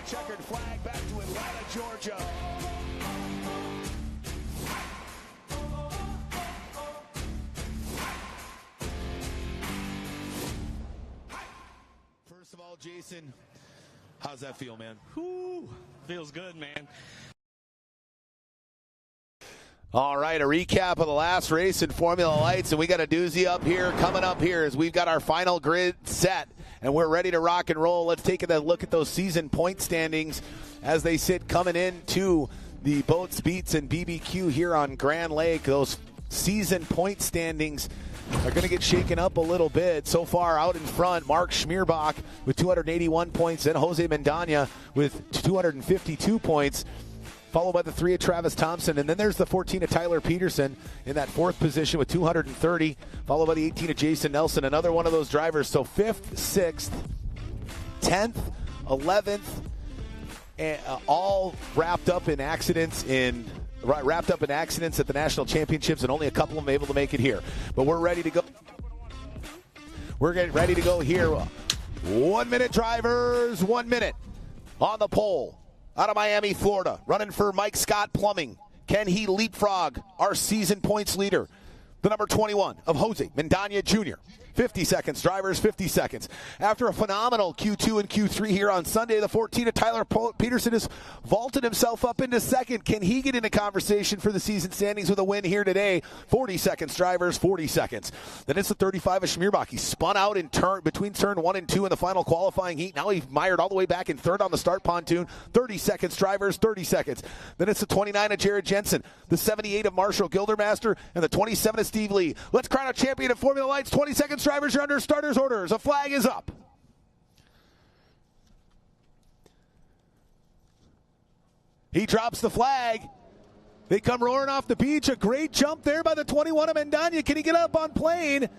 Checkered flag back to Atlanta, Georgia. First of all, Jason, how's that feel, man? Whew, feels good, man. All right, a recap of the last race in Formula Lights, and we got a doozy up here. Coming up here as we've got our final grid set, and we're ready to rock and roll. Let's take a look at those season point standings as they sit coming into the Boats, Beats, and BBQ here on Grand Lake. Those season point standings are going to get shaken up a little bit. So far out in front, Mark Schmierbach with 281 points, and Jose Mendana with 252 points. Followed by the 3 of Travis Thompson. And then there's the 14 of Tyler Peterson in that 4th position with 230. Followed by the 18 of Jason Nelson, another one of those drivers. So 5th, 6th, 10th, 11th, all wrapped up in accidents at the National Championships, and only a couple of them able to make it here. But we're ready to go. We're getting ready to go here. 1 minute drivers, 1 minute on the pole. Out of Miami, Florida, running for Mike Scott Plumbing. Can he leapfrog our season points leader, the number 21 of Jose Mendana Jr.? 50 seconds, drivers, 50 seconds. After a phenomenal Q2 and Q3 here on Sunday, the 14 of Tyler Peterson has vaulted himself up into second. Can he get into conversation for the season standings with a win here today? 40 seconds, drivers, 40 seconds. Then it's the 35 of Schmierbach. He spun out in between turn 1 and 2 in the final qualifying heat. Now he's mired all the way back in third on the start pontoon. 30 seconds, drivers, 30 seconds. Then it's the 29 of Jared Jensen, the 78 of Marshall Gildermaster, and the 27 of Steve Lee. Let's crown a champion of Formula Lights. 20 seconds, drivers, you're under starters' orders. A flag is up. He drops the flag. They come roaring off the beach. A great jump there by the 21 of Mendana. Can he get up on plane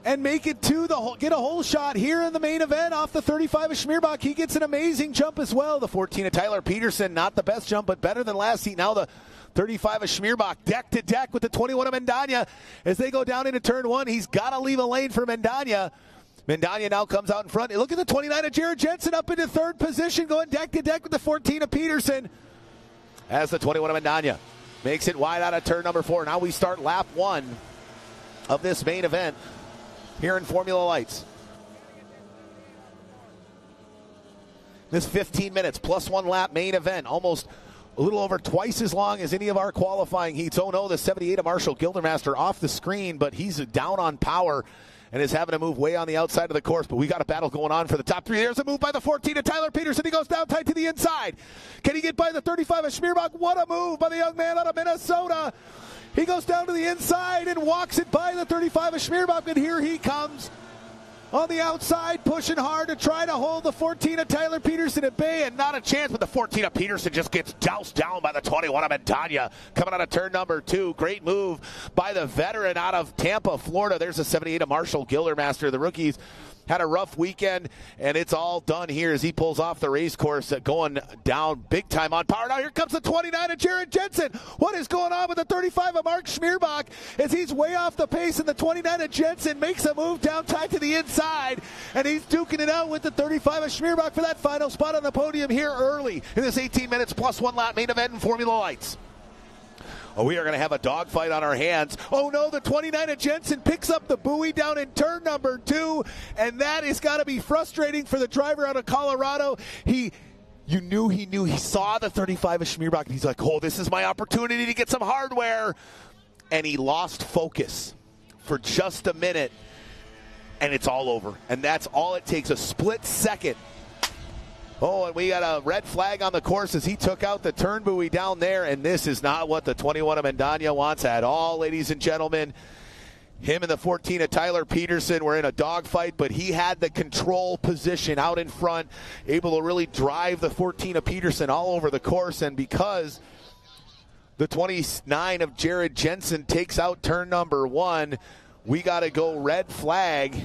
and make it to get a hole shot here in the main event off the 35 of Schmierbach? He gets an amazing jump as well. The 14 of Tyler Peterson, not the best jump, but better than last heat. Now the 35 of Schmierbach, deck to deck with the 21 of Mendana. As they go down into turn 1, he's got to leave a lane for Mendana. Mendana now comes out in front. Look at the 29 of Jared Jensen up into 3rd position, going deck to deck with the 14 of Peterson. As the 21 of Mendana makes it wide out of turn number 4. Now we start lap 1 of this main event here in Formula Lights. This 15 minutes plus 1 lap main event, almost a little over twice as long as any of our qualifying heats. Oh no, the 78 of Marshall Gildermaster off the screen, but he's down on power and is having to move way on the outside of the course. But we got a battle going on for the top 3. There's a move by the 14 of Tyler Peterson. He goes down tight to the inside. Can he get by the 35 of Schmierbach? What a move by the young man out of Minnesota. He goes down to the inside and walks it by the 35 of Schmierbach, and here he comes on the outside, pushing hard to try to hold the 14 of Tyler Peterson at bay, and not a chance, but the 14 of Peterson just gets doused down by the 21 of Mendana coming out of turn number 2. Great move by the veteran out of Tampa, Florida. There's the 78 of Marshall Gildermaster. The rookies had a rough weekend, and it's all done here as he pulls off the race course, going down big time on power. Now here comes the 29 of Jared Jensen. What is going on with the 35 of Mark Schmierbach as he's way off the pace, and the 29 of Jensen makes a move down tight to the inside, and he's duking it out with the 35 of Schmierbach for that final spot on the podium here early in this 18 minutes plus 1 lap main event in Formula Lights. Oh, we are going to have a dogfight on our hands. Oh, no, the 29 of Jensen picks up the buoy down in turn number 2, and that has got to be frustrating for the driver out of Colorado. He saw the 35 of Schmierbach, and he's like, oh, this is my opportunity to get some hardware. And he lost focus for just a minute, and it's all over. And that's all it takes, a split second. Oh, and we got a red flag on the course as he took out the turn buoy down there, and this is not what the 21 of Mendaña wants at all, ladies and gentlemen. Him and the 14 of Tyler Peterson were in a dogfight, but he had the control position out in front, able to really drive the 14 of Peterson all over the course, and because the 29 of Jared Jensen takes out turn number 1, we got to go red flag,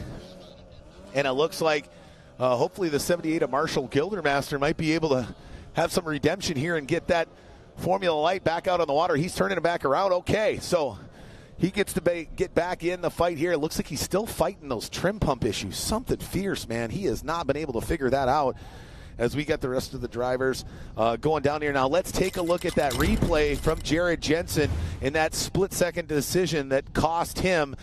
and it looks like hopefully the 78 of Marshall Gildermaster might be able to have some redemption here and get that Formula Light back out on the water. He's turning it back around. Okay, so he gets to get back in the fight here. It looks like he's still fighting those trim pump issues. Something fierce, man. He has not been able to figure that out as we get the rest of the drivers going down here. Now let's take a look at that replay from Jared Jensen in that split-second decision that cost him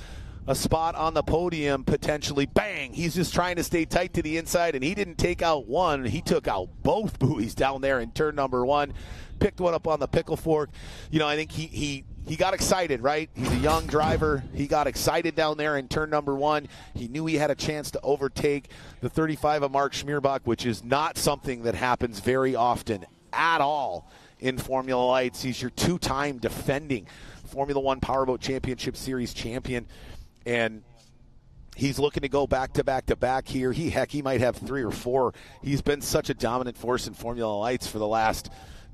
a spot on the podium, potentially. Bang! He's just trying to stay tight to the inside, and he didn't take out one. He took out both buoys down there in turn number 1. Picked one up on the pickle fork. You know, I think he got excited, right? He's a young driver. He got excited down there in turn number 1. He knew he had a chance to overtake the 35 of Mark Schmierbach, which is not something that happens very often at all in Formula Lights. He's your 2-time defending Formula 1 Powerboat Championship Series champion. And he's looking to go back to back to back here. He might have 3 or 4. He's been such a dominant force in Formula Lights for the last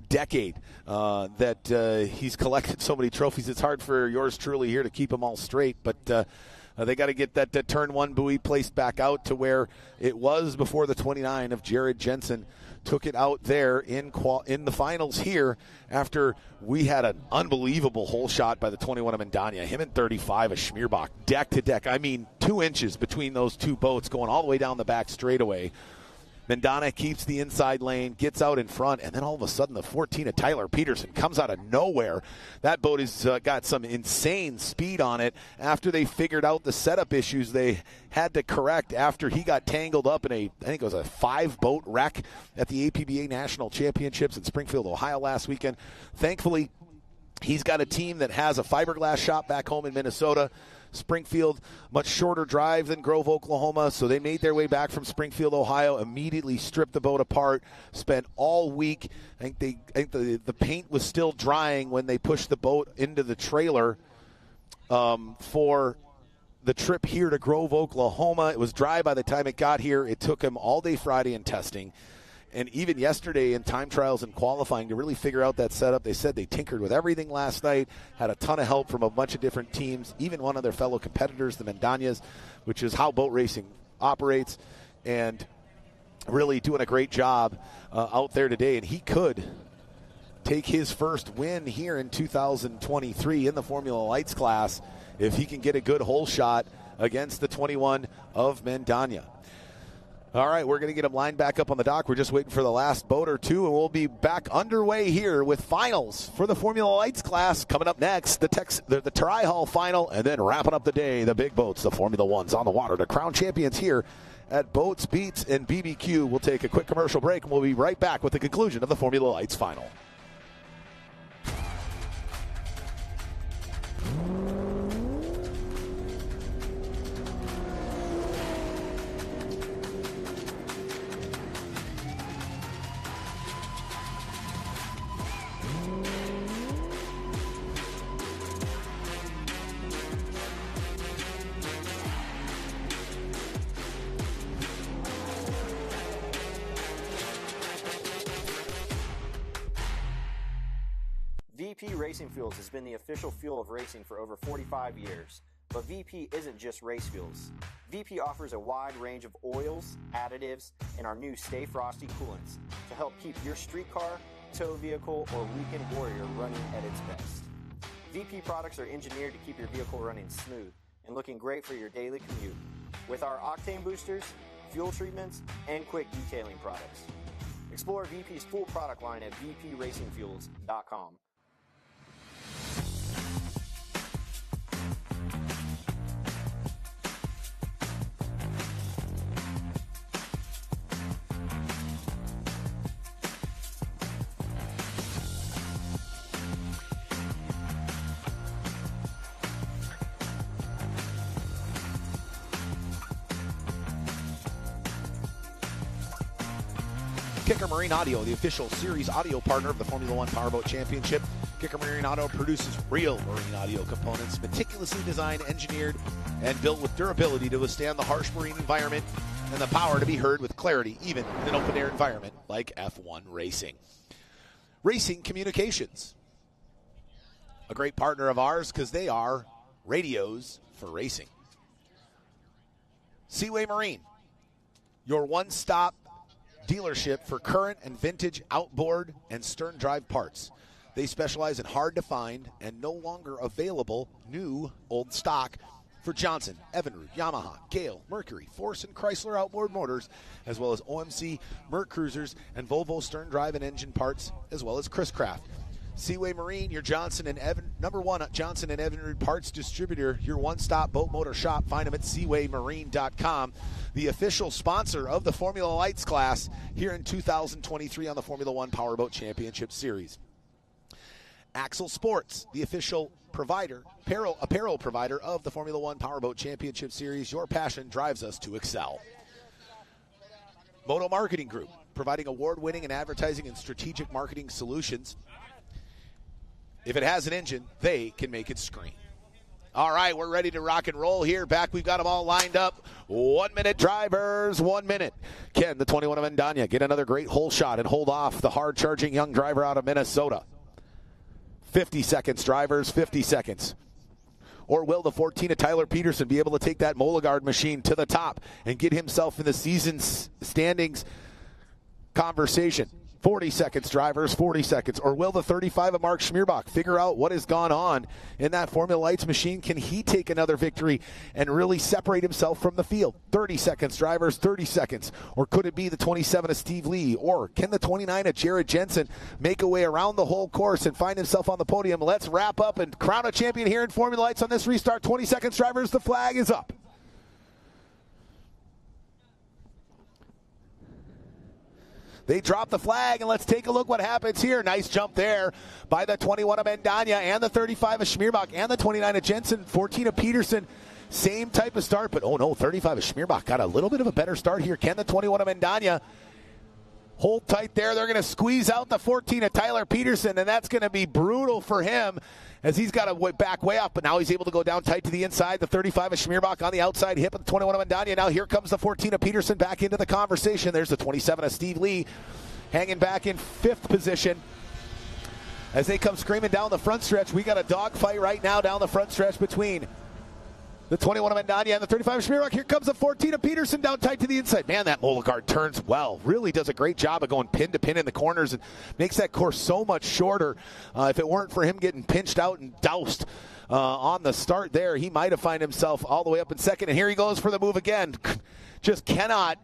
decade that he's collected so many trophies. It's hard for yours truly here to keep them all straight, but they got to get that turn 1 buoy placed back out to where it was before the 29 of Jared Jensen took it out there in the finals here after we had an unbelievable hole shot by the 21 of Mendaña. Him and 35 of Schmierbach, deck to deck. I mean, 2 inches between those two boats going all the way down the back straightaway. Mendaña keeps the inside lane, gets out in front, and then all of a sudden the 14 of Tyler Peterson comes out of nowhere. That boat has got some insane speed on it after they figured out the setup issues they had to correct after he got tangled up in I think it was a 5-boat wreck at the APBA National Championships in Springfield, Ohio last weekend. Thankfully, he's got a team that has a fiberglass shop back home in Minnesota. Springfield, much shorter drive than Grove, Oklahoma, so they made their way back from Springfield, Ohio, immediately stripped the boat apart, spent all week. I think the paint was still drying when they pushed the boat into the trailer for the trip here to Grove, Oklahoma. It was dry by the time it got here. It took them all day Friday in testing. And even yesterday in time trials and qualifying to really figure out that setup. They said they tinkered with everything last night, had a ton of help from a bunch of different teams, even one of their fellow competitors, the Mendañas, which is how boat racing operates, and really doing a great job out there today. And he could take his first win here in 2023 in the Formula Lights class if he can get a good hole shot against the 21 of Mendaña. All right, we're going to get him lined back up on the dock. We're just waiting for the last boat or two, and we'll be back underway here with finals for the Formula Lights class. Coming up next, the Tri-Hull final, and then wrapping up the day, the big boats, the Formula Ones on the water, the crown champions here at Boats, Beats, and BBQ. We'll take a quick commercial break, and we'll be right back with the conclusion of the Formula Lights final. VP Racing Fuels has been the official fuel of racing for over 45 years. But VP isn't just race fuels. VP offers a wide range of oils, additives, and our new Stay Frosty coolants to help keep your street car, tow vehicle, or weekend warrior running at its best. VP products are engineered to keep your vehicle running smooth and looking great for your daily commute with our octane boosters, fuel treatments, and quick detailing products. Explore VP's full product line at vpracingfuels.com. Kicker Marine Audio, the official series audio partner of the Formula One Powerboat Championship. Kicker Marine Audio produces real marine audio components, meticulously designed, engineered, and built with durability to withstand the harsh marine environment and the power to be heard with clarity, even in an open-air environment like F1 racing. Racing Communications, a great partner of ours because they are radios for racing. Seaway Marine, your one-stop dealership for current and vintage outboard and stern drive parts. They specialize in hard to find and no longer available new old stock for Johnson, Evinrude, Yamaha, Gale, Mercury, Force, and Chrysler outboard motors, as well as OMC, Merc Cruisers, and Volvo stern drive and engine parts, as well as Chris Craft. Seaway Marine, your number one Johnson and Evinrude parts distributor, your one-stop boat motor shop. Find them at seawaymarine.com. The official sponsor of the Formula Lights class here in 2023 on the Formula One Powerboat Championship Series. Axle Sports, the official provider, apparel provider of the Formula One Powerboat Championship Series. Your passion drives us to excel. Moto Marketing Group, providing award-winning and advertising and strategic marketing solutions. If it has an engine, they can make it scream. All right, we're ready to rock and roll here. Back, we've got them all lined up. 1 minute, drivers, 1 minute. Ken, the 21 of Endania, get another great hole shot and hold off the hard-charging young driver out of Minnesota. 50 seconds, drivers, 50 seconds. Or will the 14 of Tyler Peterson be able to take that Moligard machine to the top and get himself in the season standings conversation? 40 seconds, drivers, 40 seconds. Or will the 35 of Mark Schmierbach figure out what has gone on in that Formula Lights machine? Can he take another victory and really separate himself from the field? 30 seconds, drivers, 30 seconds. Or could it be the 27 of Steve Lee? Or can the 29 of Jared Jensen make a way around the whole course and find himself on the podium? Let's wrap up and crown a champion here in Formula Lights on this restart. 20 seconds, drivers, the flag is up. They drop the flag, and let's take a look what happens here. Nice jump there by the 21 of Mendana and the 35 of Schmierbach and the 29 of Jensen, 14 of Peterson. Same type of start, but oh no, 35 of Schmierbach got a little bit of a better start here. Can the 21 of Mendana hold tight there? They're going to squeeze out the 14 of Tyler Peterson, and that's going to be brutal for him as he's got to back way up, but now he's able to go down tight to the inside. The 35 of Schmierbach on the outside hip of the 21 of Mendana. Now here comes the 14 of Peterson back into the conversation. There's the 27 of Steve Lee hanging back in fifth position. As they come screaming down the front stretch, we got a dogfight right now down the front stretch between the 21 of Mendana and the 35 of Schmierbach. Here comes the 14 of Peterson down tight to the inside. Man, that Moligard turns well. Really does a great job of going pin to pin in the corners and makes that course so much shorter. If it weren't for him getting pinched out and doused on the start there, he might have found himself all the way up in second. And here he goes for the move again. Just cannot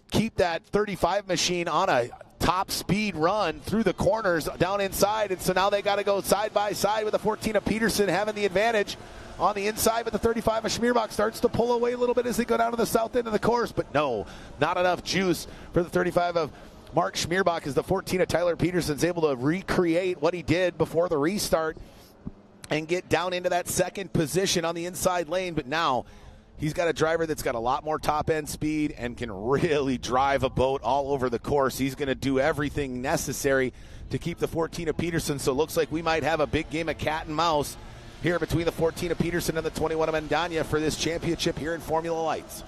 keep that 35 machine on a top speed run through the corners down inside. And so now they got to go side by side with the 14 of Peterson having the advantage on the inside, but the 35 of Schmierbach starts to pull away a little bit as they go down to the south end of the course. But no, not enough juice for the 35 of Mark Schmierbach as the 14 of Tyler Peterson's able to recreate what he did before the restart and get down into that second position on the inside lane. But now he's got a driver that's got a lot more top-end speed and can really drive a boat all over the course. He's going to do everything necessary to keep the 14 of Peterson. So it looks like we might have a big game of cat and mouse here between the 14 of Peterson and the 21 of Mendana for this championship here in Formula Lights.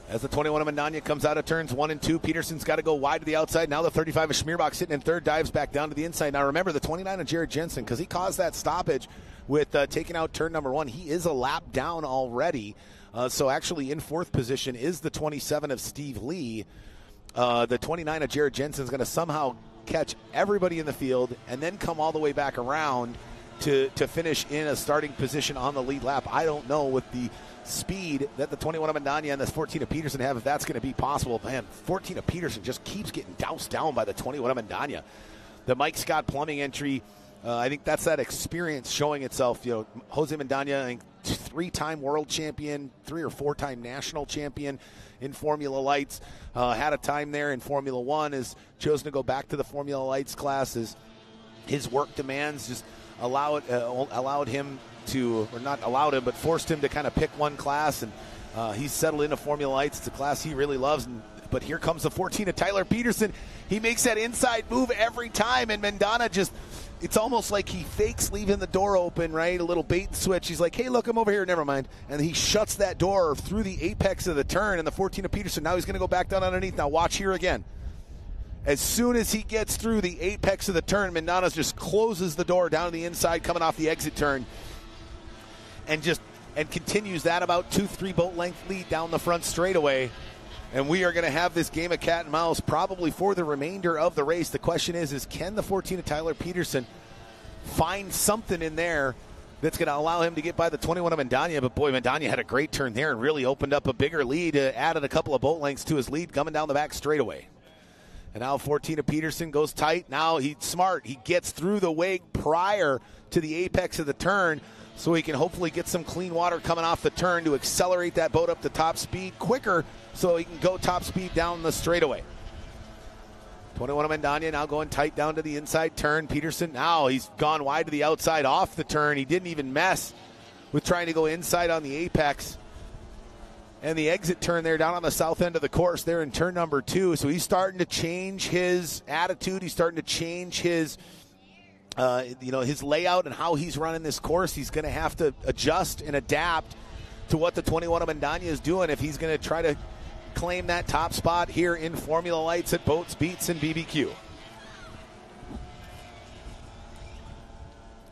As the 21 of Mandania comes out of turns 1 and 2, Peterson's got to go wide to the outside. Now the 35 of Schmierbach sitting in third, dives back down to the inside. Now remember, the 29 of Jared Jensen, because he caused that stoppage with taking out turn number 1. He is a lap down already. So actually in fourth position is the 27 of Steve Lee. The 29 of Jared Jensen is going to somehow catch everybody in the field and then come all the way back around to finish in a starting position on the lead lap. I don't know with the speed that the 21 of Mandania and the 14 of Peterson have, if that's going to be possible. Man, 14 of Peterson just keeps getting doused down by the 21 of Mandania. The Mike Scott plumbing entry, I think that's that experience showing itself. You know, Jose Mandania, I think 3-time world champion, 3 or 4-time national champion in Formula Lights. Had a time there in Formula One, has chosen to go back to the Formula Lights classes. His work demands just allowed him to, or not allowed him, but forced him to kind of pick one class, and he's settled into Formula Lights. It's a class he really loves. But here comes the 14 of Tyler Peterson. He makes that inside move every time, and Mandana just, it's almost like he fakes leaving the door open, right? A little bait and switch. He's like, hey, look, I'm over here. Never mind. And he shuts that door through the apex of the turn, and the 14 of Peterson, now he's going to go back down underneath. Now watch here again. As soon as he gets through the apex of the turn, Mandana just closes the door down to the inside coming off the exit turn and continues that about 2-3 boat length lead down the front straightaway. And we are going to have this game of cat and mouse probably for the remainder of the race. The question is can the 14 of Tyler Peterson find something in there that's going to allow him to get by the 21 of Mandania? But boy, Mandania had a great turn there and really opened up a bigger lead, added a couple of boat lengths to his lead coming down the back straightaway. And now 14 of Peterson goes tight. Now he's smart. He gets through the wake prior to the apex of the turn so he can hopefully get some clean water coming off the turn to accelerate that boat up to top speed quicker so he can go top speed down the straightaway. 21 of Mandania now going tight down to the inside turn. Peterson, now he's gone wide to the outside off the turn. He didn't even mess with trying to go inside on the apex. And the exit turn there down on the south end of the course there in turn number 2. So he's starting to change his attitude. He's starting to change his his layout and how he's running this course. He's going to have to adjust and adapt to what the 21 of Mandania is doing if he's going to try to claim that top spot here in Formula Lights at Boats, Beats, and BBQ.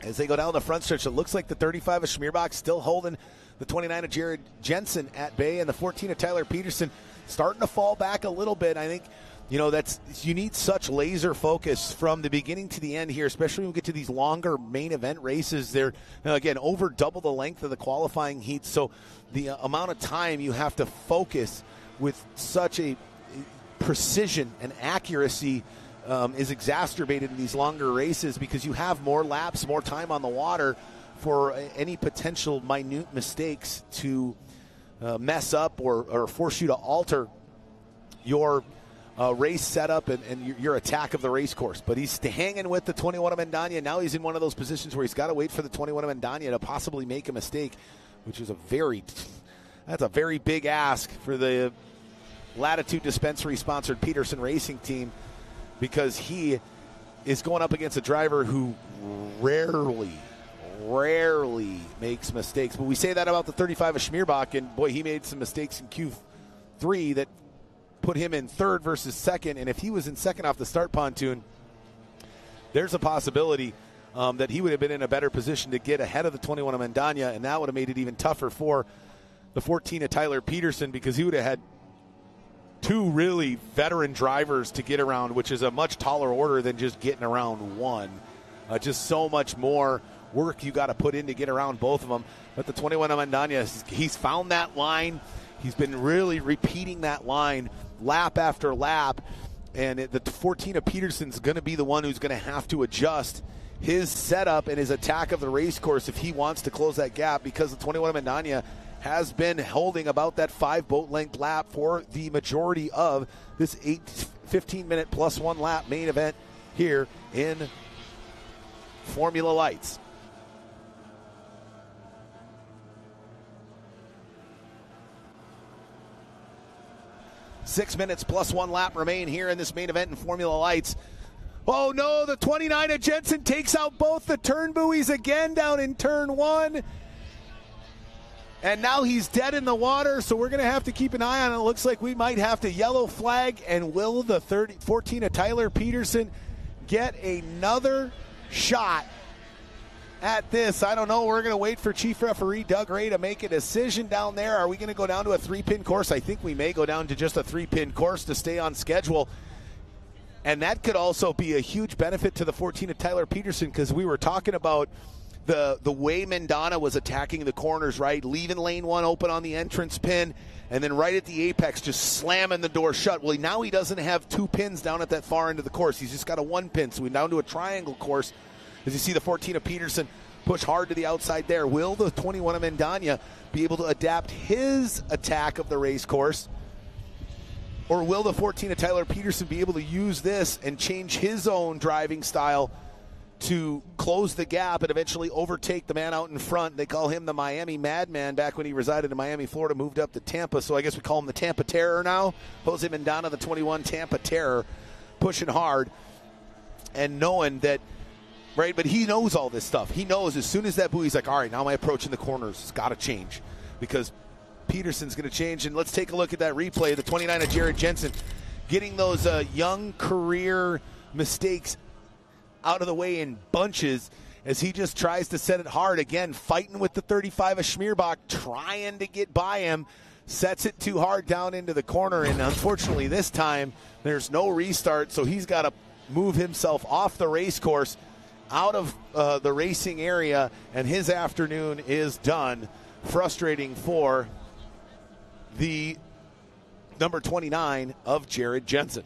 As they go down the front stretch, it looks like the 35 of Schmierbach still holding the 29 of Jared Jensen at bay, and the 14 of Tyler Peterson starting to fall back a little bit. I think, you need such laser focus from the beginning to the end here, especially when we get to these longer main event races. They're, again, over double the length of the qualifying heats, so the amount of time you have to focus with such a precision and accuracy is exacerbated in these longer races because you have more laps, more time on the water for any potential minute mistakes to mess up or force you to alter your race setup and your attack of the race course. But he's hanging with the 21 of Mandania. Now he's in one of those positions where he's got to wait for the 21 of Mandania to possibly make a mistake, which is that's a very big ask for the Latitude Dispensary sponsored Peterson Racing team, because he is going up against a driver who rarely makes mistakes. But we say that about the 35 of Schmierbach, and boy, he made some mistakes in Q3 that put him in third versus second. And if he was in second off the start pontoon, there's a possibility that he would have been in a better position to get ahead of the 21 of Mandania, and that would have made it even tougher for the 14 of Tyler Peterson, because he would have had two really veteran drivers to get around, which is a much taller order than just getting around one. Just so much more work you got to put in to get around both of them. But the 21 of Mandania, he's found that line. He's been really repeating that line lap after lap. And the 14 of Peterson's going to be the one who's going to have to adjust his setup and his attack of the race course if he wants to close that gap, because the 21 of Mandania has been holding about that 5 boat length lap for the majority of this 15-minute plus 1 lap main event here in Formula Lights. Six minutes plus 1 lap remain here in this main event in Formula Lights. Oh no, the 29 of Jensen takes out both the turn buoys again down in turn 1. And now he's dead in the water, so we're going to have to keep an eye on it. It looks like we might have to yellow flag, and will the 14 of Tyler Peterson get another shot at this? I don't know. We're going to wait for Chief Referee Doug Ray to make a decision down there. Are we going to go down to a 3-pin course? I think we may go down to just a 3-pin course to stay on schedule. And that could also be a huge benefit to the 14 of Tyler Peterson, because we were talking about the way Mendana was attacking the corners, right? Leaving lane 1 open on the entrance pin, and then right at the apex just slamming the door shut. Well, now he doesn't have 2 pins down at that far end of the course. He's just got a 1 pin, so we're down to a triangle course. As you see the 14 of Peterson push hard to the outside there. Will the 21 of Mendana be able to adapt his attack of the race course? Or will the 14 of Tyler Peterson be able to use this and change his own driving style to close the gap and eventually overtake the man out in front? They call him the Miami Madman back when he resided in Miami, Florida, moved up to Tampa. So I guess we call him the Tampa Terror now. Jose Mendana, the 21 Tampa Terror, pushing hard and knowing that, right, but he knows all this stuff. He knows as soon as that buoy's like, all right, now my approach in the corners has got to change, because Peterson's going to change. And let's take a look at that replay. The 29 of Jared Jensen getting those young career mistakes out of the way in bunches as he just tries to set it hard. Again, fighting with the 35 of Schmierbach, trying to get by him. Sets it too hard down into the corner, and unfortunately this time there's no restart, so he's got to move himself off the race course, out of the racing area, and his afternoon is done. Frustrating for the number 29 of Jared Jensen.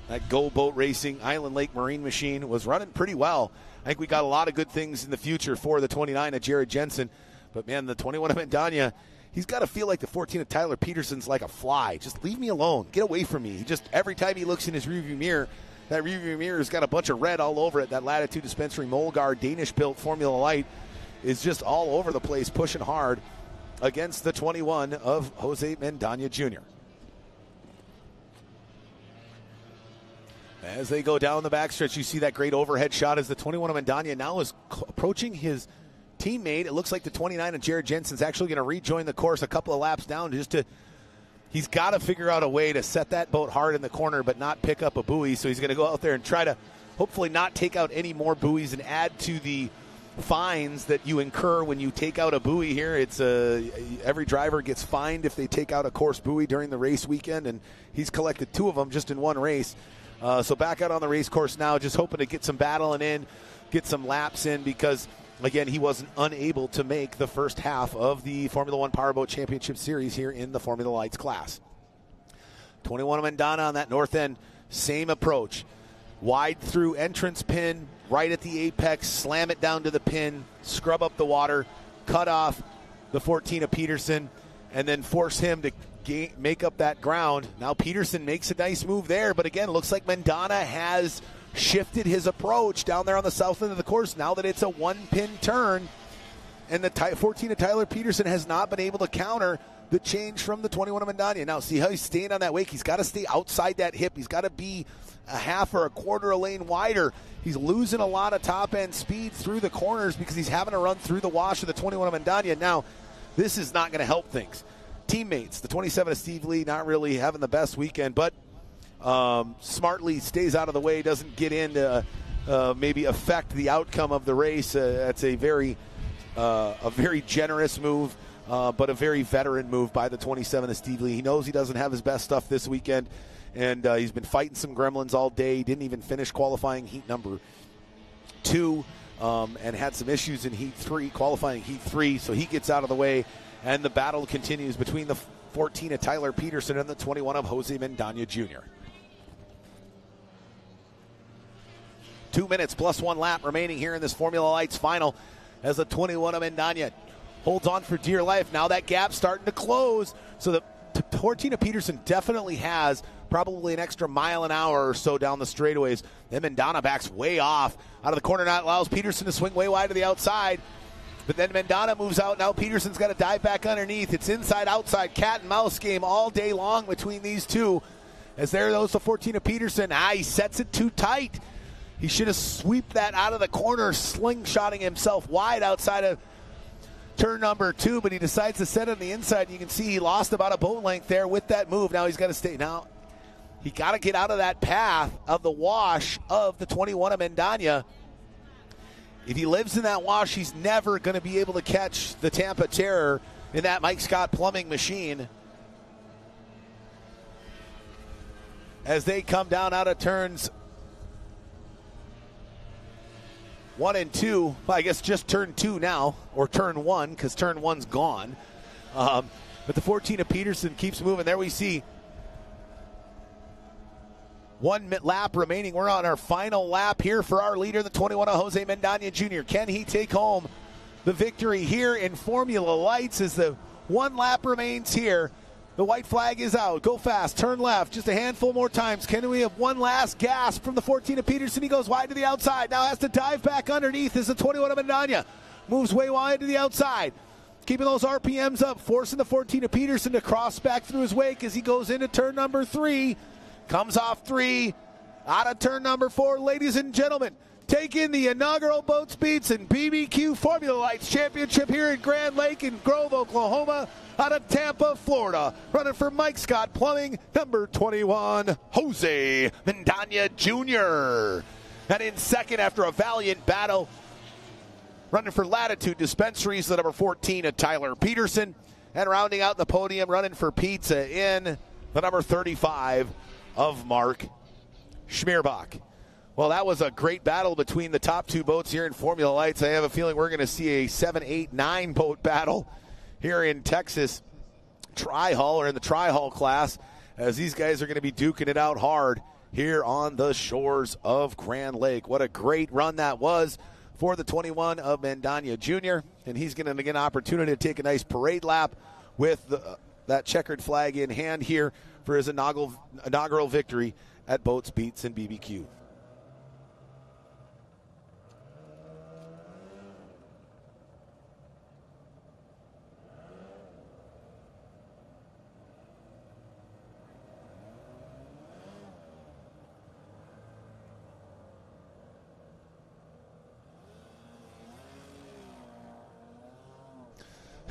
That Go Boat Racing Island Lake Marine machine was running pretty well. I think we got a lot of good things in the future for the 29 of Jared Jensen. But, man, the 21 of Mendana, he's got to feel like the 14 of Tyler Peterson's like a fly. Just leave me alone. Get away from me. He just, every time he looks in his rearview mirror, that rearview mirror's got a bunch of red all over it. That Latitude Dispensary Molgar Danish-built Formula Light is just all over the place, pushing hard against the 21 of Jose Mendana Jr. As they go down the backstretch, you see that great overhead shot as the 21 of Mendana now is approaching his teammate. It looks like the 29 of Jared Jensen's actually going to rejoin the course a couple of laps down he's got to figure out a way to set that boat hard in the corner but not pick up a buoy. So he's going to go out there and try to hopefully not take out any more buoys and add to the fines that you incur when you take out a buoy here. It's every driver gets fined if they take out a course buoy during the race weekend, and he's collected 2 of them just in one race. So back out on the race course now, just hoping to get some battling in, get some laps in, because again, he wasn't unable to make the first half of the Formula 1 Powerboat Championship Series here in the Formula Lights class. 21 of Mendana on that north end, same approach. Wide through entrance pin, right at the apex, slam it down to the pin, scrub up the water, cut off the 14 of Peterson, and then force him to make up that ground. Now Peterson makes a nice move there, but again, looks like Mendana has shifted his approach down there on the south end of the course now that it's a 1-pin turn, and the 14 of Tyler Peterson has not been able to counter the change from the 21 of Mendana. Now see how he's staying on that wake. He's got to stay outside that hip. He's got to be a half or a quarter a lane wider. He's losing a lot of top end speed through the corners because he's having to run through the wash of the 21 of Mendana. Now this is not going to help things. Teammates, the 27 of Steve Lee, not really having the best weekend, but smartly stays out of the way, doesn't get in to maybe affect the outcome of the race. That's a very generous move, but a very veteran move by the 27 of Steve Lee. He knows he doesn't have his best stuff this weekend, and he's been fighting some gremlins all day. He didn't even finish qualifying heat number 2 and had some issues in qualifying heat 3, so he gets out of the way, and the battle continues between the 14 of Tyler Peterson and the 21 of Jose Mendana Jr. 2 minutes plus 1 lap remaining here in this Formula Lights final as the 21 of Mendana holds on for dear life. Now that gap's starting to close, so the 14 of Peterson definitely has probably an extra mile an hour or so down the straightaways. Then Mendana backs way off out of the corner, not allows Peterson to swing way wide to the outside. But then Mendana moves out. Now Peterson's got to dive back underneath. It's inside-outside, cat and mouse game all day long between these two. As there goes the 14 of Peterson. He sets it too tight. He should have swept that out of the corner, slingshotting himself wide outside of turn number 2, but he decides to set it on the inside. You can see he lost about a boat length there with that move. Now he's got to stay. Now he got to get out of that path of the wash of the 21 of Mendana. If he lives in that wash, he's never going to be able to catch the Tampa Terror in that Mike Scott plumbing machine. As they come down out of turns 1 and 2, well, I guess just turn 2 now, or turn 1, because turn 1's gone. But the 14 of Peterson keeps moving. There we see 1 lap remaining. We're on our final lap here for our leader, the 21 of Jose Mendana Jr. Can he take home the victory here in Formula Lights as the 1 lap remains here? The white flag is out. Go fast. Turn left. Just a handful more times. Can we have one last gasp from the 14 of Peterson? He goes wide to the outside. Now has to dive back underneath as the 21 of Mendana moves way wide to the outside. Keeping those RPMs up, forcing the 14 of Peterson to cross back through his wake as he goes into turn number 3. Comes off 3. Out of turn number 4, ladies and gentlemen. Take in the inaugural Boat Speeds and BBQ Formula Lights Championship here in Grand Lake in Grove, Oklahoma, out of Tampa, Florida. Running for Mike Scott Plumbing, number 21, Jose Mendana Jr. And in second, after a valiant battle, running for Latitude Dispensaries, the number 14 of Tyler Peterson. And rounding out the podium, running for Pizza Inn, the number 35 of Mark Schmierbach. Well, that was a great battle between the top 2 boats here in Formula Lights. I have a feeling we're going to see a 7, 8, 9 boat battle here in Texas Tri-Hull, or in the Tri-Hull class, as these guys are going to be duking it out hard here on the shores of Grand Lake. What a great run that was for the 21 of Mendana Jr., and he's going to get an opportunity to take a nice parade lap with that checkered flag in hand here for his inaugural victory at Boats, Beats, and BBQ.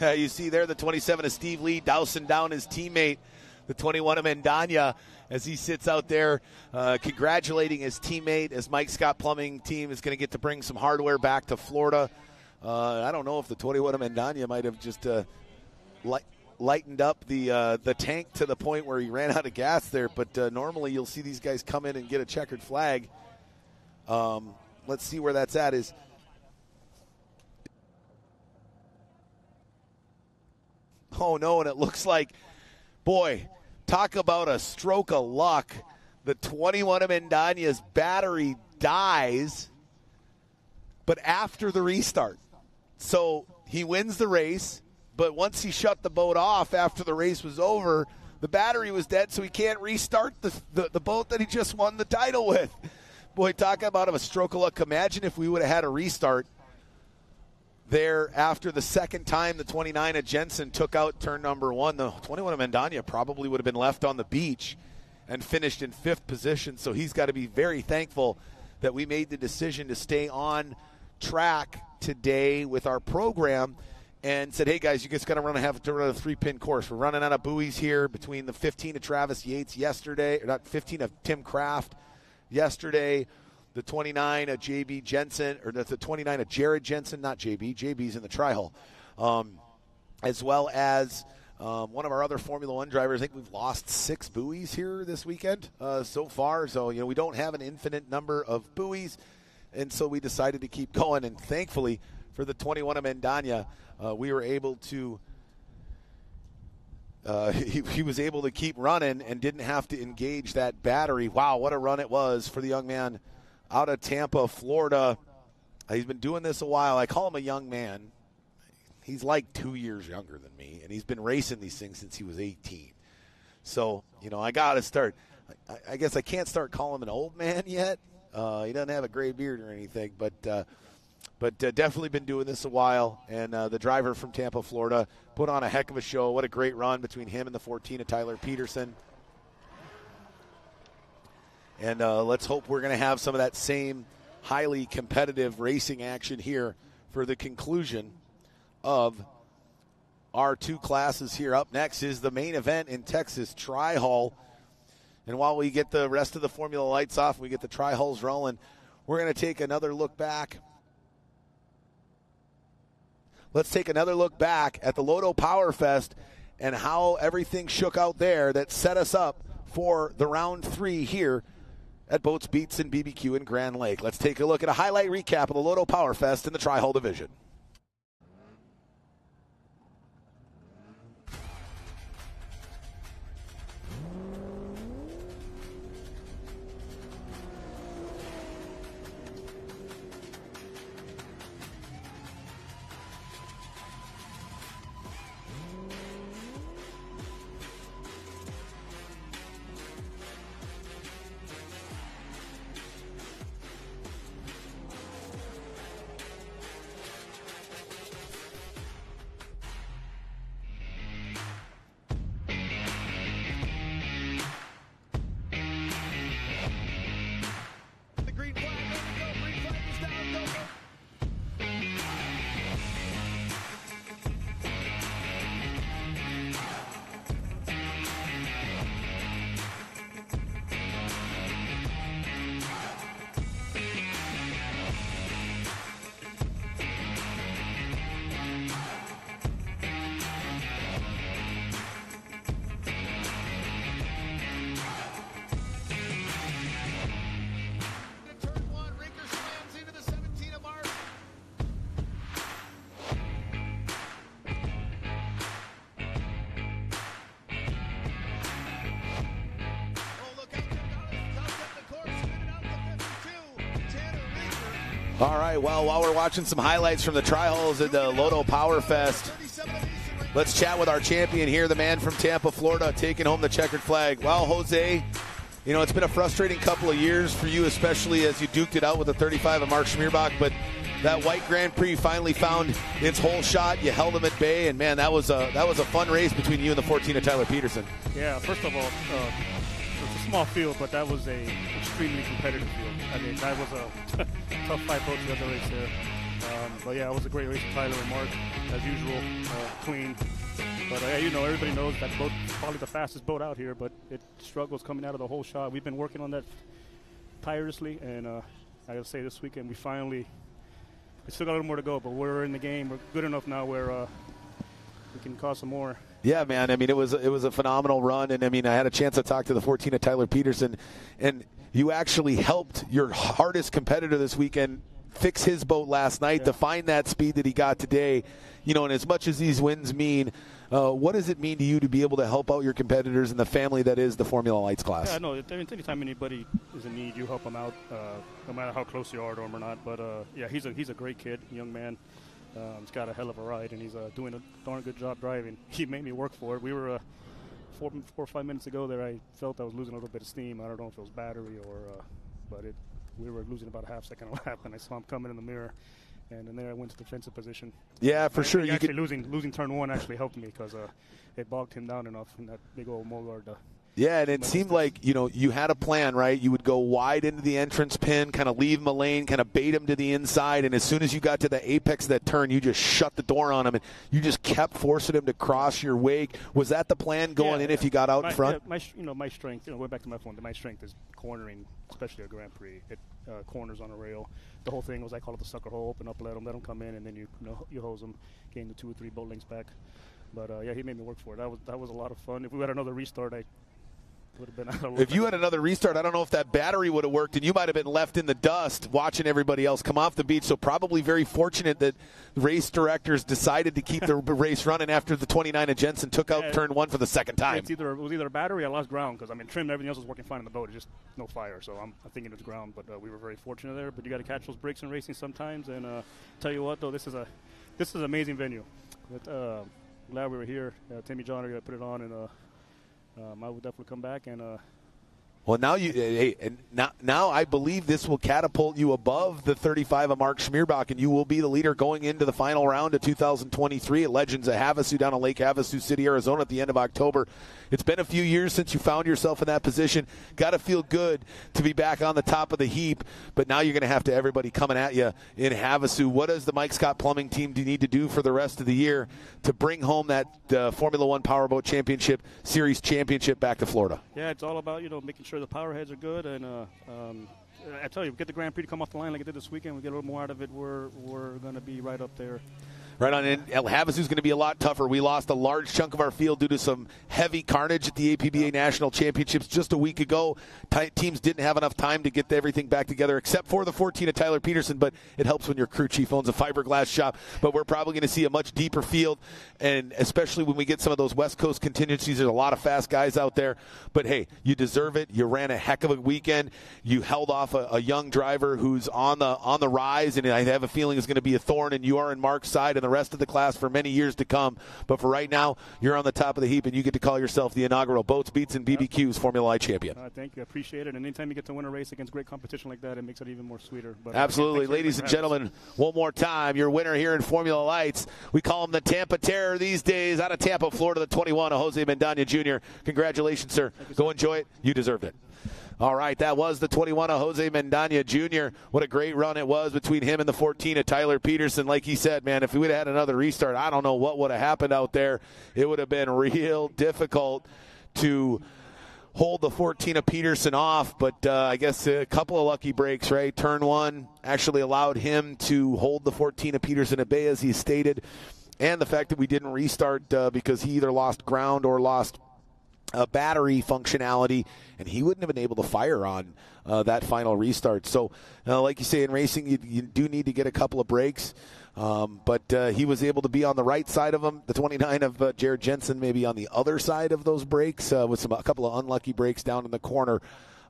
You see there the 27 of Steve Lee dousing down his teammate, the 21 of Mendana, as he sits out there congratulating his teammate, as Mike Scott Plumbing team is going to get to bring some hardware back to Florida. I don't know if the 21 of Mendana might have just lightened up the tank to the point where he ran out of gas there, but normally you'll see these guys come in and get a checkered flag. Let's see where that's at. Oh, no, and it looks like, boy, talk about a stroke of luck. The 21 of Mendana's battery dies, but after the restart. So he wins the race, but once he shut the boat off after the race was over, the battery was dead, so he can't restart the boat that he just won the title with. Boy, talk about a stroke of luck. Imagine if we would have had a restart there after the second time the 29 of Jensen took out turn number 1. The 21 of Mendana probably would have been left on the beach and finished in 5th position. So he's got to be very thankful that we made the decision to stay on track today with our program and said, hey, guys, you guys got to run a 3-pin course. We're running out of buoys here between the 15 of Travis Yates yesterday, or not 15 of Tim Kraft yesterday, the 29 of JB Jensen, or the 29 of Jared Jensen, not JB. JB's in the Tri-Hull. As well as one of our other Formula One drivers. I think we've lost 6 buoys here this weekend so far. So, we don't have an infinite number of buoys. And so we decided to keep going. And thankfully for the 21 of Mendana, we were able to he was able to keep running and didn't have to engage that battery. Wow, what a run it was for the young man out of Tampa, Florida. He's been doing this a while. I call him a young man. He's like 2 years younger than me, and he's been racing these things since he was 18. So, I got to start. I guess I can't start calling him an old man yet. He doesn't have a gray beard or anything, but definitely been doing this a while. And the driver from Tampa, Florida, put on a heck of a show. What a great run between him and the 14 of Tyler Peterson. And let's hope we're going to have some of that same highly competitive racing action here for the conclusion of our two classes here. Up next is the main event in Texas, Tri-Hull. And while we get the rest of the Formula lights off, we get the Tri-Hulls rolling, we're going to take another look back. Let's take another look back at the Loto Power Fest and how everything shook out there that set us up for the round 3 here at Boats, Beats, and BBQ in Grand Lake. Let's take a look at a highlight recap of the Loto Power Fest in the Tri-Hull division. All right, well, while we're watching some highlights from the Tri-Hulls at the Loto Power Fest, let's chat with our champion here, the man from Tampa, Florida, taking home the checkered flag. Well, Jose, you know, it's been a frustrating couple of years for you, especially as you duked it out with the 35 of Mark Schmierbach, but that white Grand Prix finally found its hole shot. You held them at bay, and, man, that was a fun race between you and the 14 of Tyler Peterson. Yeah, first of all, it's a small field, but that was a extremely competitive field. I mean, that was a tough fight both the other race there. But yeah, it was a great race with Tyler and Mark, as usual, clean. But you know, everybody knows that boat is probably the fastest boat out here, but it struggles coming out of the whole shot. We've been working on that tirelessly, and I gotta say this weekend we still got a little more to go, but we're in the game. We're good enough now where we can cause some more. Yeah, man. I mean, it was a phenomenal run, and I mean, I had a chance to talk to the 14 of Tyler Peterson, and you actually helped your hardest competitor this weekend fix his boat last night to find that speed that he got today. You know, and as much as these wins mean, what does it mean to you to be able to help out your competitors and the family that is the Formula Lights class? Yeah, no, anytime anybody is in need, you help them out, no matter how close you are to them or not. But yeah, he's a great kid, young man. He's got a hell of a ride, and he's doing a darn good job driving. He made me work for it. We were 4 or 5 minutes ago there. I felt I was losing a little bit of steam. I don't know if it was battery or, but we were losing about a half second a lap, and I saw him coming in the mirror. And then there I went to defensive position. Yeah, for sure. You actually losing turn 1 actually helped me because it bogged him down enough in that big old Mogard. Yeah, and it seemed like, you know, you had a plan, right? You would go wide into the entrance pin, kind of leave him a lane, kind of bait him to the inside, and as soon as you got to the apex of that turn, you just shut the door on him, and you just kept forcing him to cross your wake. Was that the plan going in if you got out in front? Yeah, my strength, going back to my phone, my strength is cornering, especially a Grand Prix. It corners on a rail. The whole thing was, I call it the sucker hole, open up, let them come in, and then you hose them, gain the 2 or 3 boat lengths back. But yeah, he made me work for it. That was a lot of fun. If we had another restart, I would have been out of luck. If you had another restart, I don't know if that battery would have worked, and you might have been left in the dust watching everybody else come off the beach. So probably very fortunate that race directors decided to keep the race running after the 29 of Jensen took out turn 1 for the second time. It was either a battery or I lost ground because, I mean, trim and everything else was working fine in the boat. It's just no fire, so I'm thinking it's ground. But we were very fortunate there. But you got to catch those breaks in racing sometimes. And tell you what, though, this is an amazing venue. But, glad we were here. Timmy John are going to put it on, and I would definitely come back. And Well, now now I believe this will catapult you above the 35 of Mark Schmierbach, and you will be the leader going into the final round of 2023 at Legends of Havasu down in Lake Havasu City, Arizona at the end of October. It's been a few years since you found yourself in that position. Got to feel good to be back on the top of the heap, but now you're going to have everybody coming at you in Havasu. What does the Mike Scott Plumbing team need to do for the rest of the year to bring home that Formula One Powerboat Championship Series championship back to Florida? Yeah, it's all about, making sure the power heads are good, and I tell you, we get the Grand Prix to come off the line like it did this weekend. We get a little more out of it. We're going to be right up there. Right on in. Havasu is going to be a lot tougher. We lost a large chunk of our field due to some heavy carnage at the APBA National Championships just a week ago. Teams didn't have enough time to get everything back together, except for the 14 of Tyler Peterson, but it helps when your crew chief owns a fiberglass shop. But we're probably going to see a much deeper field, and especially when we get some of those West Coast contingencies, there's a lot of fast guys out there. But, hey, you deserve it. You ran a heck of a weekend. You held off a young driver who's on the rise, and I have a feeling is going to be a thorn, and you are in Mark's side and the rest of the class for many years to come. But for right now, you're on the top of the heap, and you get to call yourself the inaugural Boats, Beats, and BBQ's Formula I champion. Thank you. I appreciate it. And anytime you get to win a race against great competition like that, it makes it even more sweeter. But absolutely. Ladies and gentlemen, one more time, your winner here in Formula Lights. We call him the Tampa Terror these days. Out of Tampa, Florida, the 21 of Jose Mendaña Jr. Congratulations, sir. Go enjoy it. You deserved it. All right, that was the 21 of Jose Mendaña Jr. What a great run it was between him and the 14 of Tyler Peterson. Like he said, man, if we would have had another restart, I don't know what would have happened out there. It would have been real difficult to hold the 14 of Peterson off, but I guess a couple of lucky breaks, right? Turn one actually allowed him to hold the 14 of Peterson at bay, as he stated, and the fact that we didn't restart because he either lost ground or lost battery functionality, and he wouldn't have been able to fire on that final restart. So, like you say, in racing, you do need to get a couple of breaks, but he was able to be on the right side of him. The 29 of Jared Jensen maybe on the other side of those breaks with a couple of unlucky breaks down in the corner.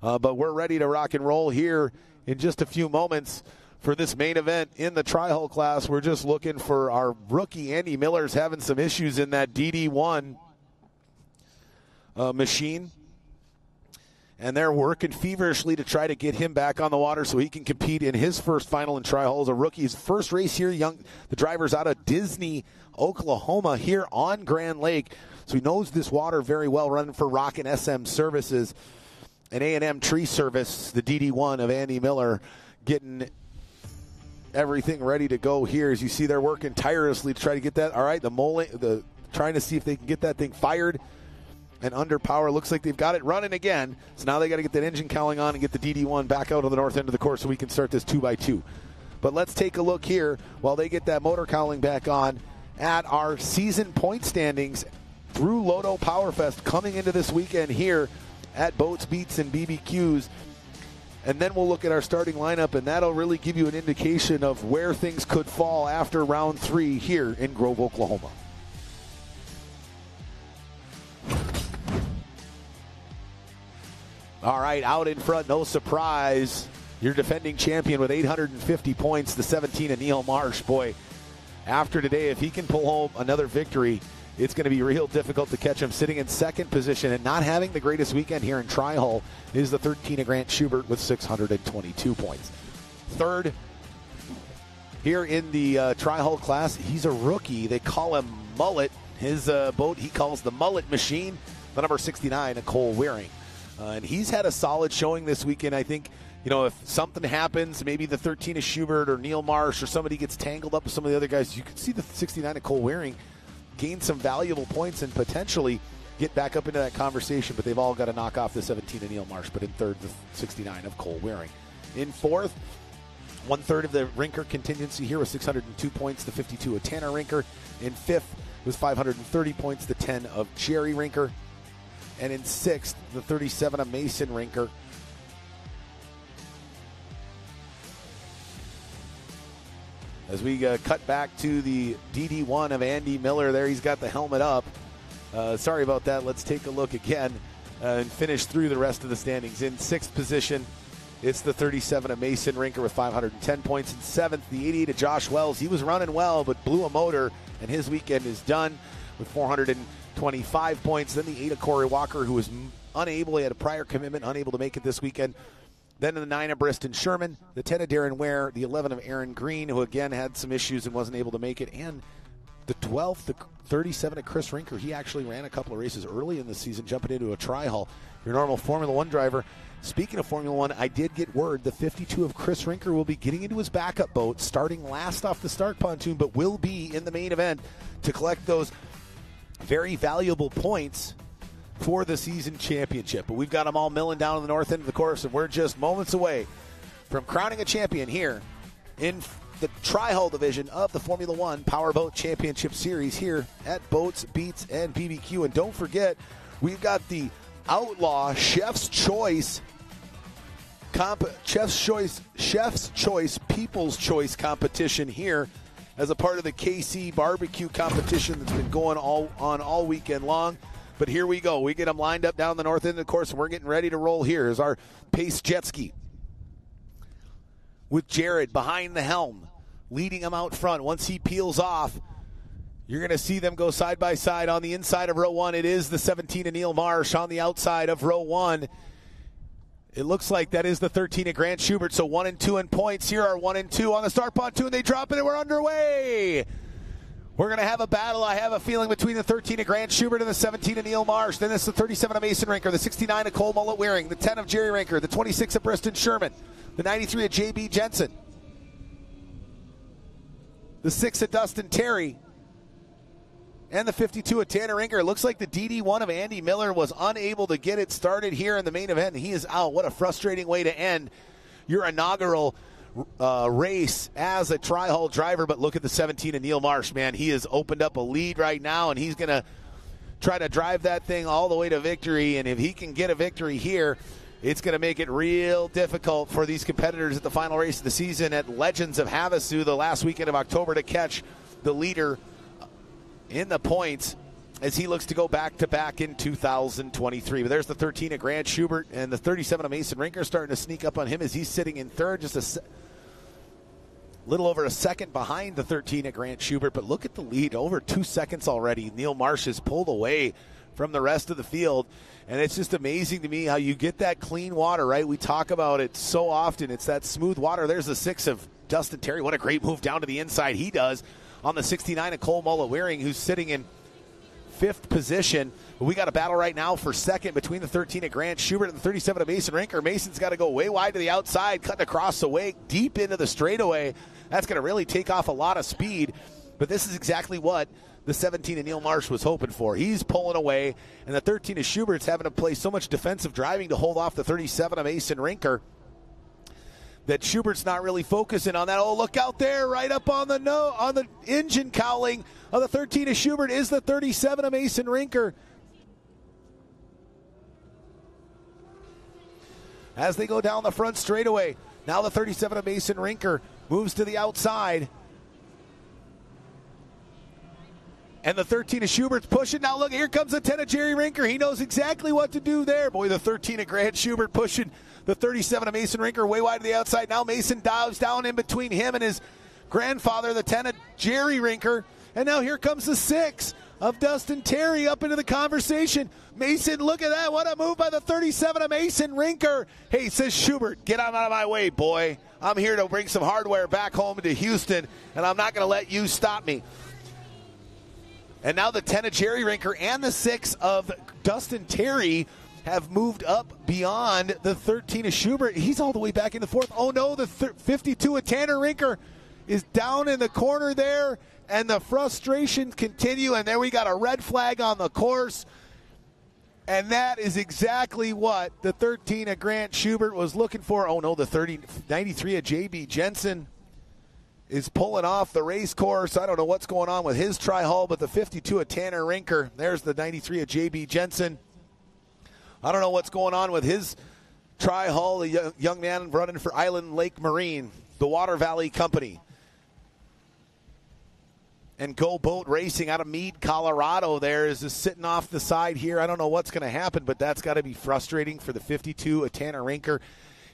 But we're ready to rock and roll here in just a few moments for this main event in the tri-hull class. We're just looking for our rookie Andy Miller's having some issues in that DD1 machine, and they're working feverishly to try to get him back on the water so he can compete in his first final in tri-hull as a rookie. His first race here, the driver's out of Disney, Oklahoma, here on Grand Lake, so he knows this water very well, running for Rockin' SM Services and A&M Tree Service, the DD1 of Andy Miller, getting everything ready to go here. As you see, they're working tirelessly to try to get that. All right, trying to see if they can get that thing fired and under power. Looks like they've got it running again. So now they got to get that engine cowling on and get the DD1 back out on the north end of the course so we can start this 2x2. But let's take a look here while they get that motor cowling back on at our season point standings through Lodo Powerfest coming into this weekend here at Boats, Beats, and BBQs. And then we'll look at our starting lineup, and that'll really give you an indication of where things could fall after round 3 here in Grove, Oklahoma. All right, out in front, no surprise. Your defending champion with 850 points, the 17 of Neil Marsh. Boy, after today, if he can pull home another victory, it's going to be real difficult to catch him. Sitting in second position and not having the greatest weekend here in Tri-Hull is the 13 of Grant Schubert with 622 points. Third here in the Tri-Hull class, he's a rookie. They call him Mullet. His boat he calls the Mullet Machine, the number 69 of Cole Waring. And he's had a solid showing this weekend. I think, if something happens, maybe the 13 of Schubert or Neil Marsh or somebody gets tangled up with some of the other guys, you could see the 69 of Cole Waring gain some valuable points and potentially get back up into that conversation. But they've all got to knock off the 17 of Neil Marsh. But in third, the 69 of Cole Waring. In fourth, 1/3 of the Rinker contingency here with 602 points, the 52 of Tanner Rinker. In fifth with 530 points, the 10 of Jerry Rinker. And in sixth, the 37 of Mason Rinker. As we cut back to the DD1 of Andy Miller there, he's got the helmet up. Sorry about that. Let's take a look again and finish through the rest of the standings. In sixth position, it's the 37 of Mason Rinker with 510 points. In seventh, the 88 of Josh Wells. He was running well, but blew a motor, and his weekend is done with 425 points. Then the 8 of Corey Walker, who was unable. He had a prior commitment, unable to make it this weekend. Then in the 9 of Briston Sherman, the 10 of Darren Ware, the 11 of Aaron Green, who again had some issues and wasn't able to make it, and the 12th, the 37 of Chris Rinker. He actually ran a couple of races early in the season, jumping into a tri-hull. Your normal Formula One driver. Speaking of Formula One, I did get word the 52 of Chris Rinker will be getting into his backup boat, starting last off the start pontoon, but will be in the main event to collect those very valuable points for the season championship. But we've got them all milling down on the north end of the course, and we're just moments away from crowning a champion here in the tri-hull division of the Formula One Powerboat Championship Series here at Boats, Beats, and BBQ. And don't forget, we've got the Outlaw Chef's Choice People's Choice competition here as a part of the KC barbecue competition that's been going all weekend long. But here we go. We get them lined up down the north end of the course, and we're getting ready to roll here. Here's our Pace jet ski with Jared behind the helm, leading him out front. Once he peels off, you're going to see them go side by side on the inside of row 1. It is the 17 of Neil Marsh on the outside of row 1. It looks like that is the 13 of Grant Schubert. So 1 and 2 in points. Here are 1 and 2 on the start pontoon. They drop it, and we're underway. We're going to have a battle, I have a feeling, between the 13 of Grant Schubert and the 17 of Neil Marsh. Then it's the 37 of Mason Rinker, the 69 of Cole Mullet Wearing, the 10 of Jerry Rinker, the 26 of Briston Sherman, the 93 of J.B. Jensen, the 6 of Dustin Terry, and the 52 of Tanner Rinker. It looks like the DD1 of Andy Miller was unable to get it started here in the main event, and he is out. What a frustrating way to end your inaugural race as a tri-hull driver. But look at the 17 of Neil Marsh, man. He has opened up a lead right now, and he's going to try to drive that thing all the way to victory. And if he can get a victory here, it's going to make it real difficult for these competitors at the final race of the season at Legends of Havasu the last weekend of October to catch the leader in the points as he looks to go back-to-back in 2023. But there's the 13 of Grant Schubert, and the 37 of Mason Rinker starting to sneak up on him as he's sitting in third, just a little over a second behind the 13 of Grant Schubert. But look at the lead, over 2 seconds already. Neil Marsh has pulled away from the rest of the field, and it's just amazing to me how you get that clean water, right? We talk about it so often. It's that smooth water. There's the 6 of Dustin Terry. What a great move down to the inside he does on the 69 of Cole Mullet Wearing, who's sitting in 5th position. But we got a battle right now for second between the 13 of Grant Schubert and the 37 of Mason Rinker. Mason's got to go way wide to the outside, cutting across the wake, deep into the straightaway. That's going to really take off a lot of speed. But this is exactly what the 17 of Neil Marsh was hoping for. He's pulling away, and the 13 of Schubert's having to play so much defensive driving to hold off the 37 of Mason Rinker that Schubert's not really focusing on that. Oh, look out there, right up on the engine cowling of the 13 of Schubert is the 37 of Mason Rinker. As they go down the front straightaway, now the 37 of Mason Rinker moves to the outside. And the 13 of Schubert's pushing. Now look, here comes the 10 of Jerry Rinker. He knows exactly what to do there. Boy, the 13 of Grant Schubert pushing the 37 of Mason Rinker way wide to the outside. Now Mason dives down in between him and his grandfather, the 10 of Jerry Rinker. And now here comes the 6 of Dustin Terry up into the conversation. Mason, look at that. What a move by the 37 of Mason Rinker. Hey, says Schubert, get out of my way, boy. I'm here to bring some hardware back home to Houston, and I'm not going to let you stop me. And now the 10 of Jerry Rinker and the 6 of Dustin Terry have moved up beyond the 13 of Schubert. He's all the way back in the 4th. Oh, no, the 52 of Tanner Rinker is down in the corner there, and the frustrations continue, and there we got a red flag on the course. And that is exactly what the 13 of Grant Schubert was looking for. Oh, no, the 93 of J.B. Jensen is pulling off the race course. I don't know what's going on with his tri-hull, but the 52 of Tanner Rinker, there's the 93 of J.B. Jensen. I don't know what's going on with his tri-hull, a young man running for Island Lake Marine, the Water Valley Company. And Go Boat Racing out of Meade, Colorado there is just sitting off the side here. I don't know what's going to happen, but that's got to be frustrating for the 52 of Tanner Rinker.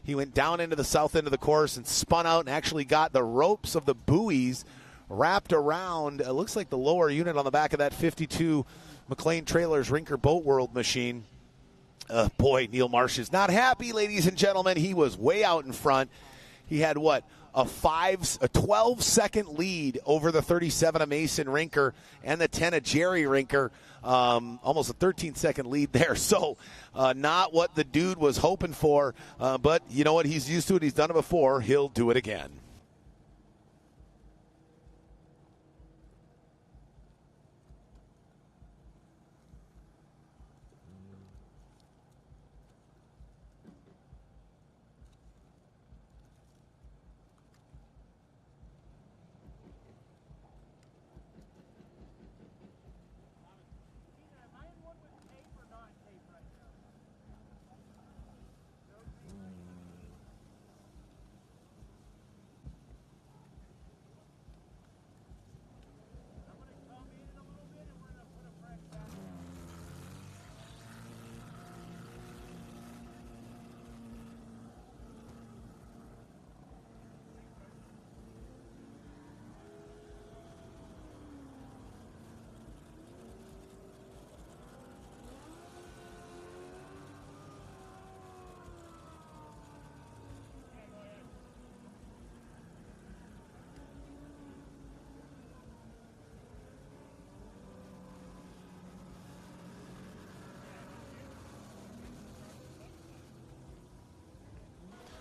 He went down into the south end of the course and spun out and actually got the ropes of the buoys wrapped around. It looks like the lower unit on the back of that 52 McLean Trailers Rinker Boat World machine. Boy, Neil Marsh is not happy, ladies and gentlemen. He was way out in front. He had what? A 12-second lead over the 37 of Mason Rinker and the 10 of Jerry Rinker. Almost a 13-second lead there. So not what the dude was hoping for. But you know what? He's used to it. He's done it before. He'll do it again.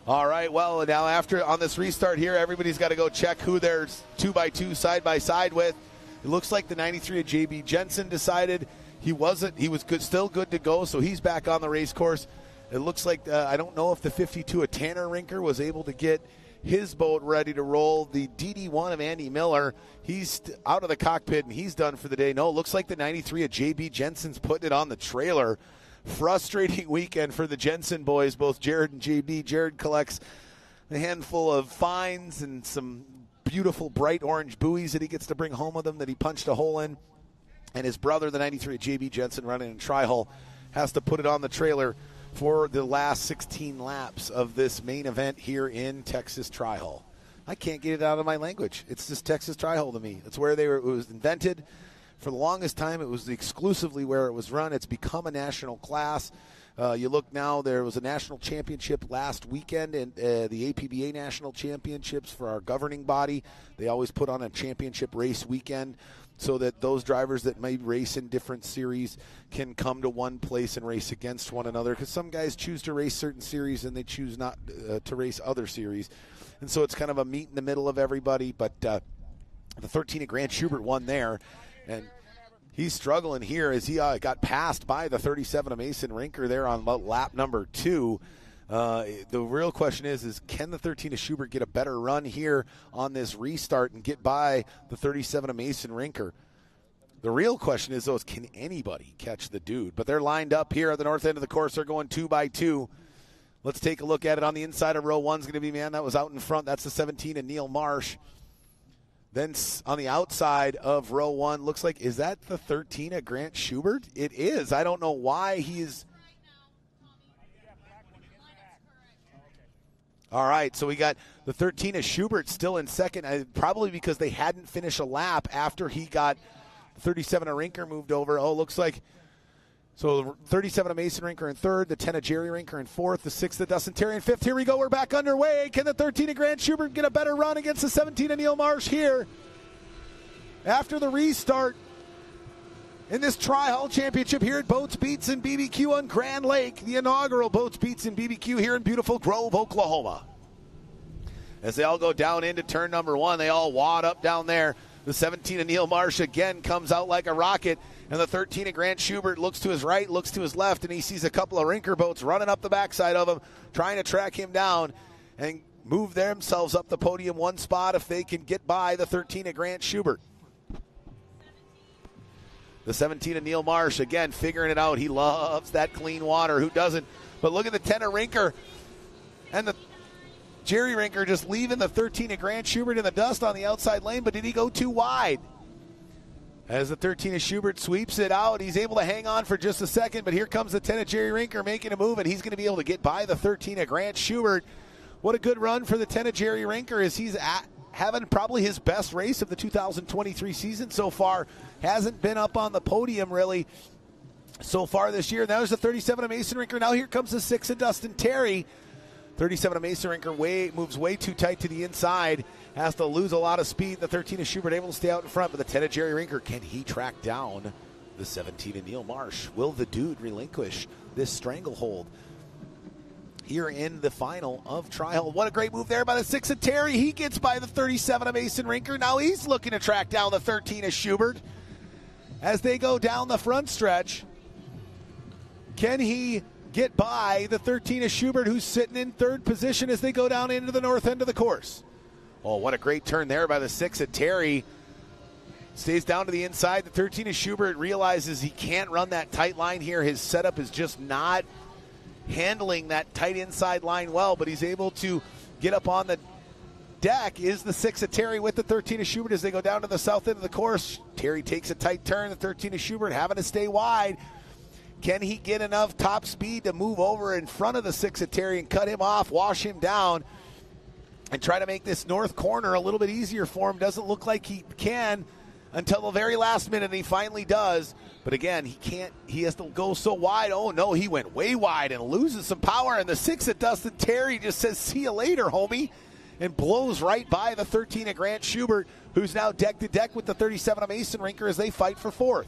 All right, well, now after on this restart here, everybody's got to go check who they're 2x2 side-by-side with. It looks like the 93 of J.B. Jensen decided he was good, still good to go, so he's back on the race course. It looks like, I don't know if the 52 of Tanner Rinker was able to get his boat ready to roll. The DD1 of Andy Miller, he's out of the cockpit and he's done for the day. No, it looks like the 93 of J.B. Jensen's putting it on the trailer. Frustrating weekend for the Jensen boys, both Jared and JB. Jared collects a handful of fines and some beautiful bright orange buoys that he gets to bring home with him that he punched a hole in. And his brother, the 93 JB Jensen, running in tri-hull, has to put it on the trailer for the last 16 laps of this main event here in Texas Tri-Hull. I can't get it out of my language. It's just Texas Tri-Hull to me. It's where it was invented. For the longest time, it was exclusively where it was run. It's become a national class. You look now, there was a national championship last weekend, and the APBA National Championships for our governing body. They always put on a championship race weekend so that those drivers that may race in different series can come to one place and race against one another, because some guys choose to race certain series and they choose not to race other series. And so it's kind of a meet in the middle of everybody, but the 13 of Grant Schubert won there. And he's struggling here as he got passed by the 37 of Mason Rinker there on lap number 2. The real question is can the 13 of Schubert get a better run here on this restart and get by the 37 of Mason Rinker? The real question is, though, can anybody catch the dude? But they're lined up here at the north end of the course. They're going 2x2. Let's take a look at it. On the inside of row 1 is going to be, that was out in front. That's the 17 of Neil Marsh. Then on the outside of row 1, looks like, is that the 13 of Grant Schubert? It is. I don't know why he's. All right, so we got the 13 of Schubert still in second, probably because they hadn't finished a lap after he got 37 of Rinker moved over. Oh, looks like. So 37 of Mason Rinker in third, the 10 of Jerry Rinker in fourth, the 6 of Dustin Terry in fifth. Here we go. We're back underway. Can the 13 of Grant Schubert get a better run against the 17 of Neil Marsh here? After the restart in this Tri-Hull Championship here at Boats, Beats, and BBQ on Grand Lake, the inaugural Boats, Beats, and BBQ here in beautiful Grove, Oklahoma. As they all go down into turn number 1, they all wad up down there. The 17 of Neil Marsh again comes out like a rocket. And the 13 of Grant Schubert looks to his right, looks to his left, and he sees a couple of Rinker boats running up the backside of him, trying to track him down and move themselves up the podium one spot if they can get by the 13 of Grant Schubert. The 17 of Neil Marsh, again, figuring it out. He loves that clean water. Who doesn't? But look at the 10 of Rinker and the Jerry Rinker just leaving the 13 of Grant Schubert in the dust on the outside lane, but did he go too wide? As the 13 of Schubert sweeps it out, he's able to hang on for just a second, but here comes the 10 of Jerry Rinker making a move, and he's going to be able to get by the 13 of Grant Schubert. What a good run for the 10 of Jerry Rinker as he's having probably his best race of the 2023 season so far. Hasn't been up on the podium really so far this year. That was the 37 of Mason Rinker. Now here comes the 6 of Dustin Terry. 37 of Mason Rinker moves way too tight to the inside. Has to lose a lot of speed. The 13 of Schubert able to stay out in front, but the 10 of Jerry Rinker, can he track down the 17 of Neil Marsh? Will the dude relinquish this stranglehold here in the final of Tri-Hole? What a great move there by the 6 of Terry. He gets by the 37 of Mason Rinker. Now he's looking to track down the 13 of Schubert. As they go down the front stretch, can he get by the 13 of Schubert, who's sitting in third position as they go down into the north end of the course? Oh, what a great turn there by the 6 of Terry. Stays down to the inside. The 13 of Schubert realizes he can't run that tight line here. His setup is just not handling that tight inside line well, but he's able to get up on the deck. Is the 6 of Terry with the 13 of Schubert as they go down to the south end of the course. Terry takes a tight turn. The 13 of Schubert having to stay wide. Can he get enough top speed to move over in front of the 6 of Terry and cut him off, wash him down, and try to make this north corner a little bit easier for him? Doesn't look like he can until the very last minute, and he finally does. But again, he can't. He has to go so wide. Oh, no, he went way wide and loses some power. And the 6 of Dustin Terry just says, see you later, homie, and blows right by the 13 of Grant Schubert, who's now deck to deck with the 37 of Mason Rinker as they fight for fourth.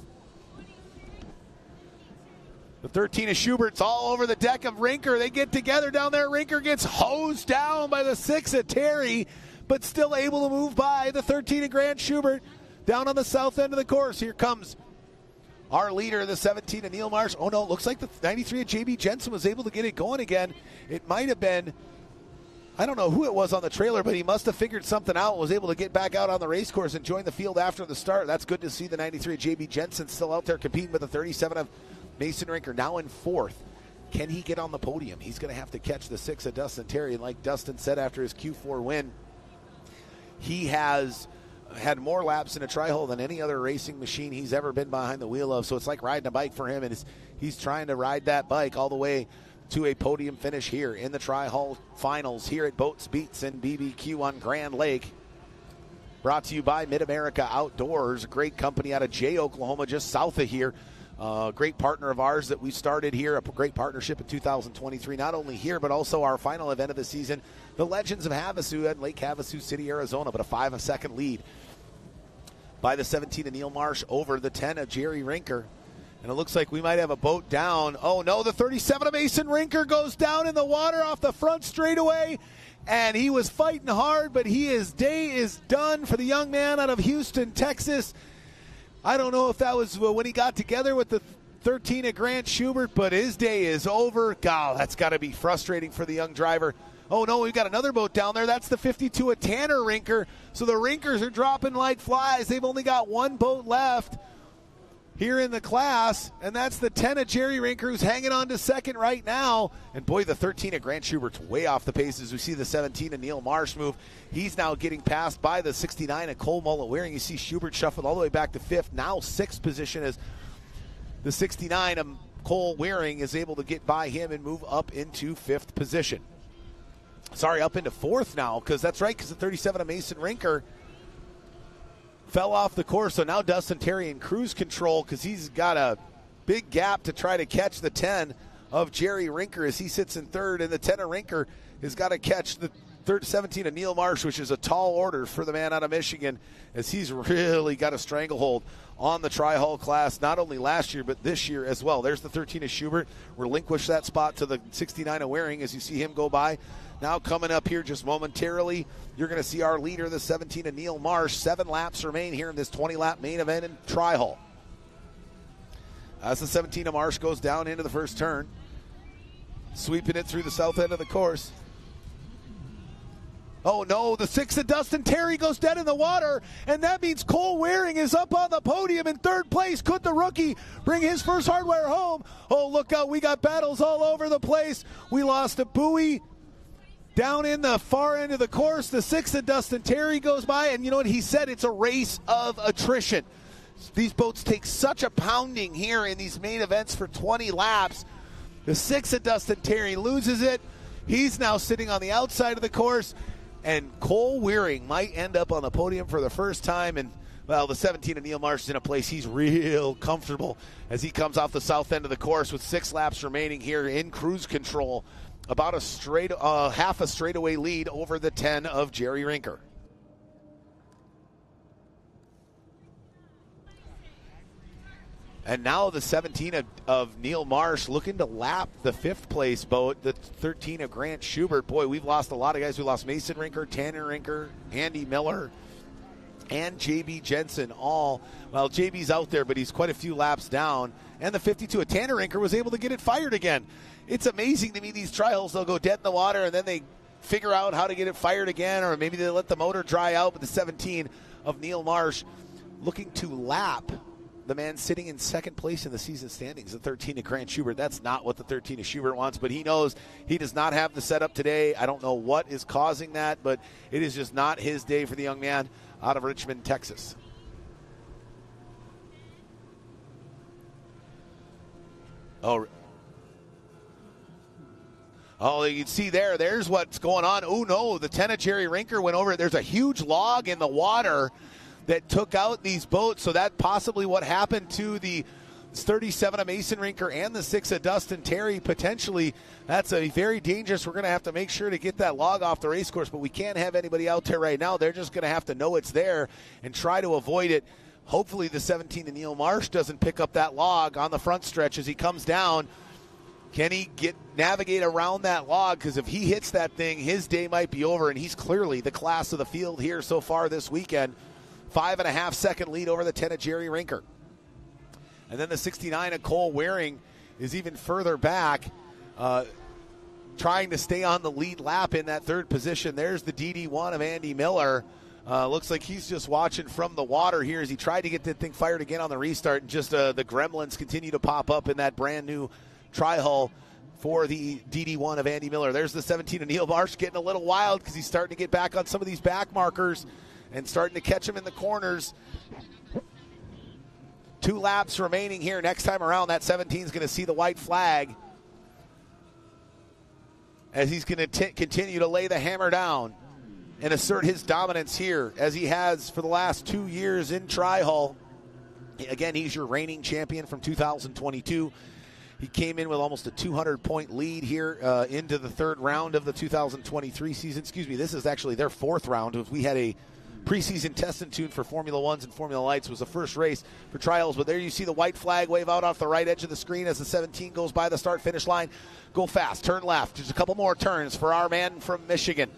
The 13 of Schubert's all over the deck of Rinker. They get together down there. Rinker gets hosed down by the 6 of Terry, but still able to move by the 13 of Grant Schubert down on the south end of the course. Here comes our leader, the 17 of Neil Marsh. Oh, no, it looks like the 93 of J.B. Jensen was able to get it going again. It might have been, I don't know who it was on the trailer, but he must have figured something out and was able to get back out on the race course and join the field after the start. That's good to see the 93 of J.B. Jensen still out there competing with the 37 of Mason Rinker now in fourth. Can he get on the podium? He's going to have to catch the 6 of Dustin Terry. And like Dustin said after his Q4 win, he has had more laps in a tri-hole than any other racing machine he's ever been behind the wheel of. So it's like riding a bike for him, and he's trying to ride that bike all the way to a podium finish here in the tri-hole finals here at Boats, Beats, and BBQ on Grand Lake. Brought to you by Mid-America Outdoors, a great company out of Jay, Oklahoma, just south of here. Great partner of ours that we started here, a great partnership in 2023, not only here, but also our final event of the season, the Legends of Havasu at Lake Havasu City, Arizona, but a 5-second lead by the 17 of Neil Marsh over the 10 of Jerry Rinker. And it looks like we might have a boat down. Oh, no, the 37 of Mason Rinker goes down in the water off the front straightaway, and he was fighting hard, but his day is done for the young man out of Houston, Texas. I don't know if that was when he got together with the 13 of Grant Schubert, but his day is over. God, that's got to be frustrating for the young driver. Oh, no, we've got another boat down there. That's the 52 of Tanner Rinker. So the Rinkers are dropping like flies. They've only got one boat left here in the class, and that's the 10 of Jerry Rinker, who's hanging on to second right now. And boy, the 13 of Grant Schubert's way off the pace as we see the 17 of Neil Marsh move. He's now getting passed by the 69 of Cole Mullet-Waring. You see Schubert shuffled all the way back to fifth, now sixth position as the 69 of Cole Waring is able to get by him and move up into fifth position. Sorry, up into fourth now, because that's right, because the 37 of Mason Rinker fell off the course. So now Dustin Terry in cruise control because he's got a big gap to try to catch the 10 of Jerry Rinker as he sits in third. And the 10 of Rinker has got to catch the 17 of Neil Marsh, which is a tall order for the man out of Michigan, as he's really got a stranglehold on the Tri-Hall class, not only last year, but this year as well. There's the 13 of Schubert. Relinquish that spot to the 69 of Waring as you see him go by. Now coming up here just momentarily, you're going to see our leader, the 17 of Neil Marsh. 7 laps remain here in this 20-lap main event in Tri-Hall. As the 17 of Marsh goes down into the first turn, sweeping it through the south end of the course. Oh, no, the 6 of Dustin Terry goes dead in the water, and that means Cole Waring is up on the podium in third place. Could the rookie bring his first hardware home? Oh, look out, we got battles all over the place. We lost a buoy down in the far end of the course. The 6 of Dustin Terry goes by, and you know what he said? It's a race of attrition. These boats take such a pounding here in these main events for 20 laps. The 6 of Dustin Terry loses it. He's now sitting on the outside of the course, and Cole Waring might end up on the podium for the first time. And Well, the 17 of Neil Marsh is in a place he's real comfortable as he comes off the south end of the course with 6 laps remaining here in cruise control. About a half a straightaway lead over the 10 of Jerry Rinker. And now the 17 of Neil Marsh looking to lap the 5th place boat, the 13 of Grant Schubert. Boy, we've lost a lot of guys. We lost Mason Rinker, Tanner Rinker, Andy Miller, and JB Jensen all. Well, JB's out there, but he's quite a few laps down. And the 52 of Tanner Rinker was able to get it fired again. It's amazing to me, these trials, they'll go dead in the water and then they figure out how to get it fired again, or maybe they let the motor dry out. But the 17 of Neil Marsh looking to lap the man sitting in 2nd place in the season standings, the 13 of Grant Schubert. That's not what the 13 of Schubert wants, but he knows he does not have the setup today. I don't know what is causing that, but it is just not his day for the young man out of Richmond, Texas. Oh, you can see there's what's going on. Oh, no, the 10 of Jerry Rinker went over it. There's a huge log in the water that took out these boats, so that possibly what happened to the 37 of Mason Rinker and the 6 of Dustin Terry. Potentially, that's a very dangerous. We're going to have to make sure to get that log off the race course, but we can't have anybody out there right now. They're just going to have to know it's there and try to avoid it. Hopefully the 17 of Neil Marsh doesn't pick up that log on the front stretch as he comes down. Can he navigate around that log? Because if he hits that thing, his day might be over, and he's clearly the class of the field here so far this weekend. 5.5 second lead over the 10 of Jerry Rinker. And then the 69 of Cole Waring is even further back, trying to stay on the lead lap in that 3rd position. There's the DD1 of Andy Miller. Looks like he's just watching from the water here as he tried to get that thing fired again on the restart. And just the gremlins continue to pop up in that brand new tri-hull for the DD1 of Andy Miller. There's the 17 of Neil Marsh getting a little wild because he's starting to get back on some of these back markers and starting to catch him in the corners. 2 laps remaining here. Next time around, that 17 is going to see the white flag as he's going to continue to lay the hammer down and assert his dominance here as he has for the last 2 years in Tri-Hull. Again, he's your reigning champion from 2022. He came in with almost a 200-point lead here into the 3rd round of the 2023 season. This is actually their 4th round. We had a preseason test and tune for Formula Ones and Formula Lights. It was the first race for trials, but there you see the white flag wave out off the right edge of the screen as the 17 goes by the start-finish line. Go fast, turn left. Just a couple more turns for our man from Michigan.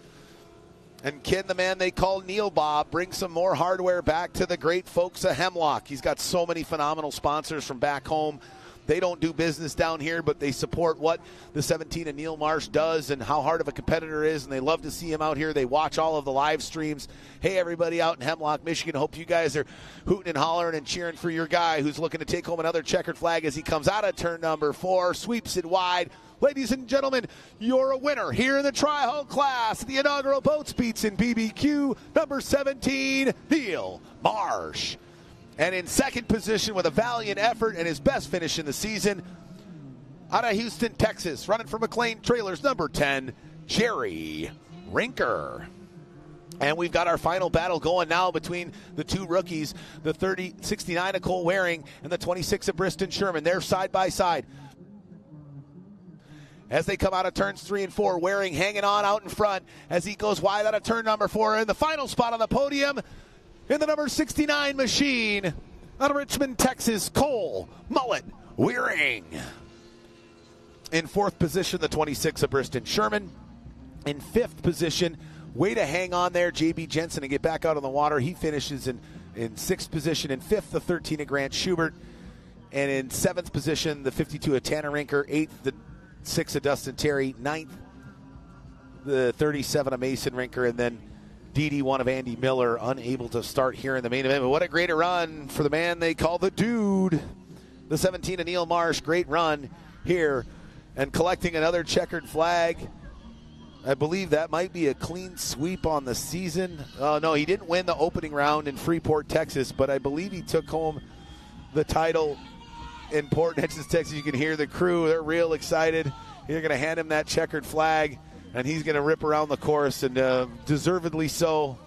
And Ken, the man they call Neil Bob, brings some more hardware back to the great folks of Hemlock. He's got so many phenomenal sponsors from back home. They don't do business down here, but they support what the 17 of Neil Marsh does and how hard of a competitor is, and they love to see him out here. They watch all of the live streams. Hey, everybody out in Hemlock, Michigan, hope you guys are hooting and hollering and cheering for your guy who's looking to take home another checkered flag as he comes out of turn number 4, sweeps it wide. Ladies and gentlemen, you're a winner here in the Tri-Hull class, the inaugural boat speeds in BBQ, number 17, Neil Marsh. And in 2nd position with a valiant effort and his best finish in the season, out of Houston, Texas, running for McLean Trailers, number 10, Jerry Rinker. And we've got our final battle going now between the 2 rookies, the 69 of Cole Waring and the 26 of Briston Sherman. They're side by side. As they come out of turns 3 and 4, Waring hanging on out in front as he goes wide out of turn number 4. In the final spot on the podium, in the number 69 machine, out of Richmond, Texas, Cole Mullet Waring. In 4th position, the 26 of Briston Sherman. In 5th position, way to hang on there, JB Jensen, and get back out on the water. He finishes in 6th position. In 5th, the 13 of Grant Schubert. And in 7th position, the 52 of Tanner Rinker. 8th, the 6 of Dustin Terry. 9th, the 37 of Mason Rinker. And then DD1 of Andy Miller, unable to start here in the main event. But what a great run for the man they call the Dude. The 17 of Neil Marsh, great run here. And collecting another checkered flag. I believe that might be a clean sweep on the season. No, he didn't win the opening round in Freeport, Texas, but I believe he took home the title in Port Neches, Texas. You can hear the crew. They're real excited. They're going to hand him that checkered flag, and he's going to rip around the course, and deservedly so.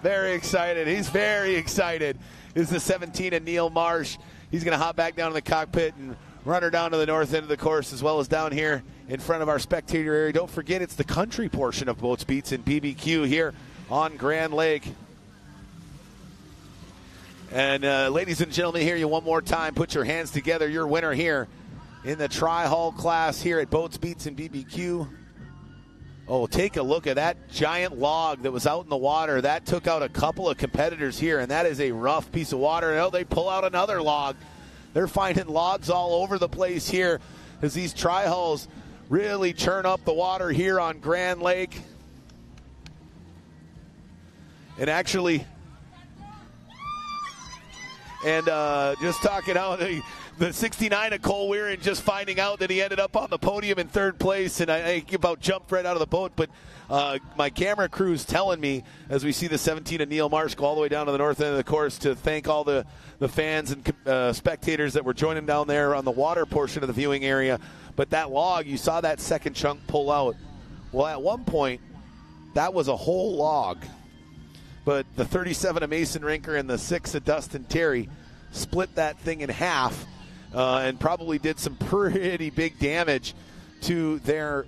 Very excited. He's very excited. This is the 17 of Neil Marsh. He's going to hop back down in the cockpit and run her down to the north end of the course, as well as down here in front of our spectator area. Don't forget, it's the country portion of Boats, Beats, and BBQ here on Grand Lake. And ladies and gentlemen, here you one more time. Put your hands together. Your winner here in the Tri-Hull class here at Boats, Beats, and BBQ. Oh, take a look at that giant log that was out in the water. That took out a couple of competitors here, and that is a rough piece of water. And they pull out another log. They're finding logs all over the place here as these Tri-Hulls really churn up the water here on Grand Lake. And actually, just talking out, the 69 of Cole Weirin just finding out that he ended up on the podium in third place, and I about jumped right out of the boat. But my camera crew's telling me, as we see the 17 of Neil Marsh go all the way down to the north end of the course, to thank all the fans and spectators that were joining down there on the water portion of the viewing area. But that log, you saw that second chunk pull out. Well, at one point, that was a whole log. But the 37 of Mason Rinker and the 6 of Dustin Terry split that thing in half and probably did some pretty big damage to their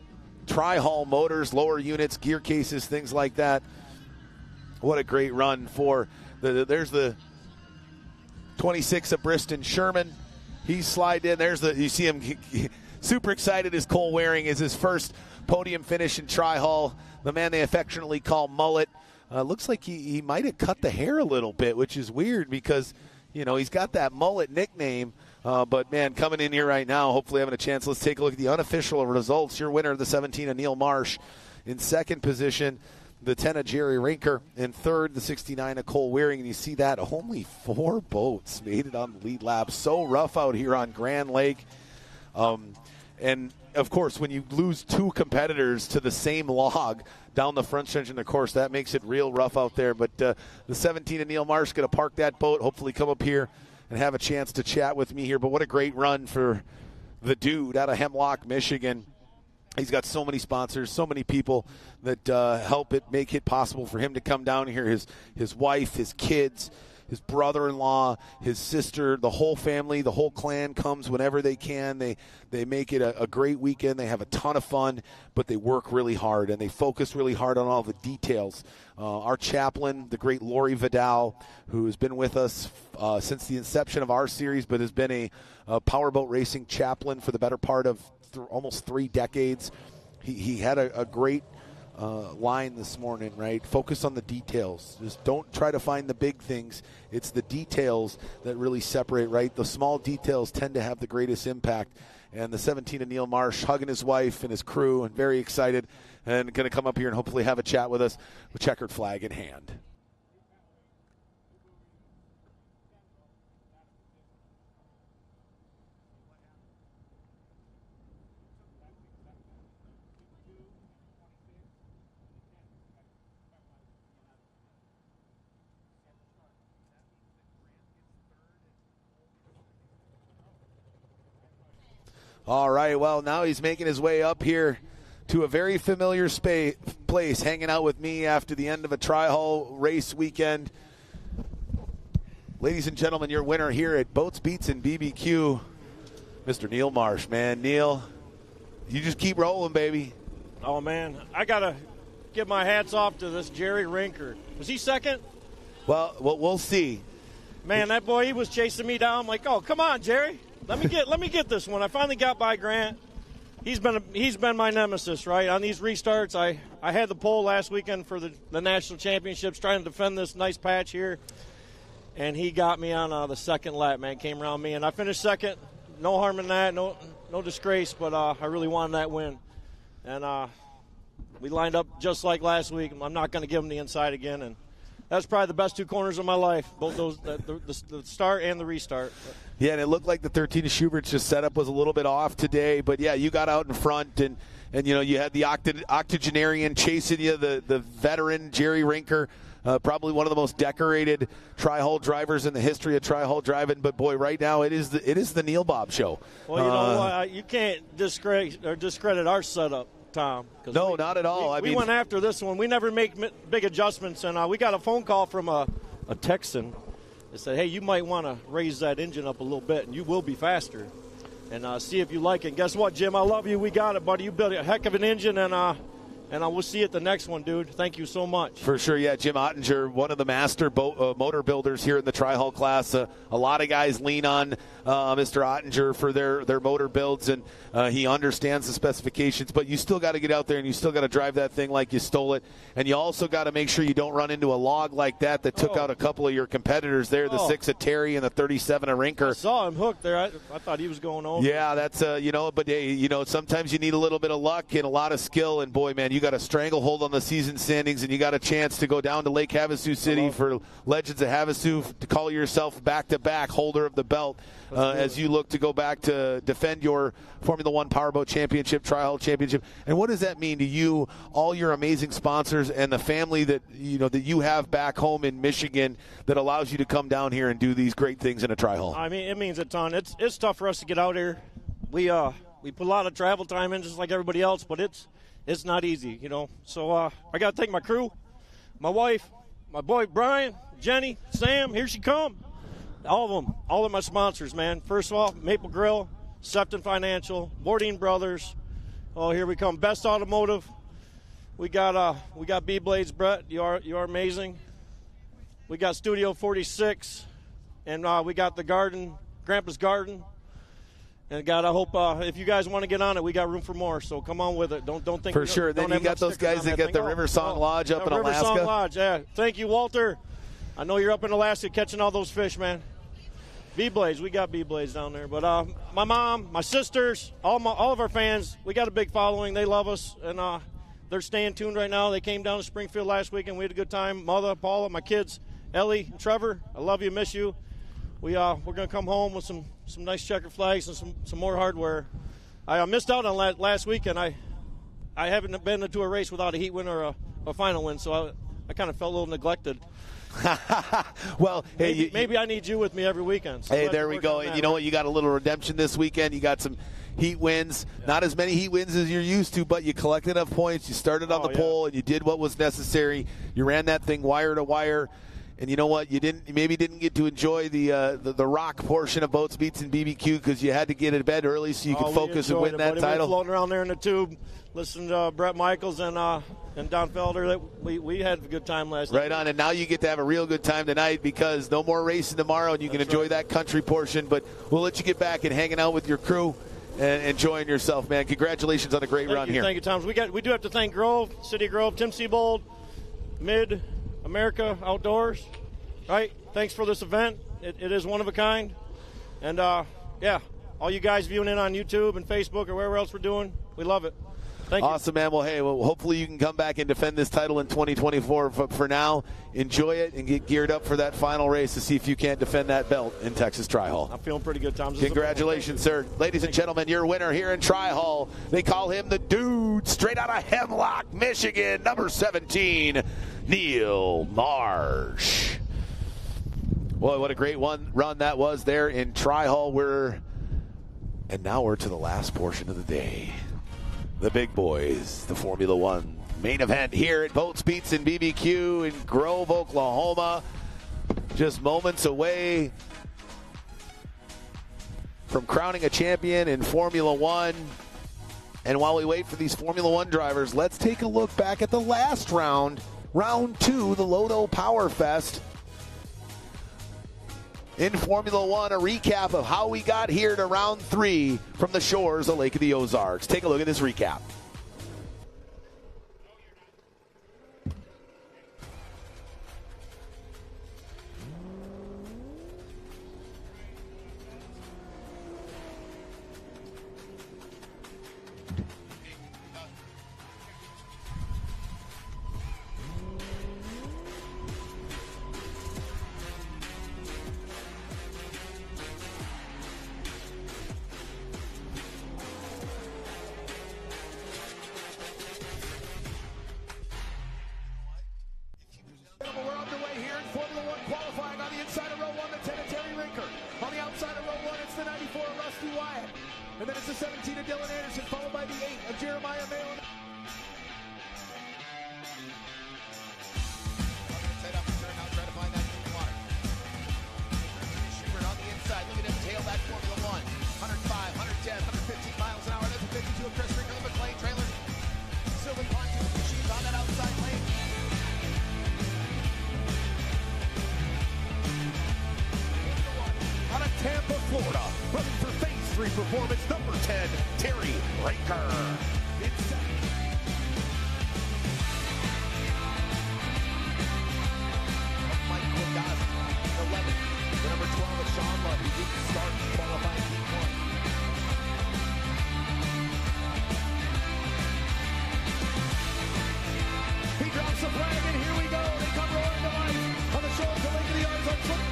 Tri-Hull motors, lower units, gear cases, things like that. What a great run for there's the 26 of Briston Sherman. He slid in. You see him super excited as Cole Weirin is his first podium finish in Tri-Hull. The man they affectionately call Mullet. Looks like he might have cut the hair a little bit, which is weird because, he's got that Mullet nickname. But, man, coming in here right now, hopefully having a chance. Let's take a look at the unofficial results. Your winner of the 17 of Neil Marsh. In second position, the 10 of Jerry Rinker. In third, the 69 of Cole Weirin. And you see that only 4 boats made it on the lead lap. So rough out here on Grand Lake. And, of course, when you lose 2 competitors to the same log down the front stretch in the course, that makes it real rough out there. But the 17 of Neil Marsh is going to park that boat, hopefully come up here and have a chance to chat with me here. But what a great run for the dude out of Hemlock, Michigan. He's got so many sponsors, so many people that help make it possible for him to come down here. His wife, his kids, his brother-in-law, his sister, the whole family, the whole clan comes whenever they can. They make it a great weekend. They have a ton of fun, but they work really hard, and they focus really hard on all the details. Our chaplain, the great Lori Vidal, who has been with us since the inception of our series, but has been a powerboat racing chaplain for the better part of almost 3 decades. He had a great line this morning, right? Focus on the details. Just don't try to find the big things. It's the details that really separate, right? The small details tend to have the greatest impact. And the 17 of Neil Marsh hugging his wife and his crew and very excited and going to come up here and hopefully have a chat with us with checkered flag in hand. All right, well, now he's making his way up here to a very familiar place, hanging out with me after the end of a Tri-Hull race weekend. Ladies and gentlemen, your winner here at Boats, Beats, and BBQ, Mr. Neil Marsh. Man, Neil, you just keep rolling, baby. Oh, man, I got to give my hats off to this Jerry Rinker. Was he second? Well, we'll see. Man, that boy, he was chasing me down. I'm like, oh, come on, Jerry. Let me get this one. I finally got by Grant. He's been my nemesis, right? On these restarts, I had the pole last weekend for the national championships, trying to defend this nice patch here, and he got me on the second lap. Man, came around me, and I finished second. No harm in that, no disgrace, but I really wanted that win, and we lined up just like last week. I'm not going to give him the inside again, and that's probably the best 2 corners of my life, both those, the start and the restart. Yeah, and it looked like the 13 of Schubert's just setup was a little bit off today. But, yeah, you got out in front, and you had the octogenarian chasing you, the veteran Jerry Rinker, probably one of the most decorated Tri-Hull drivers in the history of Tri-Hull driving. But, boy, right now it is the Neil Bob show. Well, you know what? You can't discredit our setup Tom. No, not at all. We went after this one. We never make big adjustments, and we got a phone call from a Texan that said, hey, you might want to raise that engine up a little bit, and you will be faster. And see if you like it. And guess what, Jim? I love you. We got it, buddy. You built a heck of an engine, and we'll see you at the next one, dude. Thank you so much. For sure, yeah. Jim Ottinger, one of the master motor builders here in the Tri-Hull class. A lot of guys lean on Mr. Ottinger for their motor builds, and he understands the specifications. But you still got to get out there, and you still got to drive that thing like you stole it. And you also got to make sure you don't run into a log like that took out a couple of your competitors there, the 6 at Terry and the 37 at Rinker. I saw him hooked there. I thought he was going over. Yeah, that's, but, hey, sometimes you need a little bit of luck and a lot of skill. And, boy, man, you got a stranglehold on the season standings, and you got a chance to go down to Lake Havasu City for Legends of Havasu to call yourself back-to-back holder of the belt as you look to go back to defend your Formula One Powerboat Championship, Tri-Hull Championship. And what does that mean to you, all your amazing sponsors, and the family that you have back home in Michigan that allows you to come down here and do these great things in a Tri-Hull? I mean, it means a ton. It's tough for us to get out here. We put a lot of travel time in, just like everybody else, but it's not easy, So I got to thank my crew, my wife, my boy Brian, Jenny, Sam. Here she come. All of my sponsors, man. First of all, Maple Grill, Sefton Financial, Boarding Brothers. Oh, here we come. Best Automotive. We got B Blades, Brett. You are amazing. We got Studio 46, and we got the Garden, Grandpa's Garden. And God, I hope if you guys want to get on it, we got room for more. So come on with it. Don't think for sure. Then you got those guys that get the River Song Lodge up in Alaska. River Song Lodge, yeah. Thank you, Walter. I know you're up in Alaska catching all those fish, man. B-Blades, we got B-Blades down there. But my mom, my sisters, all of our fans, we got a big following. They love us, and they're staying tuned right now. They came down to Springfield last week, and we had a good time. Mother, Paula, my kids, Ellie, and Trevor, I love you, miss you. We're going to come home with some nice checker flags and some more hardware. I missed out on last week, and I haven't been into a race without a heat win or a final win, so I kind of felt a little neglected. Well, hey, maybe I need you with me every weekend. So hey, there we go. And you know what? You got a little redemption this weekend. You got some heat wins. Yeah. Not as many heat wins as you're used to, but you collected enough points. You started on the pole, and you did what was necessary. You ran that thing wire to wire. And you know what? You maybe didn't get to enjoy the rock portion of Boats, Beats, and BBQ because you had to get to bed early so you could focus and win that title. We were floating around there in the tube, listening to Brett Michaels and Don Felder. We had a good time last night. Right on, and now you get to have a real good time tonight because no more racing tomorrow, and you can enjoy that country portion. But we'll let you get back and hanging out with your crew and enjoying yourself, man. Congratulations on a great run here. Thank you, Tom. We do have to thank Grove, City of Grove, Tim Siebold, Mid-America Outdoors. Right? Thanks for this event. It is one of a kind. And, all you guys viewing in on YouTube and Facebook or wherever else we're doing, we love it. Thank you. Awesome, man. Well, hey, hopefully you can come back and defend this title in 2024. But for now, enjoy it and get geared up for that final race to see if you can't defend that belt in Texas Tri-Hull. I'm feeling pretty good, Tom. Congratulations, sir. Ladies and gentlemen, your winner here in Tri-Hull. They call him the Dude, straight out of Hemlock, Michigan, number 17, Neil Marsh. Boy, what a great run that was there in Tri-Hull. And now we're to the last portion of the day. The big boys, the Formula One main event here at Boats, Beats, and BBQ in Grove, Oklahoma. Just moments away from crowning a champion in Formula One. And while we wait for these Formula One drivers, let's take a look back at the last round, round 2, the Lodo Power Fest. In Formula One, a recap of how we got here to round 3 from the shores of Lake of the Ozarks. Take a look at this recap. And then it's the 17 of Dylan Anderson, followed by the 8 of Jeremiah Malin. victory performance, number 10, Terry Rinker. Mike Quindas, 11. The number 12 is Sean Love, who didn't start qualifying heat 1. He drops the flag, and here we go. They come roaring to life on the shores of Lake of the Yards on foot.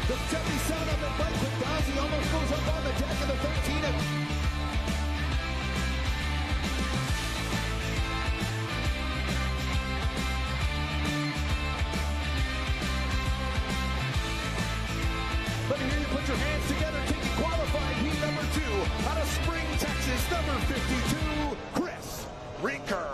The 77 of it, Mike Quindas, he almost goes up on the deck of the 13. Let me hear you put your hands together, taking qualifying heat number 2 out of Spring, Texas, number 52, Chris Rinker.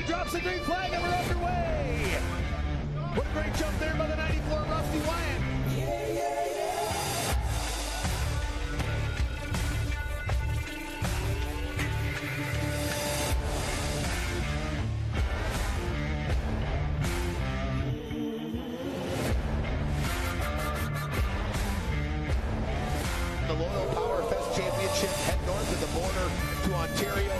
Drops the green flag and we're underway. What a great jump there by the 94 Rusty Wyatt. The Loyal Power Fest Championship, head north of the border to Ontario.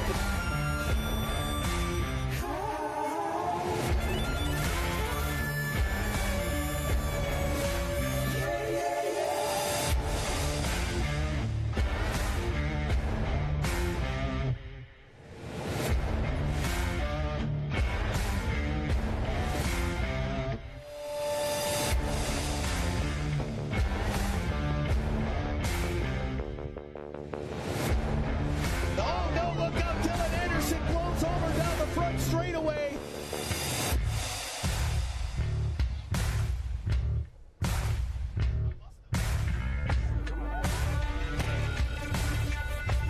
Straightaway.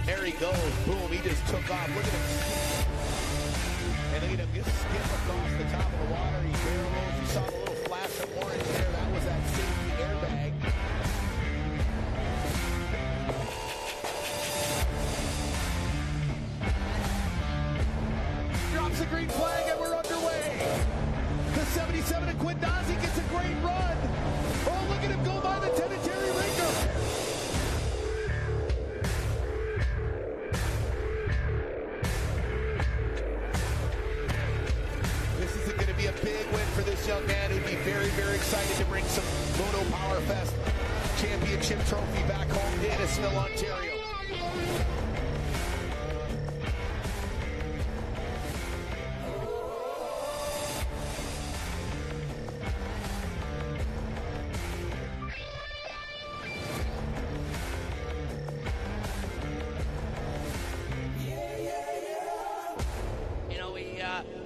There he goes. Boom. He just took off. Look at him. And look at him just skip across the top of the water. He barrels. You saw the little flash of orange there. That was that safety airbag. Drops the green flag and we're underway. The 77 of Quindas, he gets a great run. Oh, look at him go by the 10 of Terry Rinker. This is going to be a big win for this young man. He'd be very, very excited to bring some Moto Power Fest championship trophy back home to Innisfil, Ontario.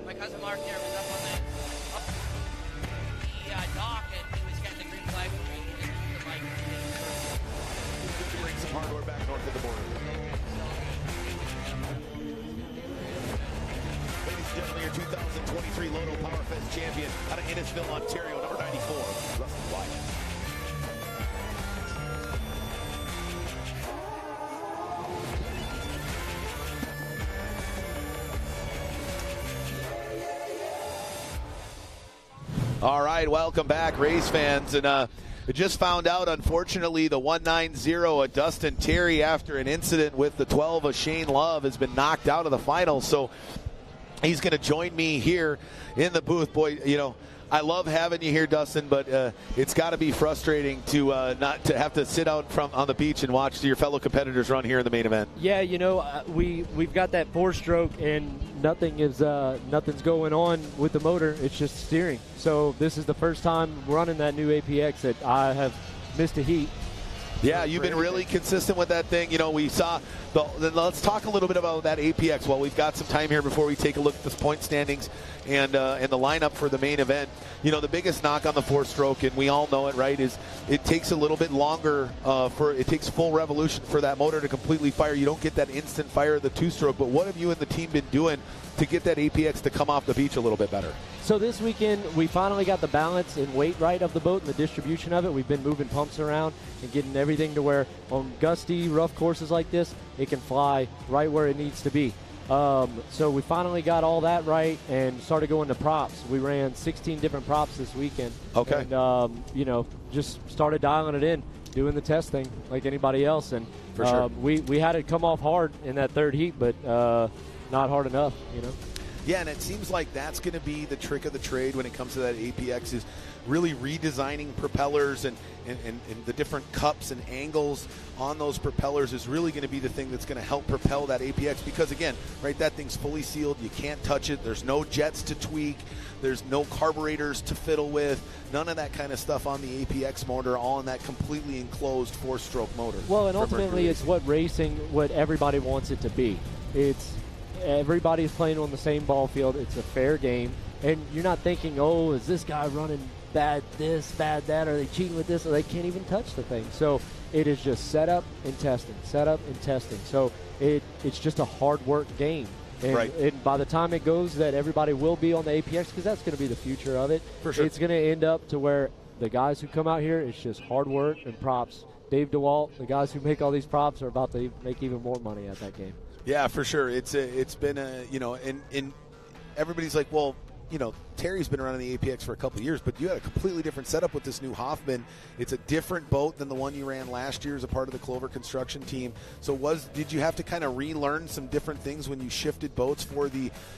My cousin Mark there was up on the dock and he was getting the green flag for me. He didn't use the mic. Good to bring some hardware back north of the border. Ladies and gentlemen, your 2023 Loto Power Fest champion out of Innisfil, Ontario, number 94, Rusty Wyatt. All right, welcome back, race fans. And I just found out, unfortunately, the 190 of Dustin Terry, after an incident with the 12 of Shane Love, has been knocked out of the finals. So he's going to join me here in the booth. Boy, you know, I love having you here, Dustin, but it's got to be frustrating to not to have to sit out on the beach and watch your fellow competitors run here in the main event. Yeah, we've got that 4-stroke, and nothing's going on with the motor. It's just steering. So this is the first time running that new APX that I have missed a heat. Yeah, you've been really consistent with that thing. We saw let's talk a little bit about that APX while we've got some time here before we take a look at the point standings and the lineup for the main event. The biggest knock on the 4-stroke, and we all know it, right, is it takes a little bit longer it takes full revolution for that motor to completely fire. You don't get that instant fire of the 2-stroke. But what have you and the team been doing to get that APX to come off the beach a little bit better? So this weekend, we finally got the balance and weight right of the boat and the distribution of it. We've been moving pumps around and getting everything to where on gusty, rough courses like this, it can fly right where it needs to be. So we finally got all that right and started going to props. We ran 16 different props this weekend. Okay. And, just started dialing it in, doing the testing like anybody else. And for sure. We had it come off hard in that third heat, but not hard enough, Yeah, and it seems like that's going to be the trick of the trade when it comes to that APX, is really redesigning propellers and the different cups and angles on those propellers is really going to be the thing that's going to help propel that APX, because again, right, that thing's fully sealed. You can't touch it. There's no jets to tweak. There's no carburetors to fiddle with. None of that kind of stuff on the APX motor, all in that completely enclosed 4-stroke motor. Well, and ultimately it's what everybody wants it to be. Everybody's playing on the same ball field. It's a fair game. And you're not thinking, oh, is this guy running bad this, bad that? Are they cheating with this? Or they can't even touch the thing. So it is just setup and testing, setup and testing. So it's just a hard work game. And, right. And by the time it goes that everybody will be on the APX, because that's going to be the future of it, for sure. It's going to end up to where the guys who come out here, it's just hard work and props. Dave DeWalt, the guys who make all these props are about to make even more money at that game. Yeah, for sure. It's been and everybody's like, well, Terry's been running the APX for a couple of years, but you had a completely different setup with this new Hoffman. It's a different boat than the one you ran last year as a part of the Clover construction team. So did you have to kind of relearn some different things when you shifted boats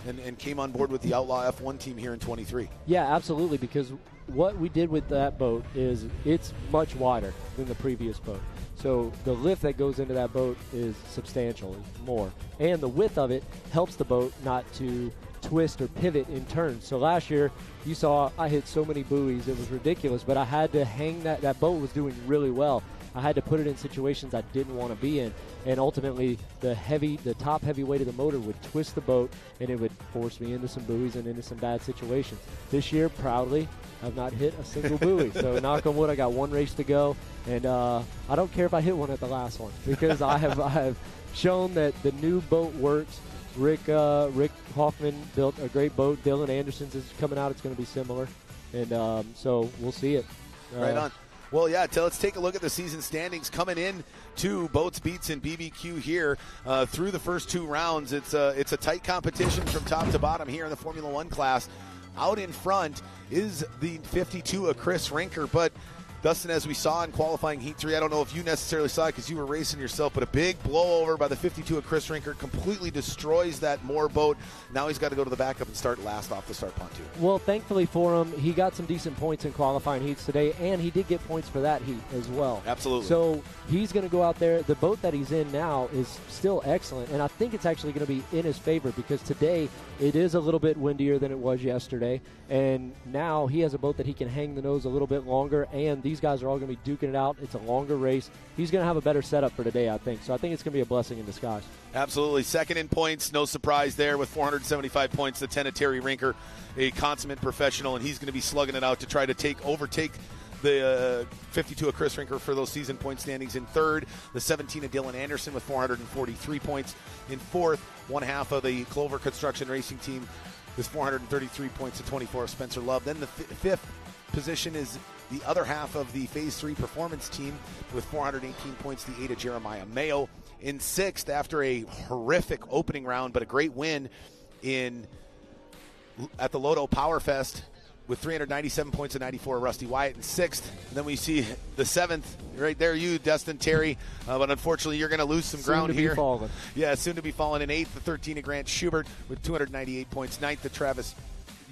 and came on board with the Outlaw F1 team here in 23? Yeah, absolutely, because what we did with that boat is it's much wider than the previous boat. So the lift that goes into that boat is substantially more. And the width of it helps the boat not to twist or pivot in turns. So last year, you saw I hit so many buoys, it was ridiculous, but I had to hang that boat was doing really well. I had to put it in situations I didn't want to be in. And ultimately, the top heavy weight of the motor would twist the boat, and it would force me into some buoys and into some bad situations. This year, proudly, I've not hit a single buoy. So knock on wood, I got one race to go, and I don't care if I hit one at the last one, because I have shown that the new boat works. Rick Hoffman built a great boat. Dylan Anderson's is coming out. It's going to be similar, and so we'll see it. Right on. Well, yeah, let's take a look at the season standings coming in to Boats, Beats, and BBQ here through the first two rounds. It's a tight competition from top to bottom here in the Formula One class. Out in front is the 52 of Chris Rinker, but Dustin, as we saw in qualifying Heat 3, I don't know if you necessarily saw it because you were racing yourself, but a big blowover by the 52 of Chris Rinker completely destroys that Moore boat. Now he's got to go to the backup and start last off the start pontoon. Well, thankfully for him, he got some decent points in qualifying heats today, and he did get points for that heat as well. Absolutely. So he's going to go out there. The boat that he's in now is still excellent, and I think it's actually going to be in his favor because today it is a little bit windier than it was yesterday, and now he has a boat that he can hang the nose a little bit longer, and these guys are all going to be duking it out. It's a longer race. He's going to have a better setup for today, I think. So I think it's going to be a blessing in disguise. Absolutely. Second in points, no surprise there with 475 points. The 10 of Terry Rinker, a consummate professional, and he's going to be slugging it out to try to overtake the 52 of Chris Rinker for those season point standings. In third, the 17 of Dylan Anderson with 443 points. In fourth, one half of the Clover Construction Racing Team with 433 points to 24 of Spencer Love. Then the fifth position is the other half of the Phase 3 Performance Team with 418 points, the 8 of Jeremiah Mayo. In sixth, after a horrific opening round, but a great win at the Loto Power Fest with 397 points and 94 of Rusty Wyatt in sixth. And then we see the seventh, right there, you, Dustin Terry. But unfortunately, you're going to lose some ground here. Falling. Yeah, soon to be falling. In eighth, the 13 of Grant Schubert with 298 points. Ninth, the Travis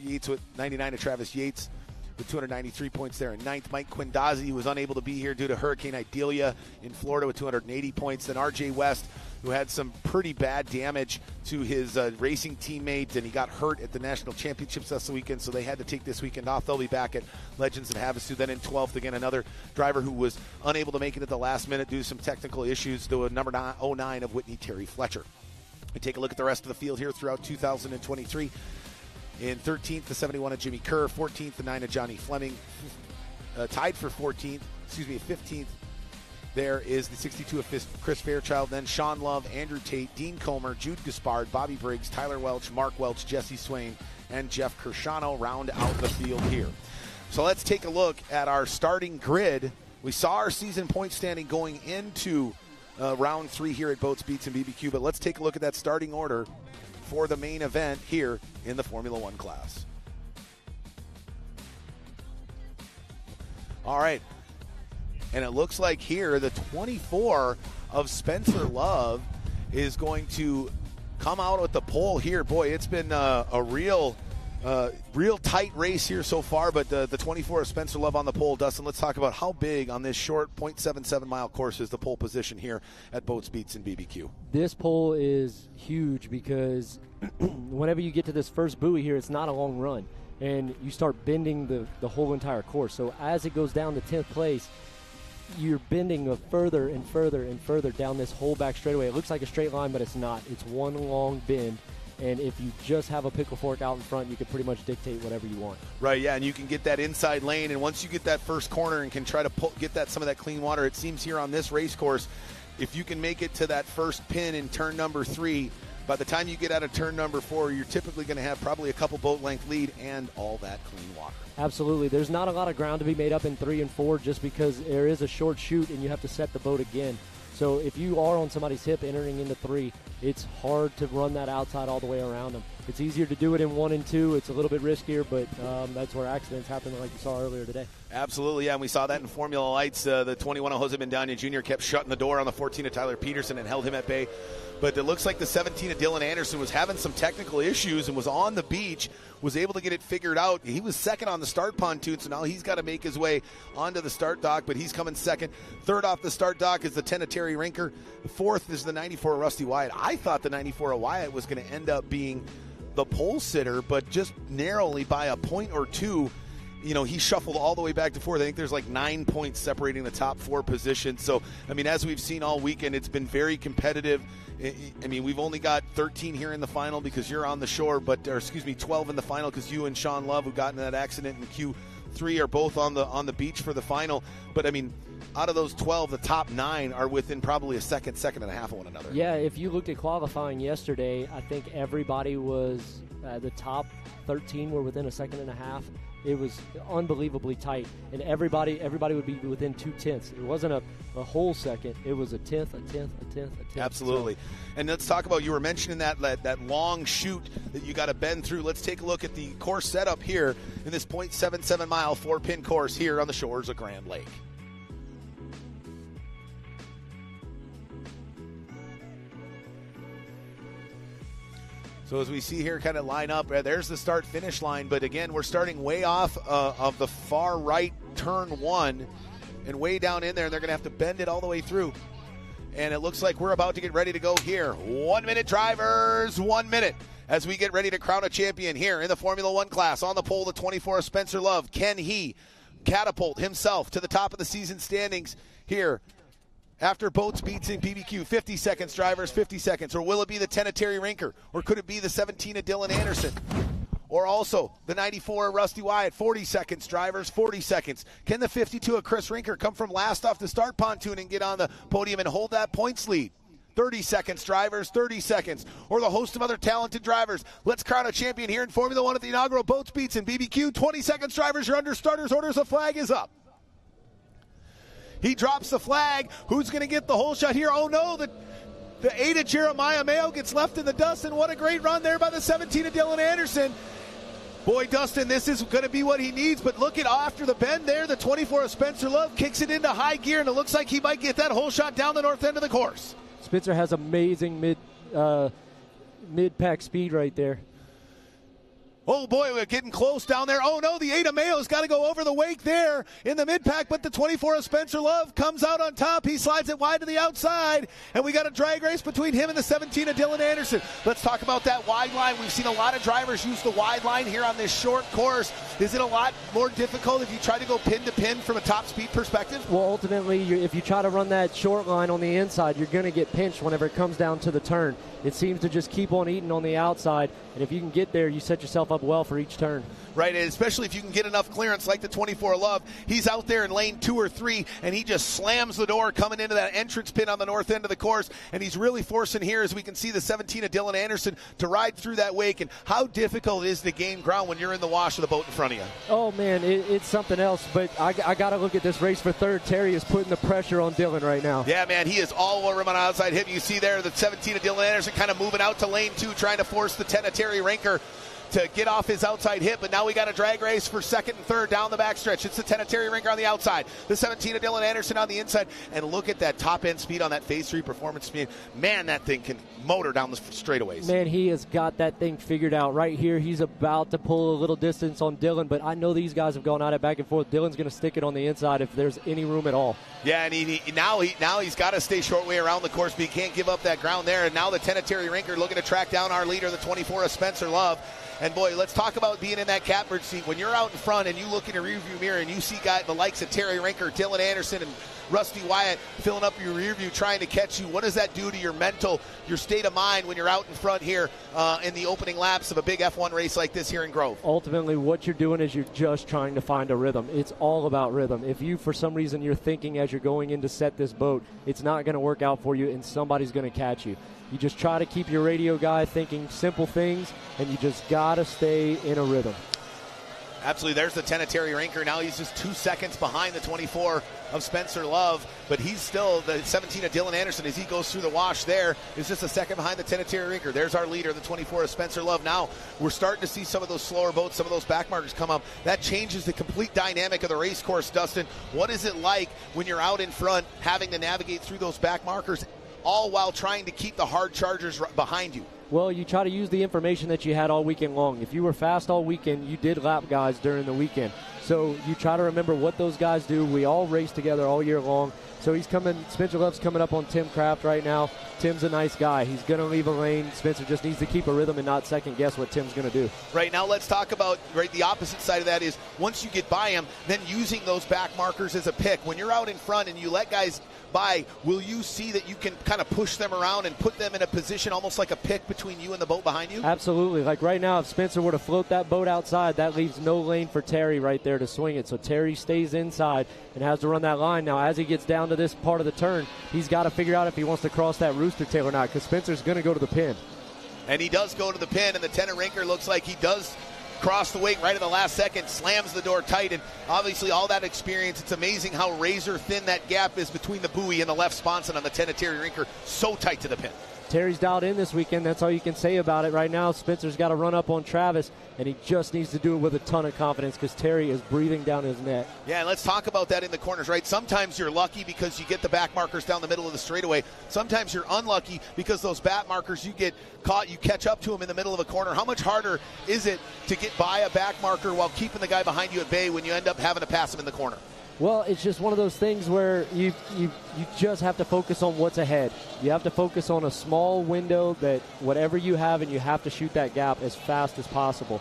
Yates with 99 of Travis Yates. with 293 points there in ninth. Mike Quindazzi was unable to be here due to Hurricane Idalia in Florida with 280 points. Then R.J. West, who had some pretty bad damage to his racing teammate, and he got hurt at the National Championships this weekend, so they had to take this weekend off. They'll be back at Legends and Havasu. Then in 12th, again, another driver who was unable to make it at the last minute due to some technical issues, to number 09 of Whitney, Terry Fletcher. We take a look at the rest of the field here throughout 2023. In 13th, the 71 of Jimmy Kerr. 14th, the 9 of Johnny Fleming. Tied for 15th. There is the 62 of Chris Fairchild. Then Sean Love, Andrew Tate, Dean Comer, Jude Gaspard, Bobby Briggs, Tyler Welch, Mark Welch, Jesse Swain, and Jeff Kershano round out the field here. So let's take a look at our starting grid. We saw our season point standing going into round 3 here at Boats, Beats, and BBQ, but let's take a look at that starting order for the main event here in the Formula One class. All right. And it looks like here the 24 of Spencer Love is going to come out with the pole here. Boy, it's been a real tight race here so far, but the 24 of Spencer Love on the pole. Dustin, let's talk about how big on this short 0.77 mile course is the pole position here at Boats, Beats, and BBQ. This pole is huge because whenever you get to this first buoy here, it's not a long run, and you start bending the whole entire course. So as it goes down to 10th place, you're bending further and further and further down this whole back straightaway. It looks like a straight line, but it's not. It's one long bend. And if you just have a pickle fork out in front, you can pretty much dictate whatever you want. Right, yeah, and you can get that inside lane, and once you get that first corner and can try to get some of that clean water, it seems here on this race course, if you can make it to that first pin in turn number 3, by the time you get out of turn number 4, you're typically going to have probably a couple boat length lead and all that clean water. Absolutely. There's not a lot of ground to be made up in 3 and 4 just because there is a short chute and you have to set the boat again. So if you are on somebody's hip entering into 3, it's hard to run that outside all the way around them. It's easier to do it in 1 and 2. It's a little bit riskier, but that's where accidents happen like you saw earlier today. Absolutely, yeah, and we saw that in Formula Lights. The 21 of Jose Mendaña Jr. kept shutting the door on the 14 of Tyler Peterson and held him at bay. But it looks like the 17 of Dylan Anderson was having some technical issues and was on the beach, was able to get it figured out. He was second on the start pontoon, so now he's got to make his way onto the start dock, but he's coming second. Third off the start dock is the 10 of Terry Rinker. Fourth is the 94 of Rusty Wyatt. I thought the 94 of Wyatt was going to end up being the pole sitter, but just narrowly by a point or two. You know, he shuffled all the way back to fourth. I think there's like 9 points separating the top 4 positions. So, I mean, as we've seen all weekend, it's been very competitive. I mean, we've only got 13 here in the final because you're on the shore, or 12 in the final because you and Sean Love, who got in that accident in Q3, are both on the beach for the final. But, I mean, out of those 12, the top 9 are within probably a second and a half of one another. Yeah, if you looked at qualifying yesterday, I think everybody was the top 13 were within a second and a half. It was unbelievably tight, and everybody would be within 2/10. It wasn't a whole second. It was a tenth. Absolutely. So, and let's talk about, you were mentioning that long chute that you got to bend through. Let's take a look at the course setup here in this 0.77 mile 4-pin course here on the shores of Grand Lake. So as we see here kind of line up, there's the start-finish line. But again, we're starting way off of the far right turn 1 and way down in there. And they're going to have to bend it all the way through. And it looks like we're about to get ready to go here. 1 minute, drivers, 1 minute. As we get ready to crown a champion here in the Formula One class. On the pole, the 24 of Spencer Love. Can he catapult himself to the top of the season standings here after Boats, Beats, and BBQ? 50 seconds, drivers, 50 seconds. Or will it be the 10 of Terry Rinker? Or could it be the 17 of Dylan Anderson? Or also the 94 of Rusty Wyatt? 40 seconds, drivers, 40 seconds. Can the 52 of Chris Rinker come from last off the start pontoon and get on the podium and hold that points lead? 30 seconds, drivers, 30 seconds. Or the host of other talented drivers. Let's crown a champion here in Formula One at the inaugural Boats, Beats, and BBQ. 20 seconds, drivers, you're under starters orders. The flag is up. He drops the flag. Who's going to get the whole shot here? Oh, no, the 8 of Jeremiah Mayo gets left in the dust, and what a great run there by the 17 of Dylan Anderson. Boy, Dustin, this is going to be what he needs, but look at after the bend there, the 24 of Spencer Love kicks it into high gear, and it looks like he might get that whole shot down the north end of the course. Spencer has amazing mid-pack speed right there. Oh, boy, we're getting close down there. Oh, no, the 8 of Mayo's got to go over the wake there in the mid-pack, but the 24 of Spencer Love comes out on top. He slides it wide to the outside, and we got a drag race between him and the 17 of Dylan Anderson. Let's talk about that wide line. We've seen a lot of drivers use the wide line here on this short course. Is it a lot more difficult if you try to go pin to pin from a top speed perspective? Well, ultimately, if you try to run that short line on the inside, you're going to get pinched whenever it comes down to the turn. It seems to just keep on eating on the outside, and if you can get there, you set yourself up well for each turn. Right, and especially if you can get enough clearance like the 24 Love. He's out there in lane 2 or 3, and he just slams the door coming into that entrance pin on the north end of the course, and he's really forcing here, as we can see, the 17 of Dylan Anderson to ride through that wake. And how difficult is to gain ground when you're in the wash of the boat in front of you? Oh, man, it's something else, but I got to look at this race for third. Terry is putting the pressure on Dylan right now. Yeah, man, he is all over him on outside hip. You see there the 17 of Dylan Anderson kind of moving out to lane 2, trying to force the 10 of Terry Rinker to get off his outside hip, but now we got a drag race for second and third down the backstretch. It's the 10 of Terry Rinker on the outside, the 17 of Dylan Anderson on the inside, and look at that top-end speed on that Phase 3 performance speed. Man, that thing can motor down the straightaways. Man, he has got that thing figured out. Right here, he's about to pull a little distance on Dylan, but I know these guys have gone at it back and forth. Dylan's going to stick it on the inside if there's any room at all. Yeah, and now he's got to stay short way around the course, but he can't give up that ground there. And now the 10 of Terry Rinker looking to track down our leader, the 24 of Spencer Love. And, boy, let's talk about being in that catbird seat. When you're out in front and you look in your rearview mirror and you see the likes of Terry Rinker, Dylan Anderson, and Rusty Wyatt filling up your rear view trying to catch you, what does that do to your state of mind when you're out in front here in the opening laps of a big F1 race like this here in Grove? Ultimately, what you're doing is you're just trying to find a rhythm. It's all about rhythm. If you, for some reason, you're thinking as you're going in to set this boat, it's not going to work out for you and somebody's going to catch you. You just try to keep your radio guy thinking simple things, and you just got to stay in a rhythm. Absolutely. There's the 10 of Terry Rinker. Now he's just 2 seconds behind the 24 of Spencer Love, but he's still the 17 of Dylan Anderson as he goes through the wash there. Is just a second behind the 10 of Terry Rinker. There's our leader, the 24 of Spencer Love. Now we're starting to see some of those slower boats, some of those back markers come up. That changes the complete dynamic of the race course, Dustin. What is it like when you're out in front having to navigate through those back markers, all while trying to keep the hard chargers behind you? Well, you try to use the information that you had all weekend long. If you were fast all weekend, you did lap guys during the weekend. So you try to remember what those guys do. We all race together all year long. So Spencer Love's coming up on Tim Kraft right now. Tim's a nice guy. He's going to leave a lane. Spencer just needs to keep a rhythm and not second guess what Tim's going to do. Right, now let's talk about the opposite side of that is once you get by him, then using those back markers as a pick. When you're out in front and you let guys by, will you see that you can kind of push them around and put them in a position almost like a pick between you and the boat behind you? Absolutely. Like right now, if Spencer were to float that boat outside, that leaves no lane for Terry right there to swing it. So Terry stays inside and has to run that line. Now, as he gets down to this part of the turn, he's got to figure out if he wants to cross that rooster tail or not, because Spencer's going to go to the pin. And he does go to the pin, and the 10 of Rinker looks like he does cross the wake right at the last second, slams the door tight, and obviously all that experience. It's amazing how razor thin that gap is between the buoy and the left sponson on the 10 of Terry Rinker, so tight to the pin. Terry's dialed in this weekend. That's all you can say about it right now. Spencer's got to run up on Travis, and he just needs to do it with a ton of confidence because Terry is breathing down his neck. Yeah, and let's talk about that in the corners, right? Sometimes you're lucky because you get the back markers down the middle of the straightaway. Sometimes you're unlucky because those back markers, you get caught, you catch up to them in the middle of a corner. How much harder is it to get by a back marker while keeping the guy behind you at bay when you end up having to pass him in the corner? Well, it's just one of those things where you just have to focus on what's ahead. You have to focus on a small window that whatever you have, and you have to shoot that gap as fast as possible.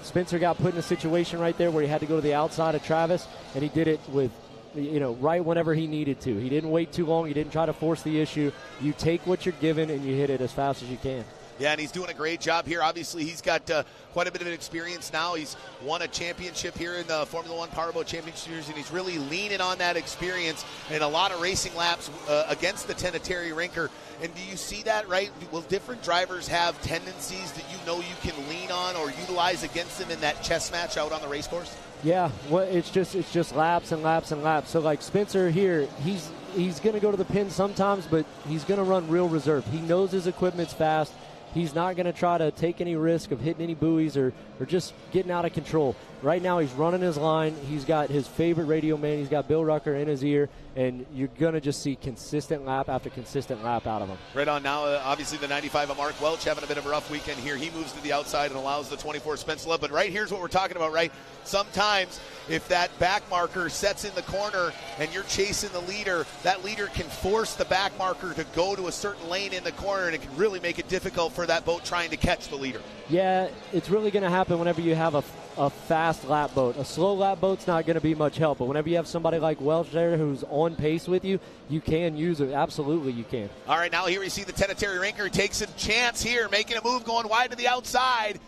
Spencer got put in a situation right there where he had to go to the outside of Travis, and he did it with, right whenever he needed to. He didn't wait too long. He didn't try to force the issue. You take what you're given, and you hit it as fast as you can. Yeah, and he's doing a great job here. Obviously, he's got quite a bit of experience now. He's won a championship here in the Formula 1 Powerboat Championship Series, and he's really leaning on that experience in a lot of racing laps against the 10 of Terry Rinker. And do you see that, right? Will different drivers have tendencies that you can lean on or utilize against them in that chess match out on the race course? Yeah, well, it's just laps and laps and laps. So, like Spencer here, he's going to go to the pin sometimes, but he's going to run real reserve. He knows his equipment's fast. he's not going to try to take any risk of hitting any buoys or just getting out of control. Right now he's running his line. He's got his favorite radio man. He's got Bill Rucker in his ear, and you're going to just see consistent lap after consistent lap out of him. Right on now, obviously the 95 of Mark Welch having a bit of a rough weekend here. He moves to the outside and allows the 24 Spencer Love. But right here's what we're talking about, right? Sometimes if that back marker sets in the corner and you're chasing the leader, that leader can force the back marker to go to a certain lane in the corner, and it can really make it difficult for that boat trying to catch the leader. Yeah, it's really going to happen whenever you have a fast lap boat. A slow lap boat's not going to be much help, but whenever you have somebody like Welch there who's on pace with you, you can use it. Absolutely, you can. All right, now here we see the 10 of Terry Rinker. He takes a chance here, making a move, going wide to the outside.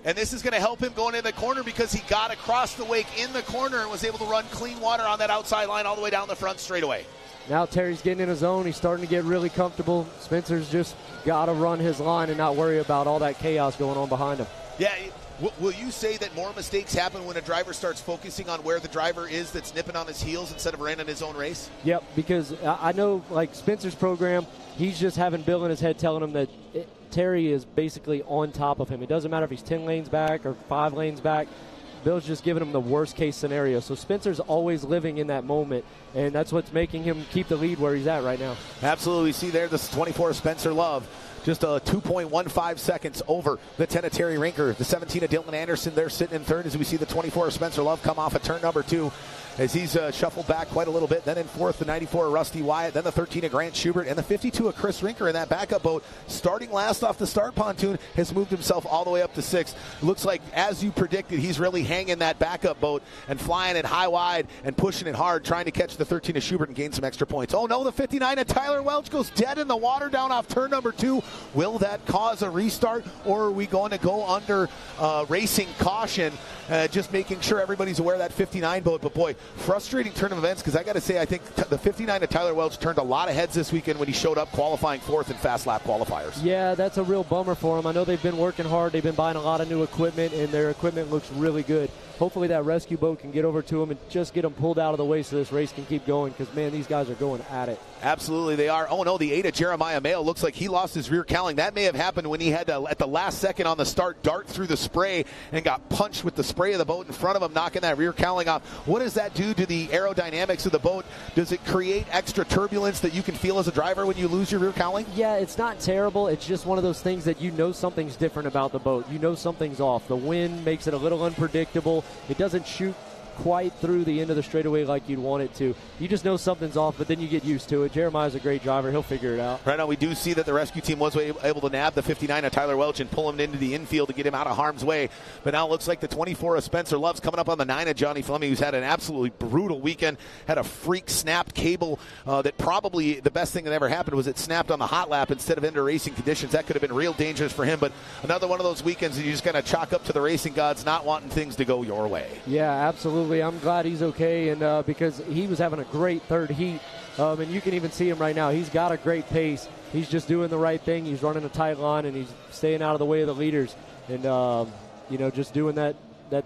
And this is going to help him going in the corner because he got across the wake in the corner and was able to run clean water on that outside line all the way down the front straightaway. Now Terry's getting in his zone. He's starting to get really comfortable. Spencer's just got to run his line and not worry about all that chaos going on behind him. Yeah. Will you say that more mistakes happen when a driver starts focusing on where the driver is that's nipping on his heels instead of running his own race? Yep, because I know, like Spencer's program, he's just having Bill in his head telling him that Terry is basically on top of him. It doesn't matter if he's 10 lanes back or 5 lanes back. Bill's just giving him the worst-case scenario. So Spencer's always living in that moment, and that's what's making him keep the lead where he's at right now. Absolutely. We see there this 24 Spencer Love. Just 2.15 seconds over the 10 of Terry Rinker. The 17 of Dylan Anderson there sitting in third as we see the 24 of Spencer Love come off of turn number 2 as he's shuffled back quite a little bit. Then in fourth, the 94 of Rusty Wyatt. Then the 13 of Grant Schubert. And the 52 of Chris Rinker in that backup boat. Starting last off the start pontoon has moved himself all the way up to 6th. Looks like, as you predicted, he's really hanging that backup boat and flying it high wide and pushing it hard, trying to catch the 13 of Schubert and gain some extra points. Oh no, the 59 of Tyler Welch goes dead in the water down off turn number 2. Will that cause a restart, or are we going to go under racing caution? Just making sure everybody's aware of that 59 boat. But boy, frustrating turn of events, because I got to say, I think the 59 of Tyler Welch turned a lot of heads this weekend when he showed up qualifying 4th in fast lap qualifiers. Yeah, that's a real bummer for him. I know they've been working hard. They've been buying a lot of new equipment, and their equipment looks really good. Hopefully that rescue boat can get over to him and just get him pulled out of the way so this race can keep going, because, man, these guys are going at it. Absolutely, they are. Oh, no, the 8 of Jeremiah Mayo looks like he lost his rear cowling. That may have happened when he had to, at the last second on the start, dart through the spray and got punched with the spray of the boat in front of him, knocking that rear cowling off. What does that do to the aerodynamics of the boat? Does it create extra turbulence that you can feel as a driver when you lose your rear cowling? Yeah, it's not terrible. It's just one of those things that you know something's different about the boat. You know something's off. The wind makes it a little unpredictable. It doesn't shoot quite through the end of the straightaway like you'd want it to. You just know something's off, but then you get used to it. Jeremiah's a great driver. He'll figure it out. Right now, we do see that the rescue team was able to nab the 59 of Tyler Welch and pull him into the infield to get him out of harm's way. But now it looks like the 24 of Spencer Love's coming up on the 9 of Johnny Fleming, who's had an absolutely brutal weekend. Had a freak snapped cable that probably the best thing that ever happened was it snapped on the hot lap instead of into racing conditions. That could have been real dangerous for him. But another one of those weekends that you just kind of chalk up to the racing gods not wanting things to go your way. Yeah, absolutely. I'm glad he's okay, and because he was having a great third heat, and you can even see him right now. He's got a great pace. He's just doing the right thing. He's running a tight line, and he's staying out of the way of the leaders, and just doing that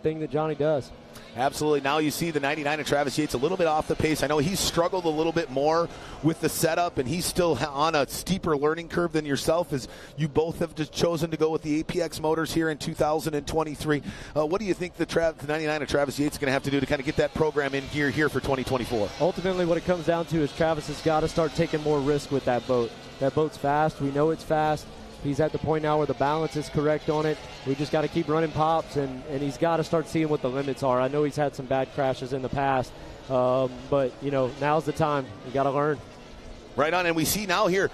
thing that Johnny does. Absolutely. Now you see the 99 of Travis Yates a little bit off the pace. I know he's struggled a little bit more with the setup, and he's still on a steeper learning curve than yourself, as you both have just chosen to go with the APX motors here in 2023. What do you think the 99 of Travis Yates is going to have to do to kind of get that program in gear here for 2024? Ultimately, what it comes down to is Travis has got to start taking more risk with that boat. That boat's fast. We know it's fast. He's at the point now where the balance is correct on it. We just got to keep running pops, and he's got to start seeing what the limits are. I know he's had some bad crashes in the past, but, now's the time. You got to learn. Right on, and we see now here,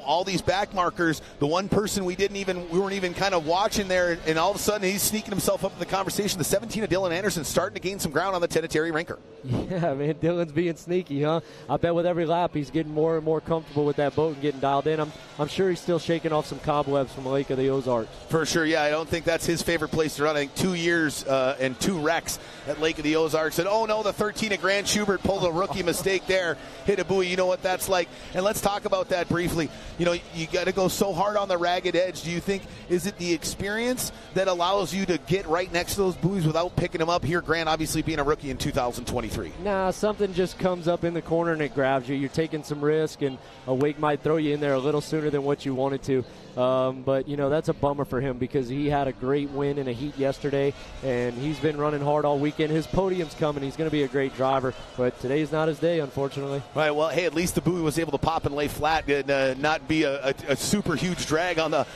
all these back markers. The one person we weren't even kind of watching there, and all of a sudden he's sneaking himself up in the conversation. The 17 of Dylan Anderson starting to gain some ground on the 10 of Terry Rinker. Yeah, man, Dylan's being sneaky, huh? I bet with every lap he's getting more and more comfortable with that boat and getting dialed in. I'm sure he's still shaking off some cobwebs from Lake of the Ozarks. For sure, yeah. I don't think that's his favorite place to run. I think 2 years and 2 wrecks at Lake of the Ozarks. And oh no, the 13 of Grant Schubert pulled a rookie mistake there, hit a buoy. You know what that's like. And let's talk about that briefly. Terry, you got to go so hard on the ragged edge. Do you think, is it the experience that allows you to get right next to those buoys without picking them up here? Grant, obviously being a rookie in 2023. Nah, something just comes up in the corner and it grabs you. You're taking some risk, and a wake might throw you in there a little sooner than what you wanted to. But, that's a bummer for him because he had a great win in a heat yesterday, and he's been running hard all weekend. His podium's coming. He's going to be a great driver, but today's not his day, unfortunately. Right, well, hey, at least the buoy was able to pop and lay flat and not be a super huge drag on the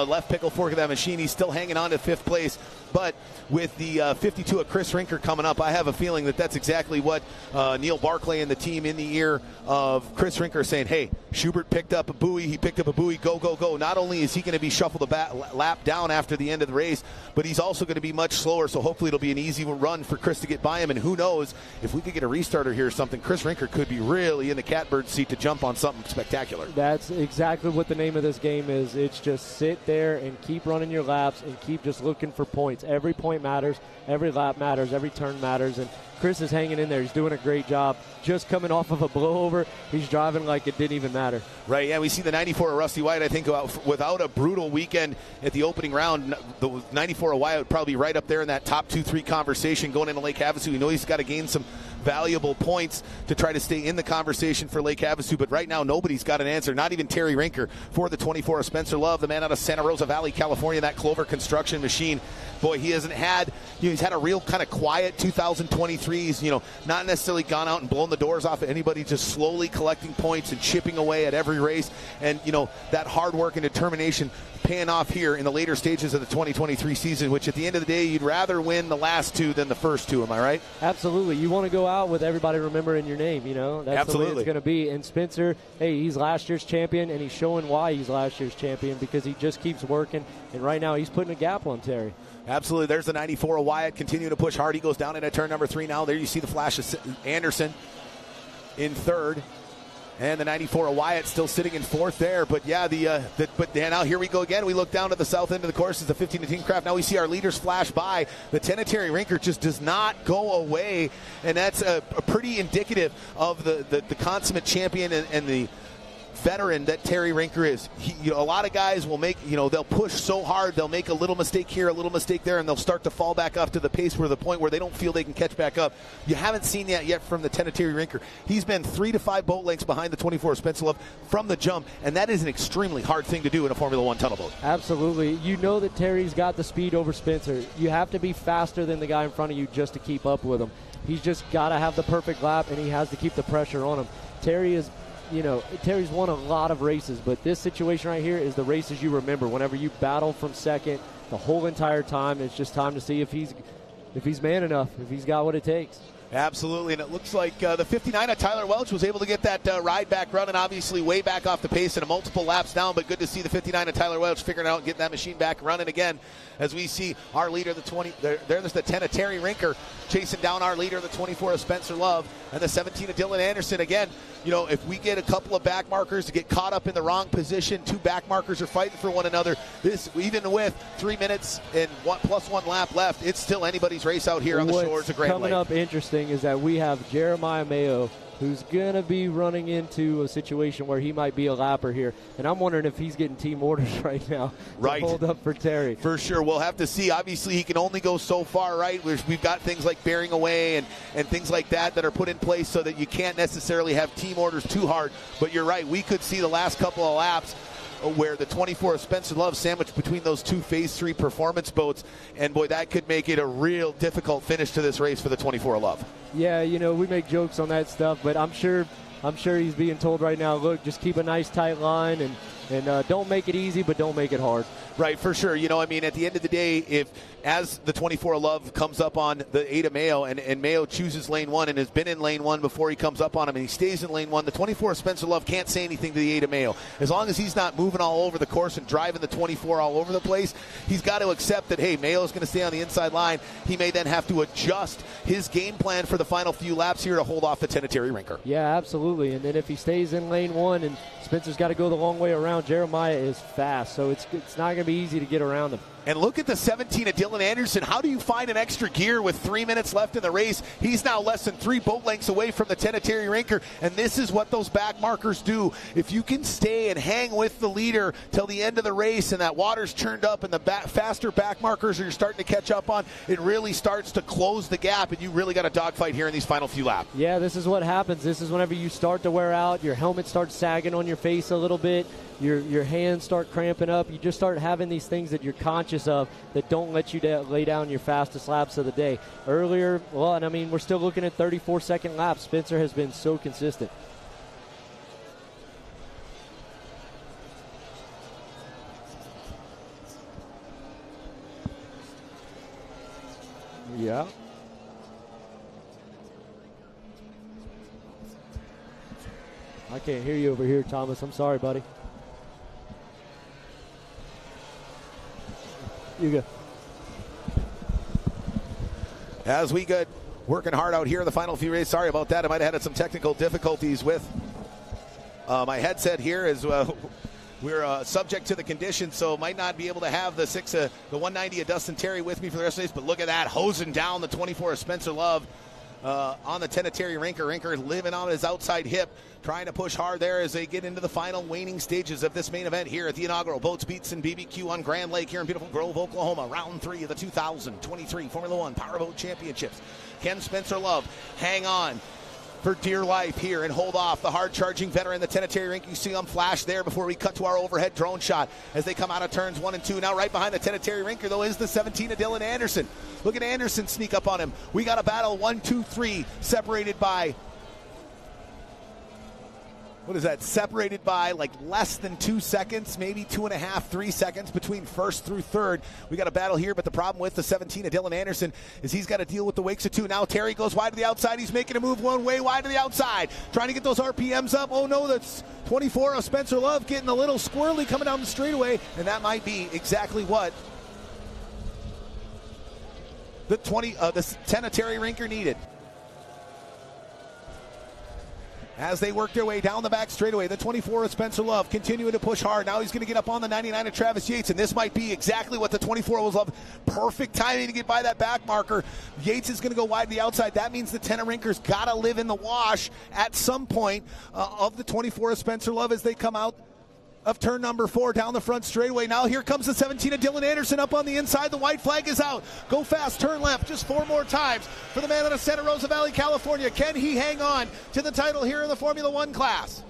left pickle fork of that machine. He's still hanging on to 5th place. But with the 52 of Chris Rinker coming up, I have a feeling that that's exactly what Neil Barclay and the team in the ear of Chris Rinker are saying, hey, Schubert picked up a buoy. He picked up a buoy. Go, go, go. Not only is he going to be shuffled a lap down after the end of the race, but he's also going to be much slower. So hopefully it'll be an easy run for Chris to get by him. And who knows, if we could get a restarter here or something, Chris Rinker could be really in the catbird seat to jump on something spectacular. That's exactly what the name of this game is. It's just sit there and keep running your laps and keep just looking for points. Every point matters. Every lap matters. Every turn matters. And Chris is hanging in there. He's doing a great job. Just coming off of a blowover, he's driving like it didn't even matter. Right, yeah, we see the 94 of Rusty Wyatt, I think, without a brutal weekend at the opening round. The 94 of Wyatt would probably be right up there in that top 2-3 conversation going into Lake Havasu. We know he's got to gain some valuable points to try to stay in the conversation for Lake Havasu, but right now nobody's got an answer, not even Terry Rinker for the 24 of Spencer Love, the man out of Santa Rosa Valley, California, that Clover construction machine. Boy, he hasn't had, he's had a real kind of quiet 2023. He's, not necessarily gone out and blown the doors off of anybody, just slowly collecting points and chipping away at every race. And, that hard work and determination paying off here in the later stages of the 2023 season, which at the end of the day, you'd rather win the last 2 than the first 2. Am I right? Absolutely. You want to go out with everybody remembering your name, That's Absolutely. the way it's going to be. And Spencer, hey, he's last year's champion, and he's showing why he's last year's champion because he just keeps working. And right now he's putting a gap on Terry. Absolutely. There's the 94 of Wyatt continuing to push hard. He goes down into turn number 3 now. There you see the flash of Anderson in 3rd. And the 94 of Wyatt still sitting in 4th there. But yeah, now here we go again. We look down to the south end of the course. It's the 15 of Team Craft. Now we see our leaders flash by. The 10 of Terry Rinker just does not go away. And that's a pretty indicative of the consummate champion and the veteran that Terry Rinker is. A lot of guys will make, they'll push so hard, they'll make a little mistake here, a little mistake there, and they'll start to fall back up to the pace where the point where they don't feel they can catch back up. You haven't seen that yet from the 10 of Terry Rinker. He's been 3 to 5 boat lengths behind the 24 of Spencer Love from the jump, and that is an extremely hard thing to do in a Formula One tunnel boat. Absolutely. You know that Terry's got the speed over Spencer. You have to be faster than the guy in front of you just to keep up with him. He's just got to have the perfect lap, and he has to keep the pressure on him. Terry's won a lot of races, but this situation right here is the races you remember. Whenever you battle from second the whole entire time, it's just time to see if he's man enough, if he's got what it takes. Absolutely, and it looks like the 59 of Tyler Welch was able to get that ride back running, obviously way back off the pace and a multiple laps down, but good to see the 59 of Tyler Welch figuring out and getting that machine back running again as we see our leader, the 20, there's the 10 of Terry Rinker chasing down our leader, the 24 of Spencer Love, and the 17 of Dylan Anderson. Again, if we get a couple of back markers to get caught up in the wrong position, 2 back markers are fighting for one another. This, even with 3 minutes and plus 1 lap left, it's still anybody's race out here on the shores of Grand Lake. Coming up interesting is that we have Jeremiah Mayo, who's going to be running into a situation where he might be a lapper here. And I'm wondering if he's getting team orders right now to hold up for Terry. For sure. We'll have to see. Obviously, he can only go so far, right? We've got things like bearing away and things like that are put in place so that you can't necessarily have team orders too hard. But you're right. We could see the last couple of laps where the 24 of Spencer Love sandwiched between those 2 Phase 3 performance boats. And, boy, that could make it a real difficult finish to this race for the 24 of Love. Yeah, we make jokes on that stuff, but I'm sure he's being told right now, look, just keep a nice tight line and don't make it easy, but don't make it hard. Right, for sure. At the end of the day, as the 24 of Love comes up on the 8 of Mayo and Mayo chooses lane 1 and has been in lane 1 before he comes up on him and he stays in lane 1, the 24 of Spencer Love can't say anything to the 8 of Mayo. As long as he's not moving all over the course and driving the 24 all over the place, he's got to accept that, hey, Mayo's going to stay on the inside line. He may then have to adjust his game plan for the final few laps here to hold off the 10 of Terry Rinker. Yeah, absolutely. And then if he stays in lane 1 and Spencer's got to go the long way around, Jeremiah is fast, so it's not going to be easy to get around him. And look at the 17 of Dylan Anderson. How do you find an extra gear with 3 minutes left in the race? He's now less than 3 boat lengths away from the 10 of Terry Rinker, and this is what those back markers do. If you can stay and hang with the leader till the end of the race and that water's churned up and the faster back markers are you're starting to catch up on, it really starts to close the gap, and you really got a dogfight here in these final few laps. Yeah, this is what happens. This is whenever you start to wear out, your helmet starts sagging on your face a little bit, your hands start cramping up. You just start having these things that you're conscious of that don't let you lay down your fastest laps of the day. Earlier, well, and I mean, we're still looking at 34-second laps. Spencer has been so consistent. Yeah. I can't hear you over here, Thomas. I'm sorry, buddy. You go. As we get working hard out here in the final few races. Sorry about that. I might have had some technical difficulties with my headset here as we're subject to the conditions, so might not be able to have the 190 of Dustin Terry with me for the rest of the race. But look at that, hosing down the 24 of Spencer Love on the 10 of Terry Rinker. Rinker living on his outside hip, trying to push hard there as they get into the final waning stages of this main event here at the inaugural Boats, Beats, and BBQ on Grand Lake here in beautiful Grove, Oklahoma. Round 3 of the 2023 Formula 1 Powerboat Championships. Can Spencer Love hang on for dear life here and hold off the hard-charging veteran, the 10 of Terry Rinker? You see him flash there before we cut to our overhead drone shot as they come out of turns 1 and 2. Now right behind the 10 of Terry Rinker, though, is the 17 of Dylan Anderson. Look at Anderson sneak up on him. We got a battle 1, 2, 3 separated by... What is that? Separated by like less than 2 seconds, maybe 2.5, 3 seconds between first through third. We got a battle here, but the problem with the 17 of Dylan Anderson is he's got to deal with the wakes of 2. Now Terry goes wide to the outside. He's making a move one way wide to the outside, trying to get those RPMs up. Oh no, that's 24 of Spencer Love getting a little squirrely coming down the straightaway, and that might be exactly what the 10 of Terry Rinker needed. As they work their way down the back straightaway, the 24 of Spencer Love continuing to push hard. Now he's going to get up on the 99 of Travis Yates, and this might be exactly what the 24 was Love. Perfect timing to get by that back marker. Yates is going to go wide to the outside. That means the 10 of Rinker's got to live in the wash at some point of the 24 of Spencer Love as they come out of turn number 4 down the front straightaway. Now here comes the 17 of Dylan Anderson up on the inside. The white flag is out. Go fast, turn left, just 4 more times for the man out of Santa Rosa Valley, California. Can he hang on to the title here in the Formula 1 class?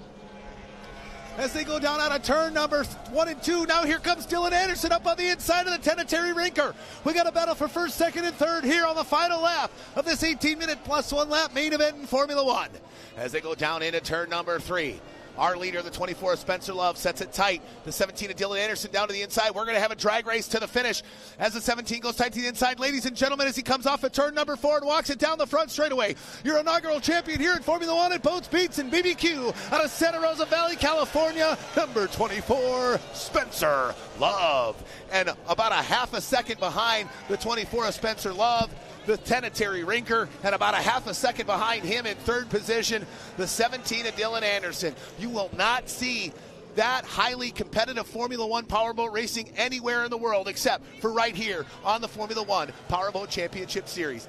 As they go down out of turn number 1 and 2, now here comes Dylan Anderson up on the inside of the 10 of Terry Rinker. We got a battle for first, second, and third here on the final lap of this 18-minute plus 1 lap main event in Formula 1. As they go down into turn number 3. Our leader, the 24 of Spencer Love, sets it tight. The 17 of Dylan Anderson down to the inside. We're going to have a drag race to the finish as the 17 goes tight to the inside. Ladies and gentlemen, as he comes off at turn number 4 and walks it down the front straightaway, your inaugural champion here in Formula 1 at Boats, Beats, and BBQ out of Santa Rosa Valley, California, number 24, Spencer Love. And about a half a second behind the 24 of Spencer Love, the 10 of Terry Rinker, and about a half a second behind him in third position, the 17 of Dylan Anderson. You will not see that highly competitive Formula 1 powerboat racing anywhere in the world except for right here on the Formula 1 Powerboat Championship Series.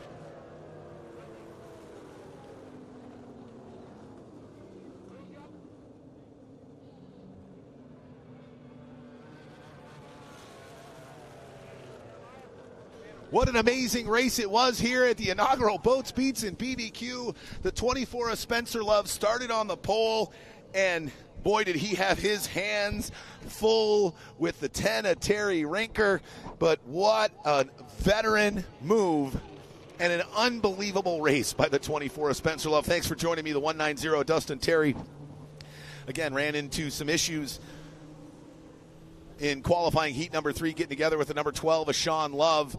What an amazing race it was here at the inaugural Boats, Beats, and BBQ. The 24 of Spencer Love started on the pole, and boy, did he have his hands full with the 10 of Terry Rinker. But what a veteran move and an unbelievable race by the 24 of Spencer Love. Thanks for joining me, the 190 Dustin Terry. Again, ran into some issues in qualifying heat number 3, getting together with the number 12 of Sean Love.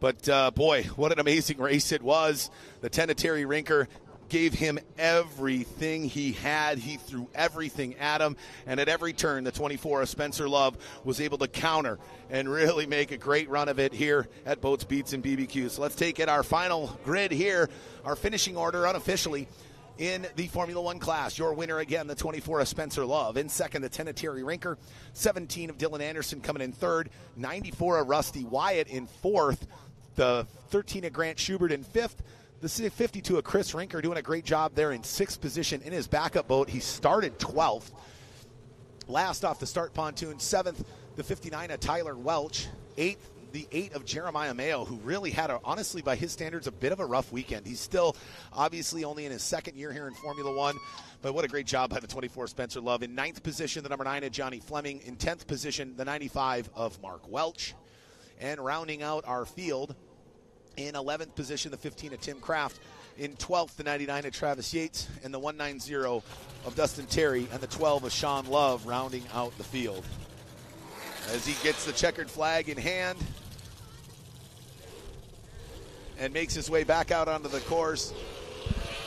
But, boy, what an amazing race it was. The 10 of Terry Rinker gave him everything he had. He threw everything at him. And at every turn, the 24 of Spencer Love was able to counter and really make a great run of it here at Boats, Beats, and BBQ. So let's take it our final grid here, our finishing order unofficially. in the Formula One class. Your winner again, the 24 of Spencer Love. In second, the 10 of Terry Rinker. 17 of Dylan Anderson coming in third. 94 of Rusty Wyatt in fourth. The 13 of Grant Schubert in fifth. The 52 of Chris Rinker doing a great job there in sixth position in his backup boat. He started 12th. Last off the start pontoon, seventh, the 59 of Tyler Welch. Eighth, the 8 of Jeremiah Mayo, who really had, honestly, by his standards, a bit of a rough weekend. He's still obviously only in his second year here in Formula One, but what a great job by the 24 Spencer Love. In ninth position, the number 9 of Johnny Fleming. In 10th position, the 95 of Mark Welch. And rounding out our field, in 11th position, the 15 of Tim Kraft. In 12th, the 99 of Travis Yates. And the 190 of Dustin Terry. And the 12 of Sean Love rounding out the field. As he gets the checkered flag in hand and makes his way back out onto the course.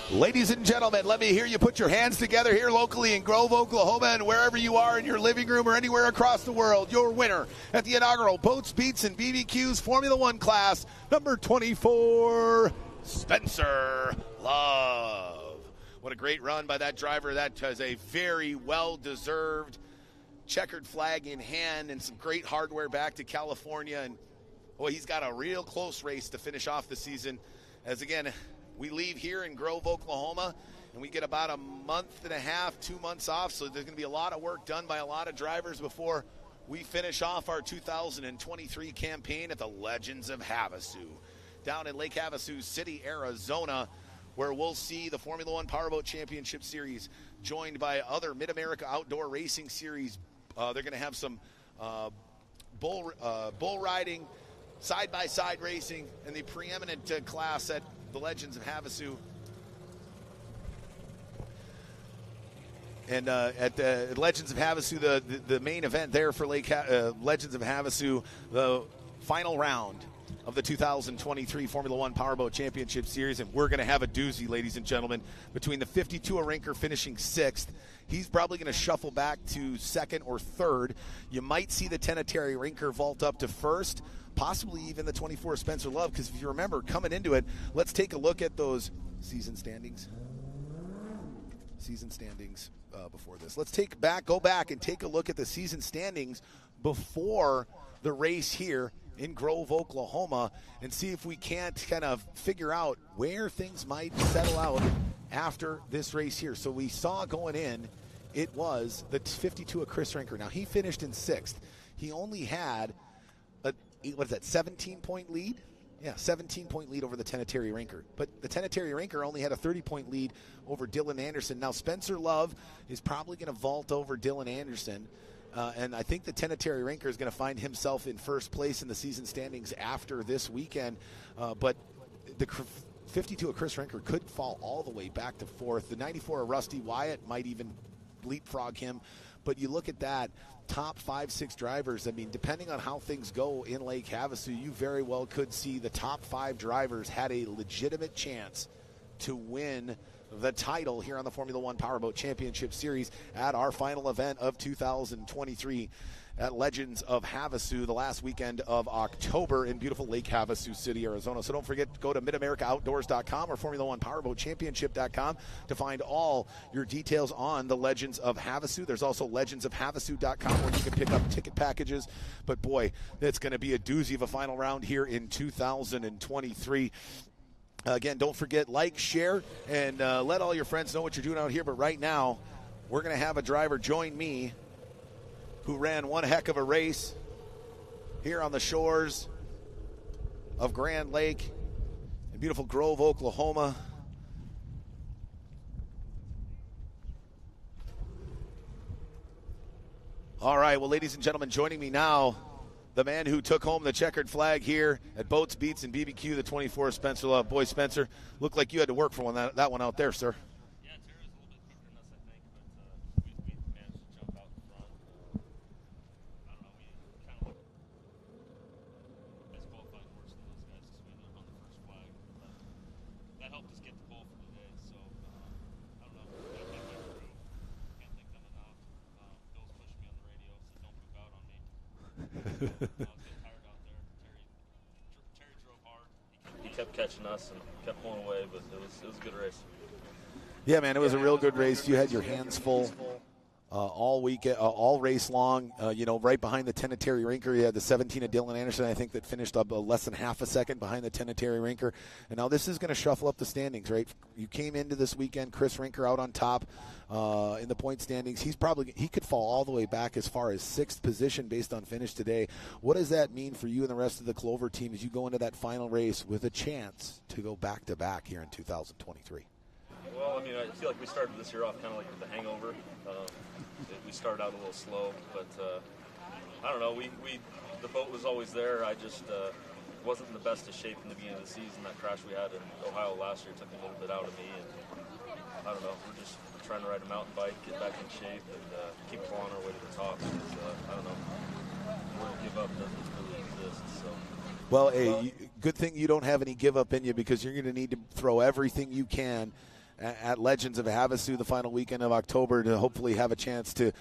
Ladies and gentlemen, let me hear you put your hands together here locally in Grove, Oklahoma, and wherever you are in your living room or anywhere across the world. Your winner at the inaugural Boats, Beats, and BBQ's Formula One class, number 24, Spencer Love. What a great run by that driver. That has a very well-deserved checkered flag in hand and some great hardware back to California. And boy, he's got a real close race to finish off the season. As again, we leave here in Grove, Oklahoma, and we get about a month and a half, 2 months off. So there's going to be a lot of work done by a lot of drivers before we finish off our 2023 campaign at the Legends of Havasu down in Lake Havasu City, Arizona, where we'll see the Formula One Powerboat Championship Series joined by other Mid-America Outdoor Racing Series. They're going to have some bull riding, side-by-side racing, and the preeminent class at the Legends of Havasu. And at the Legends of Havasu, the main event there for Legends of Havasu, the final round of the 2023 Formula One Powerboat Championship Series. And we're going to have a doozy, ladies and gentlemen, between the 52 of Rinker finishing sixth. He's probably going to shuffle back to second or third. You might see the 10 of Terry Rinker vault up to first, possibly even the 24 Spencer Love, because if you remember coming into it, let's take a look at those season standings. Before this. Let's go back and take a look at the season standings before the race here in Grove, Oklahoma, and see if we can't kind of figure out where things might settle out after this race here. So we saw going in, it was the 52 of Chris Rinker. Now, he finished in sixth. He only had a 17-point lead? Yeah, 17-point lead over the 10 of Terry Rinker. But the 10 of Terry Rinker only had a 30-point lead over Dylan Anderson. Now, Spencer Love is probably going to vault over Dylan Anderson. And I think the 10 of Terry Rinker is going to find himself in first place in the season standings after this weekend. But the 52 of Chris Rinker could fall all the way back to fourth. The 94 of Rusty Wyatt might even leapfrog him. But you look at that, top 5-6 drivers, I mean, depending on how things go in Lake Havasu, you very well could see the top 5 drivers had a legitimate chance to win the title here on the Formula One Powerboat Championship Series at our final event of 2023 at Legends of Havasu, the last weekend of October in beautiful Lake Havasu City, Arizona. So don't forget to go to MidAmericaOutdoors.com or Formula1PowerboatChampionship.com to find all your details on the Legends of Havasu. There's also legendsofhavasu.com where you can pick up ticket packages. But boy, it's going to be a doozy of a final round here in 2023. Again, don't forget, like, share, and let all your friends know what you're doing out here. But right now, we're going to have a driver join me who ran one heck of a race here on the shores of Grand Lake in beautiful Grove, Oklahoma. All right, well, ladies and gentlemen, joining me now, the man who took home the checkered flag here at Boats, Beats, and BBQ, the 24 Spencer Love. Boy, Spencer, looked like you had to work for that one out there, sir. Yeah, Terry was a little bit quicker than us, I think, but we managed to jump out in front. I don't know, we kind of looked as qualifying worse than those guys because we ended up on the first flag. But that helped us get the pole for today, so I don't know. I think my crew, can't thank them enough. Bill's pushing me on the radio, said don't poop out on me. I was getting tired out there. Terry drove hard. He kept catching us and kept pulling away, but it was a good race. Yeah, man, it was a real good race. You had your hands full all week, all race long. Right behind the 10 of Terry Rinker, you had the 17 of Dylan Anderson, I think, that finished up less than half a second behind the 10 of Terry Rinker. And now this is going to shuffle up the standings, right? You came into this weekend, Chris Rinker out on top in the point standings. He could fall all the way back as far as 6th position based on finish today. What does that mean for you and the rest of the Clover team as you go into that final race with a chance to go back-to-back here in 2023? Well, I mean, I feel like we started this year off kind of like with a hangover. We started out a little slow, but I don't know. The boat was always there. I just wasn't in the best of shape in the beginning of the season. That crash we had in Ohio last year took a little bit out of me, and I don't know. We're just trying to ride a mountain bike, get back in shape, and keep clawing our way to the top. Because, I don't know. The word give up doesn't really exist. So. Well, good thing you don't have any give up in you, because you're going to need to throw everything you can at Legends of Havasu the final weekend of October to hopefully have a chance to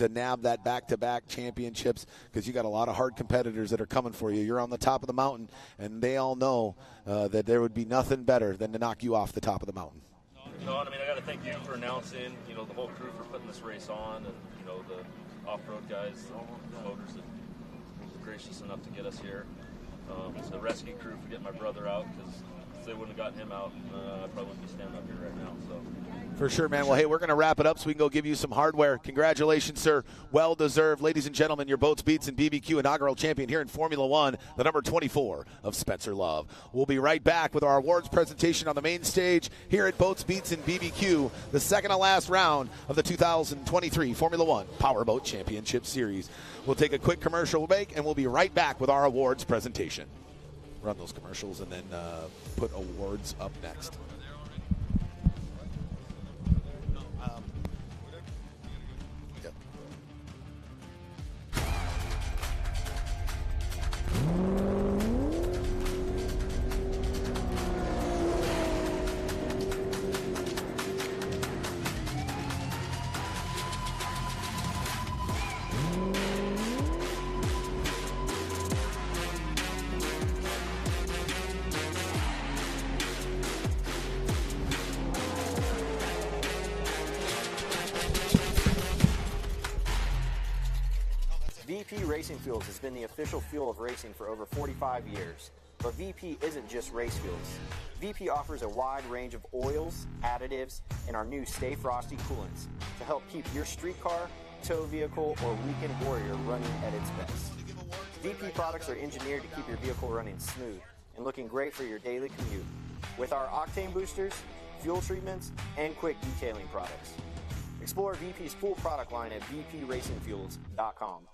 nab that back-to-back championships, because you got a lot of hard competitors that are coming for you. You're on the top of the mountain, and they all know that there would be nothing better than to knock you off the top of the mountain. No, I mean, I got to thank you for announcing, the whole crew for putting this race on, and, the off-road guys, the voters that were gracious enough to get us here. The rescue crew for getting my brother out, because if they wouldn't have gotten him out, I probably wouldn't be standing up here right now. So. For sure, man. Well, hey, we're going to wrap it up so we can go give you some hardware. Congratulations, sir. Well deserved. Ladies and gentlemen, your Boats, Beats, and BBQ inaugural champion here in Formula One, the number 24 of Spencer Love. We'll be right back with our awards presentation on the main stage here at Boats, Beats, and BBQ, the second to last round of the 2023 Formula One Powerboat Championship Series. We'll take a quick commercial break, and we'll be right back with our awards presentation. Run those commercials and then put awards up next. VP Racing Fuels has been the official fuel of racing for over 45 years. But VP isn't just race fuels. VP offers a wide range of oils, additives, and our new Stay Frosty coolants to help keep your street car, tow vehicle, or weekend warrior running at its best. VP products are engineered to keep your vehicle running smooth and looking great for your daily commute. With our octane boosters, fuel treatments, and quick detailing products. Explore VP's full product line at vpracingfuels.com.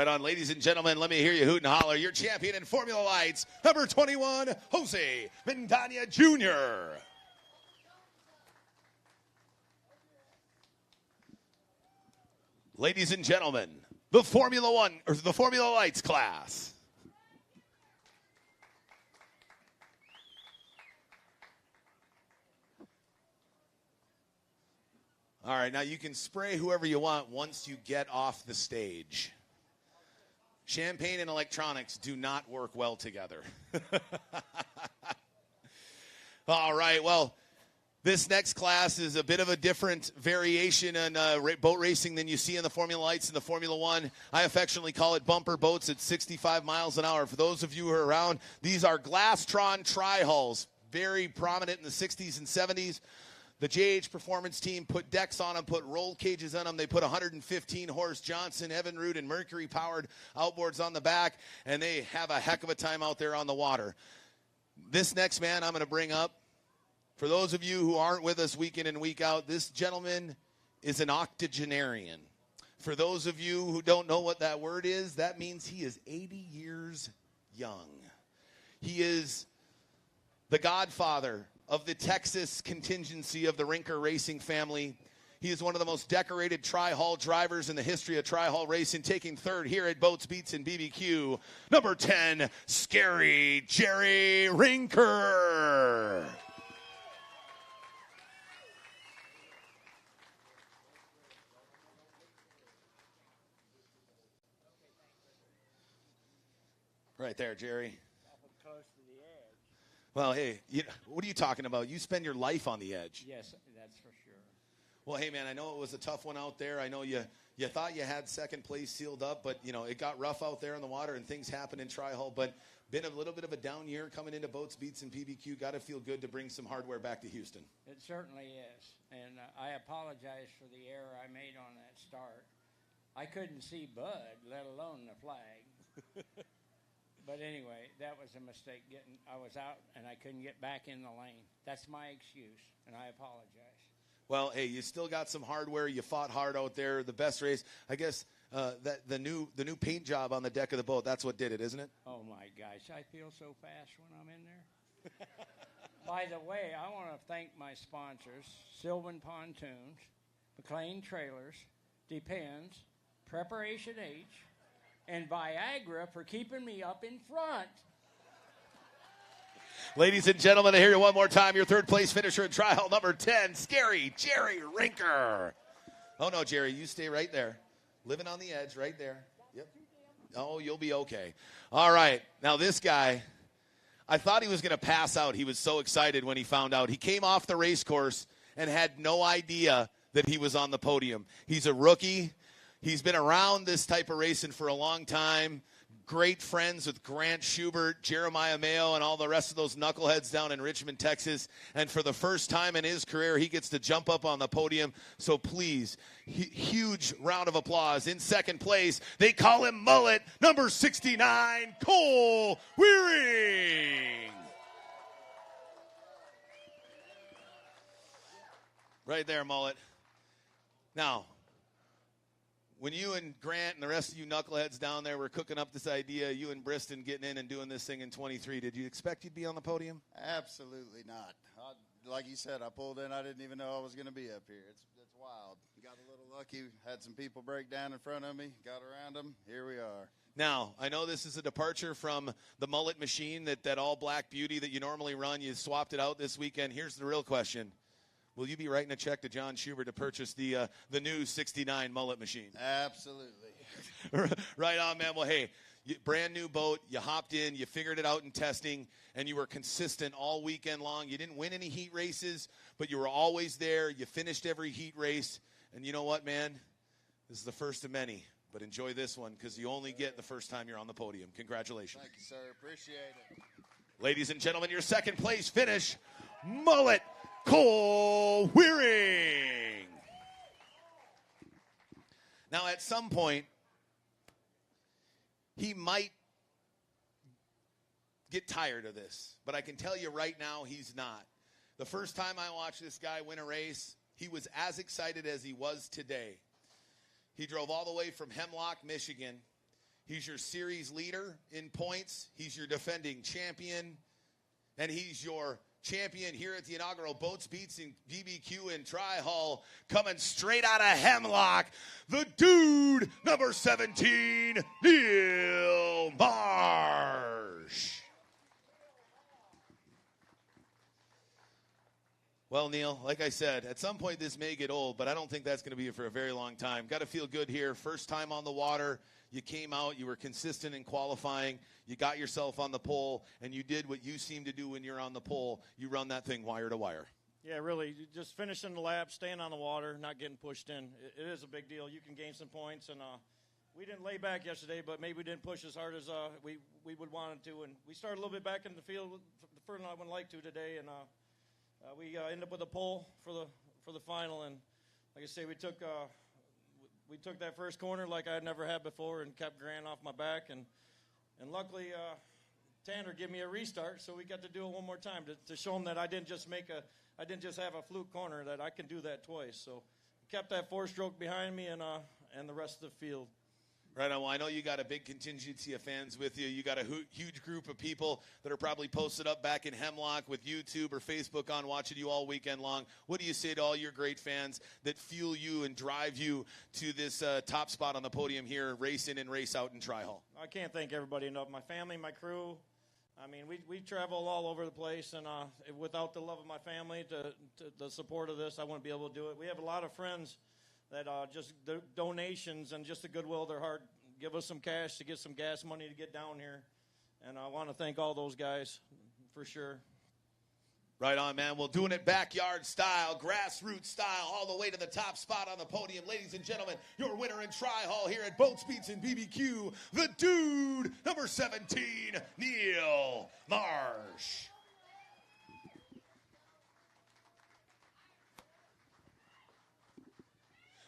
Right on, ladies and gentlemen, let me hear you hoot and holler. Your champion in Formula Lights, number 21, Jose Mendaña Jr. Ladies and gentlemen, the Formula Lights class. All right, now you can spray whoever you want once you get off the stage. Champagne and electronics do not work well together. All right, well, this next class is a bit of a different variation in boat racing than you see in the Formula Lights and the Formula One. I affectionately call it bumper boats at 65 miles an hour. For those of you who are around, these are Glastron tri-hulls, very prominent in the 60s and 70s. The JH Performance team put decks on them, put roll cages on them. They put 115-horse Johnson, Evinrude, and Mercury-powered outboards on the back, and they have a heck of a time out there on the water. This next man I'm going to bring up, for those of you who aren't with us week in and week out, this gentleman is an octogenarian. For those of you who don't know what that word is, that means he is 80 years young. He is the godfather of the Texas contingency of the Rinker racing family. He is one of the most decorated tri-hull drivers in the history of tri-hull racing, taking third here at Boats, Beats, and BBQ. Number 10, Scary Jerry Rinker. Right there, Jerry. Well, hey, what are you talking about? You spend your life on the edge. Yes, that's for sure. Well, hey, man, I know it was a tough one out there. I know you thought you had second place sealed up, but, it got rough out there in the water and things happened in Tri-Hull. But been a little bit of a down year coming into Boats, Beats, and PBQ. Got to feel good to bring some hardware back to Houston. It certainly is. And I apologize for the error I made on that start. I couldn't see Bud, let alone the flag. But anyway, that was a mistake. I was out, and I couldn't get back in the lane. That's my excuse, and I apologize. Well, hey, you still got some hardware. You fought hard out there. The best race, I guess, that the new paint job on the deck of the boat. That's what did it, isn't it? Oh my gosh, I feel so fast when I'm in there. By the way, I want to thank my sponsors: Sylvan Pontoons, McLean Trailers, Depends, Preparation H, and Viagra for keeping me up in front. Ladies and gentlemen, I hear you one more time. Your third place finisher in trial number 10, Scary Jerry Rinker. Oh, no, Jerry, you stay right there. Living on the edge right there. Yep. Oh, you'll be okay. All right. Now, this guy, I thought he was going to pass out. He was so excited when he found out. He came off the race course and had no idea that he was on the podium. He's a rookie. He's been around this type of racing for a long time. Great friends with Grant Schubert, Jeremiah Mayo, and all the rest of those knuckleheads down in Richmond, Texas. And for the first time in his career, he gets to jump up on the podium. So please, huge round of applause. In second place, they call him Mullet, number 69, Cole Wearing. Right there, Mullet. Now, when you and Grant and the rest of you knuckleheads down there were cooking up this idea, you and Briston getting in and doing this thing in 23, did you expect you'd be on the podium? Absolutely not. Like you said, I pulled in. I didn't even know I was going to be up here. It's wild. Got a little lucky. Had some people break down in front of me. Got around them. Here we are. Now, I know this is a departure from the mullet machine, that all-black beauty that you normally run. You swapped it out this weekend. Here's the real question. Will you be writing a check to John Schubert to purchase the new 69 mullet machine? Absolutely. Right on, man. Well, hey, brand new boat. You hopped in. You figured it out in testing, and you were consistent all weekend long. You didn't win any heat races, but you were always there. You finished every heat race. And you know what, man? This is the first of many. But enjoy this one because you only get the first time you're on the podium. Congratulations. Thank you, sir. Appreciate it. Ladies and gentlemen, your second place finish, Mullet Cole Wearing. Now, at some point, he might get tired of this, but I can tell you right now he's not. The first time I watched this guy win a race, he was as excited as he was today. He drove all the way from Hemlock, Michigan. He's your series leader in points. He's your defending champion. And he's your champion here at the inaugural Boats, Beats, and BBQ in Tri-Hall. Coming straight out of Hemlock, the dude, number 17, Neil Marsh. Well, Neil, like I said, at some point this may get old, but I don't think that's going to be for a very long time. Got to feel good here. First time on the water. You came out. You were consistent in qualifying. You got yourself on the pole, and you did what you seem to do when you're on the pole. You run that thing wire to wire. Yeah, really, just finishing the lap, staying on the water, not getting pushed in. It is a big deal. You can gain some points, and we didn't lay back yesterday, but maybe we didn't push as hard as we would want to. And we started a little bit back in the field further than I would like to today, and we ended up with a pole for the final. And like I say, we took that first corner like I had never had before and kept Grant off my back. And luckily, Tanner gave me a restart, so we got to do it one more time to show him that I didn't just have a fluke corner, that I can do that twice. So kept that 4-stroke behind me and the rest of the field. Right on. Well, I know you got a big contingency of fans with you. You got a huge group of people that are probably posted up back in Hemlock with YouTube or Facebook on, watching you all weekend long. What do you say to all your great fans that fuel you and drive you to this top spot on the podium here, race in and race out in Tri-Hall? I can't thank everybody enough. My family, my crew. I mean, we travel all over the place, and without the love of my family, the support of this, I wouldn't be able to do it. We have a lot of friends that just donations and just the goodwill of their heart give us some cash to get some gas money to get down here. And I want to thank all those guys for sure. Right on, man. Well, doing it backyard style, grassroots style, all the way to the top spot on the podium. Ladies and gentlemen, your winner in Tri-Hall here at Boats, Beats, and BBQ, the dude, number 17, Neil Marsh.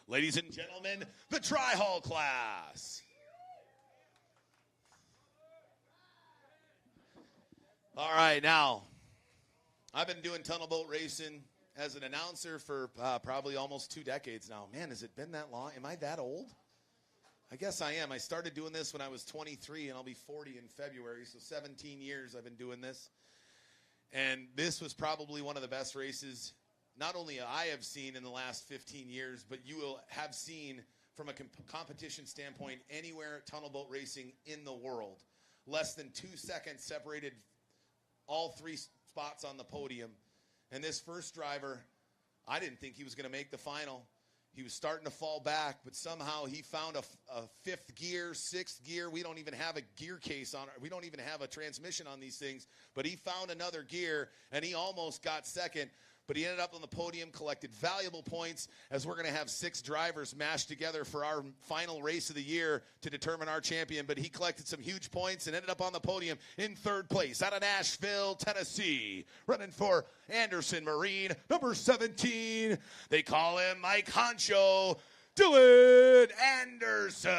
Ladies and gentlemen, the Tri-Hall class. All right, now, I've been doing tunnel boat racing as an announcer for probably almost 2 decades now. Man, has it been that long? Am I that old? I guess I am. I started doing this when I was 23, and I'll be 40 in February, so 17 years I've been doing this. And this was probably one of the best races not only I have seen in the last 15 years, but you will have seen from a competition standpoint anywhere tunnel boat racing in the world. Less than 2 seconds separated all 3 spots on the podium. And this first driver, I didn't think he was going to make the final. He was starting to fall back, but somehow he found a 5th gear, 6th gear. We don't even have a gear case on it. We don't even have a transmission on these things. But he found another gear, and he almost got second. But he ended up on the podium, collected valuable points, as we're going to have 6 drivers mashed together for our final race of the year to determine our champion. But he collected some huge points and ended up on the podium in 3rd place out of Nashville, Tennessee. Running for Anderson Marine, number 17. They call him Mike Honcho, Dylan Anderson.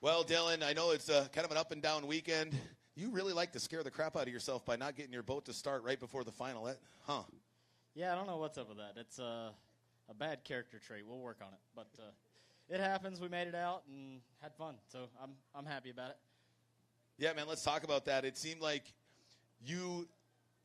Well, Dylan, I know it's kind of an up and down weekend. You really like to scare the crap out of yourself by not getting your boat to start right before the final, huh? Yeah, I don't know what's up with that. It's a bad character trait. We'll work on it, but it happens. We made it out and had fun, so I'm happy about it. Yeah, man, let's talk about that. It seemed like you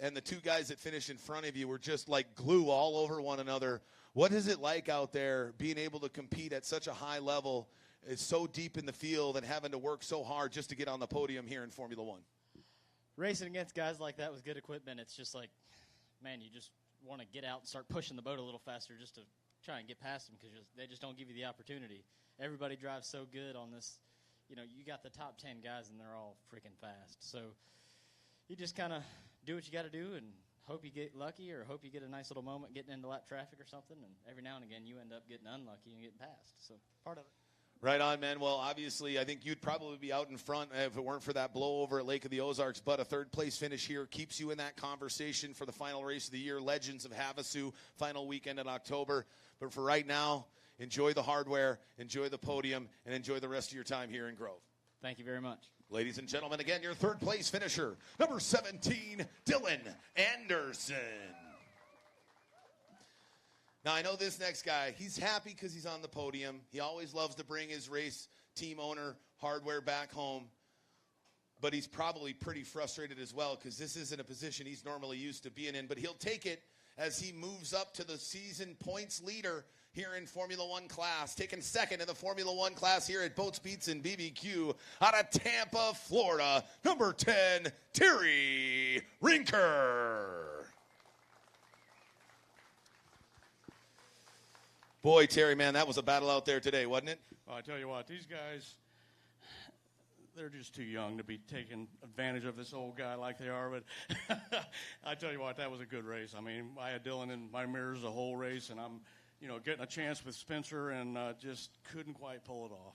and the 2 guys that finished in front of you were just like glue all over one another. What is it like out there being able to compete at such a high level? It's so deep in the field and having to work so hard just to get on the podium here in Formula One. Racing against guys like that with good equipment, it's just like, man, you just want to get out and start pushing the boat a little faster just to try and get past them because they just don't give you the opportunity. Everybody drives so good on this. You know, you got the top 10 guys, and they're all freaking fast. So you just kind of do what you got to do and hope you get lucky or hope you get a nice little moment getting into lap traffic or something, and every now and again you end up getting unlucky and getting passed. So part of it. Right on, man. Well, obviously, I think you'd probably be out in front if it weren't for that blowover at Lake of the Ozarks, but a 3rd-place finish here keeps you in that conversation for the final race of the year, Legends of Havasu, final weekend in October. But for right now, enjoy the hardware, enjoy the podium, and enjoy the rest of your time here in Grove. Thank you very much. Ladies and gentlemen, again, your 3rd-place finisher, number 17, Dylan Anderson. Now, I know this next guy, he's happy because he's on the podium. He always loves to bring his race team owner hardware back home. But he's probably pretty frustrated as well because this isn't a position he's normally used to being in. But he'll take it as he moves up to the season points leader here in Formula One class. Taking second in the Formula One class here at Boats, Beats, and BBQ out of Tampa, Florida, number 10, Terry Rinker. Boy, Terry, man, that was a battle out there today, wasn't it? Well, I tell you what, these guys, they're just too young to be taking advantage of this old guy like they are. But I tell you what, that was a good race. I mean, I had Dylan in my mirrors the whole race, and I'm, getting a chance with Spencer and just couldn't quite pull it off.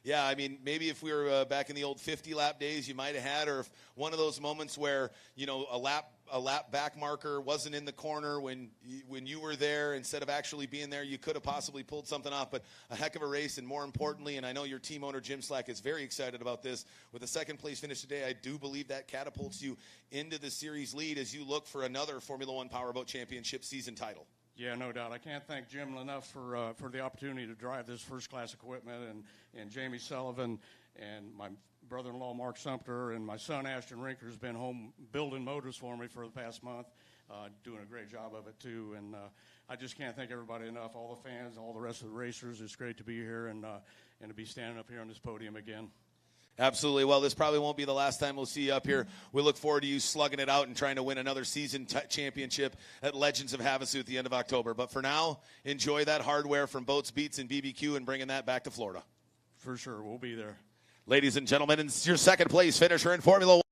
Yeah, I mean, maybe if we were back in the old 50-lap days, you might have had, or if one of those moments where, a lap back marker wasn't in the corner when you were there, instead of actually being there, you could have possibly pulled something off. But a heck of a race, and more importantly, and I know your team owner, Jim Slack, is very excited about this. With a second-place finish today, I do believe that catapults you into the series lead as you look for another Formula One Powerboat Championship season title. Yeah, no doubt. I can't thank Jim enough for the opportunity to drive this first-class equipment, and Jamie Sullivan and my brother-in-law Mark Sumter and my son Ashton Rinker has been home building motors for me for the past month, doing a great job of it too. And I just can't thank everybody enough, all the fans, all the rest of the racers. It's great to be here and to be standing up here on this podium again. Absolutely. Well, this probably won't be the last time we'll see you up here. We look forward to you slugging it out and trying to win another season championship at Legends of Havasu at the end of October. But for now, enjoy that hardware from Boats, Beats, and BBQ and bringing that back to Florida. For sure. We'll be there. Ladies and gentlemen, it's your second place finisher in Formula One.